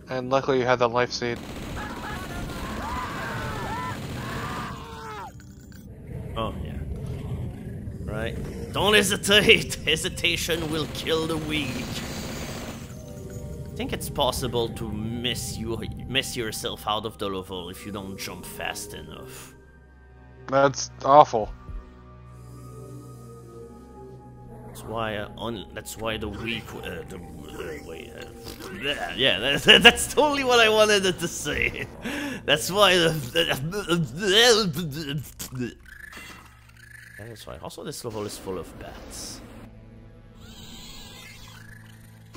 And luckily you had that life seed. Oh, yeah. Right. Don't hesitate! Hesitation will kill the weak. I think it's possible to mess yourself out of the level if you don't jump fast enough. That's awful. That's why the weak. Yeah, that's totally what I wanted it to say. That's why that's right. Also, this level is full of bats.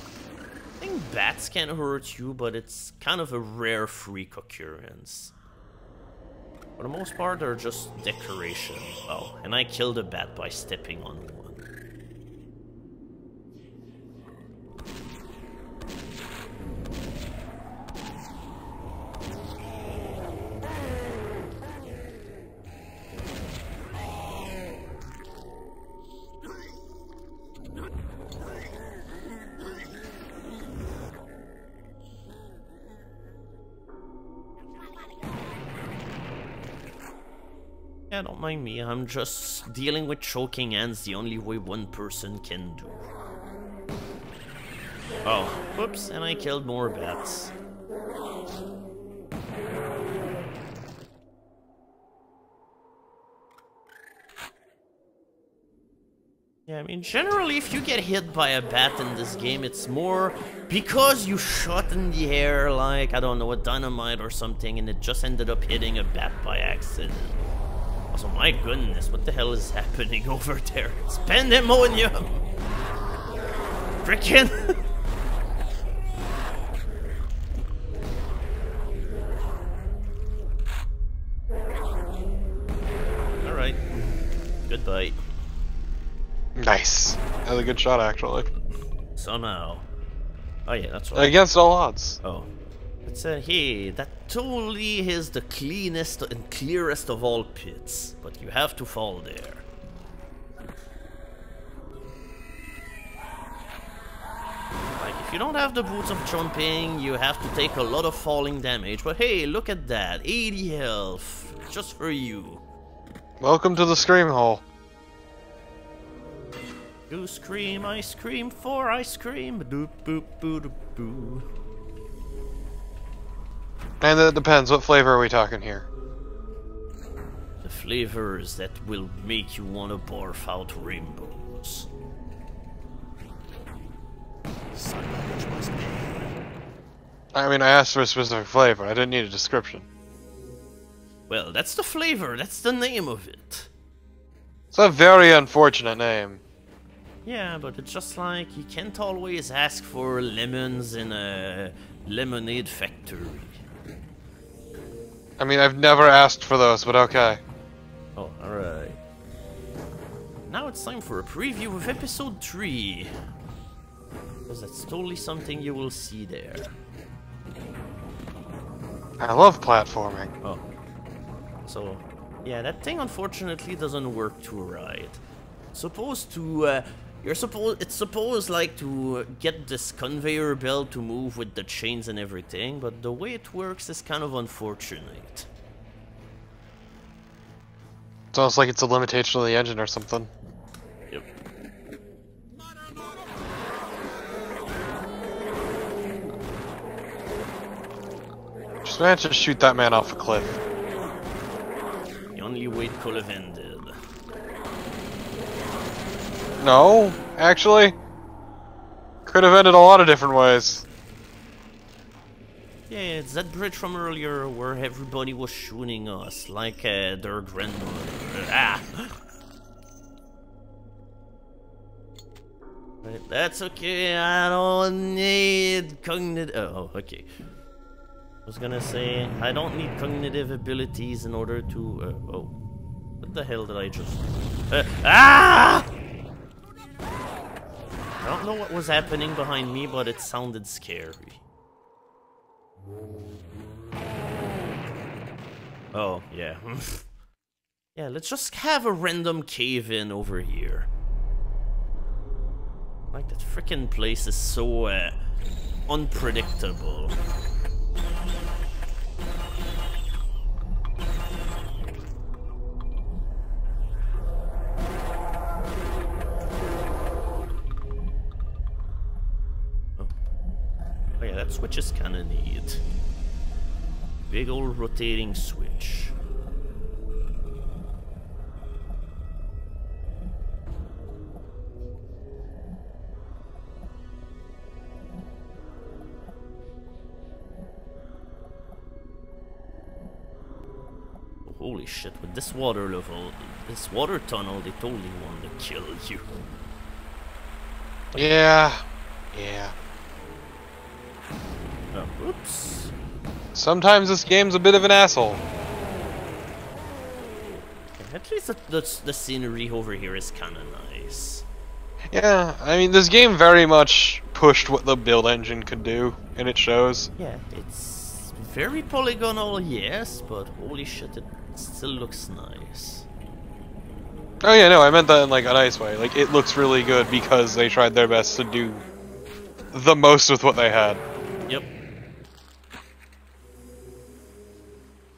I think bats can hurt you, but it's kind of a rare freak occurrence. For the most part, they're just decoration. Oh, and I killed a bat by stepping on one. Yeah, don't mind me, I'm just dealing with choking ants the only way one person can do. Oh, whoops, and I killed more bats. Yeah, I mean, generally, if you get hit by a bat in this game, it's more because you shot in the air, like, I don't know, a dynamite or something, and it just ended up hitting a bat by accident. Also, my goodness, what the hell is happening over there? It's pandemonium! Frickin'! Alright. Goodbye. Nice. That was a good shot, actually. Somehow. Oh yeah, that's right. Against all odds. Oh. It's hey, that totally is the cleanest and clearest of all pits, but you have to fall there. Like, if you don't have the boots of jumping, you have to take a lot of falling damage, but hey, look at that, 80 health, just for you. Welcome to the Scream Hole. You scream, I scream for ice cream, doop boop boo doop boo. And it depends, what flavor are we talking here? The flavors that will make you want to barf out rainbows. I mean, I asked for a specific flavor, I didn't need a description. Well, that's the flavor, that's the name of it. It's a very unfortunate name. Yeah, but it's just like you can't always ask for lemons in a lemonade factory. I mean, I've never asked for those, but okay. Oh, alright. Now it's time for a preview of episode 3. Because that's totally something you will see there. I love platforming. Oh. So, yeah, that thing unfortunately doesn't work too right. Supposed to, it's supposed like to get this conveyor belt to move with the chains and everything, but the way it works is kind of unfortunate. It's almost like it's a limitation of the engine or something. Yep. Just managed to shoot that man off a cliff. The only way it could have ended. No, actually. Could have ended a lot of different ways. Yeah, it's that bridge from earlier where everybody was shooting us, like their grandmother. Ah! But that's okay, I don't need cognitive... Oh, okay. I was gonna say, I don't need cognitive abilities in order to... oh. What the hell did I just... ah! I don't know what was happening behind me, but it sounded scary. Oh, yeah. Yeah, let's just have a random cave-in over here. Like, that frickin' place is so, unpredictable. Oh yeah, that switch is kinda neat. Big old rotating switch. Holy shit, with this water level, this water tunnel, they totally want to kill you. Yeah. Yeah. Oh, oops. Sometimes this game's a bit of an asshole. At least the scenery over here is kinda nice. Yeah, I mean, this game very much pushed what the build engine could do, and it shows. Yeah, it's very polygonal, yes, but holy shit, it still looks nice. Oh yeah, no, I meant that in like a nice way. Like, it looks really good because they tried their best to do the most with what they had. Yep.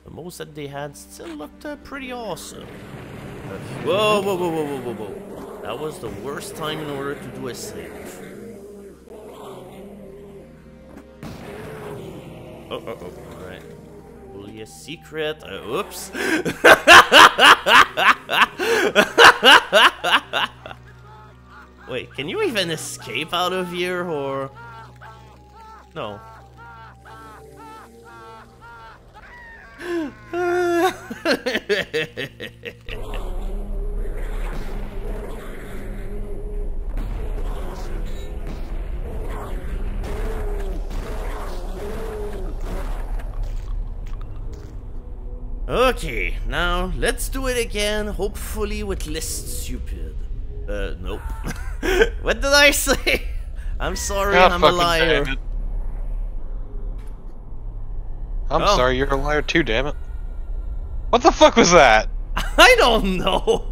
The most that they had still looked pretty awesome. Whoa, whoa, whoa, whoa, whoa, whoa, whoa. That was the worst time in order to do a save. Oh, alright. Only a secret. Oops. Wait, can you even escape out of here, or... No. Okay, now let's do it again, hopefully with less stupid. Nope. What did I say? I'm sorry, I'm a liar. I'm sorry, you're a liar too, damn it. What the fuck was that? I don't know.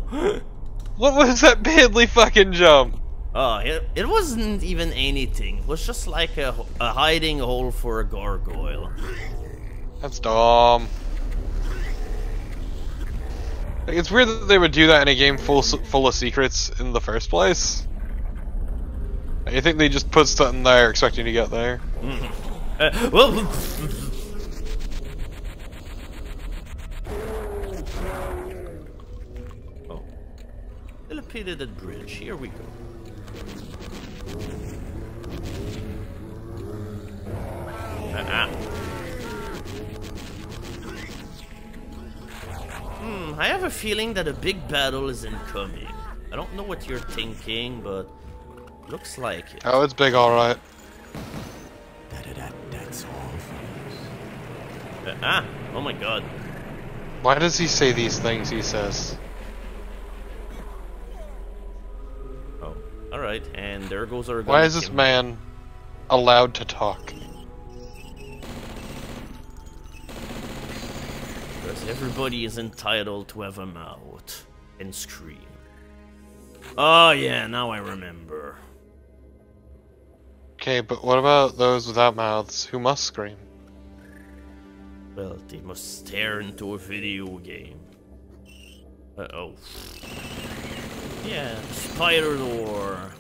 What was that badly fucking jump? Oh, it wasn't even anything. It was just like a hiding hole for a gargoyle. That's dumb. Like, it's weird that they would do that in a game full of secrets in the first place. I think they just put something there expecting to get there. Well... Oh. Dilapidated bridge. Here we go. I have have a feeling that a big battle is incoming. I don't know what you're thinking, but looks like it. Oh, it's big, alright. That's all. Oh my god. Why does he say these things he says? Oh, alright, and there goes our... Why is this man allowed to talk? Because everybody is entitled to have a mouth and scream. Oh yeah, now I remember. Okay, but what about those without mouths who must scream? Well, they must stare into a video game. Uh-oh. Yeah, the spider door.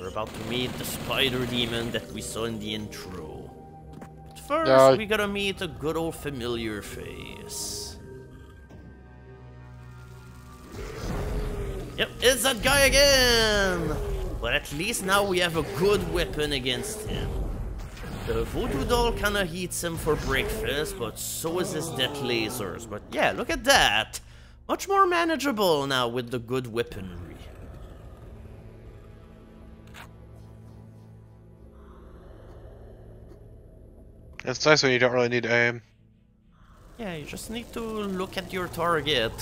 We're about to meet the spider demon that we saw in the intro. But first, we gotta meet a good old familiar face. Yep, it's that guy again! But at least now we have a good weapon against him. The voodoo doll kinda heats him for breakfast, but so is his death lasers. But yeah, look at that! Much more manageable now with the good weaponry. It's nice when you don't really need to aim. Yeah, you just need to look at your target.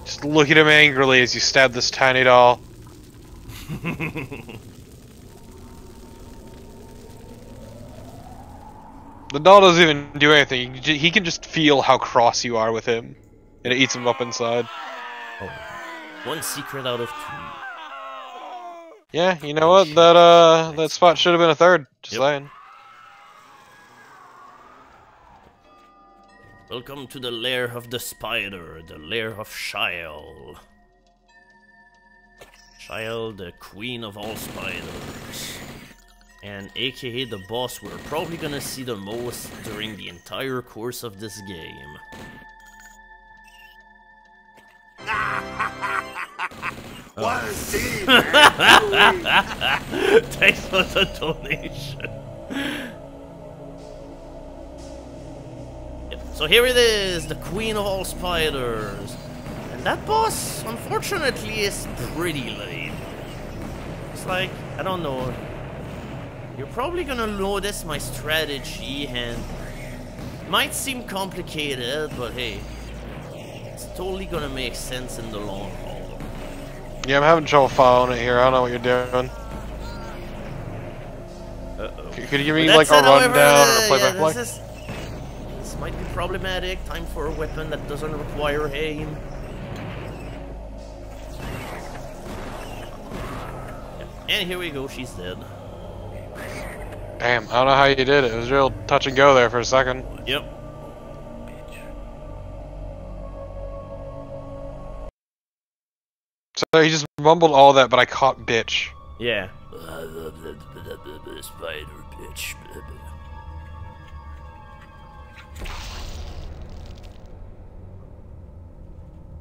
Just look at him angrily as you stab this tiny doll. The doll doesn't even do anything. He can just feel how cross you are with him, and it eats him up inside. Oh. One secret out of 2. Yeah, you know what? That spot should have been a third. Just saying. Welcome to the lair of the spider, the lair of Shiel. Shiel, the queen of all spiders. And aka the boss we're probably gonna see the most during the entire course of this game. What a scene! Thanks for the donation. So here it is, the queen of all spiders. And that boss, unfortunately, is pretty lame. It's like, I don't know. You're probably gonna notice my strategy and it might seem complicated, but hey, it's totally gonna make sense in the long haul. Yeah, I'm having trouble following it here. I don't know what you're doing. Uh-oh. Could you give me like a rundown or a play-by-play? This might be problematic. Time for a weapon that doesn't require aim. And here we go, she's dead. Damn, I don't know how you did it. It was real touch and go there for a second. Yep. So he just mumbled all that, but I caught bitch. Yeah. Spider bitch.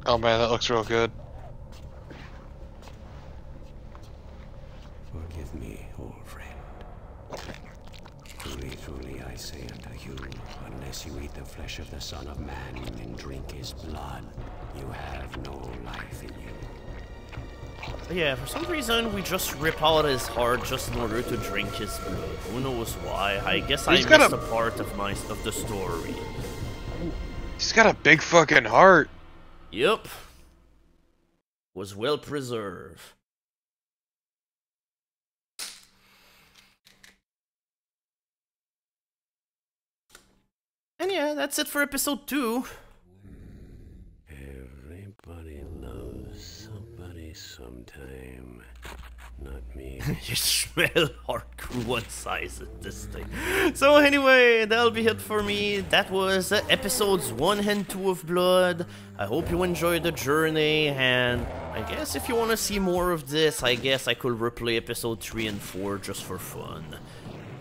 Oh man, that looks real good. Forgive me, old friend. Truly, truly, I say unto you, unless you eat the flesh of the Son of Man and drink his blood, you have no life in you. Yeah, for some reason we just rip out his heart just in order to drink his blood. Who knows why? I guess I missed a part of the story. He's got a big fucking heart. Yep. Was well preserved. And yeah, that's it for episode 2. Everybody loves somebody sometime. Not me. You smell hardcore one size at this thing. So anyway, that'll be it for me. That was episodes 1 and 2 of Blood. I hope you enjoyed the journey, and I guess if you want to see more of this, I guess I could replay episode 3 and 4 just for fun.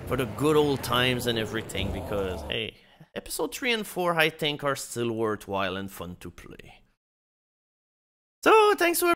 For the good old times and everything, because, hey, episode 3 and 4 I think are still worthwhile and fun to play. So, thanks to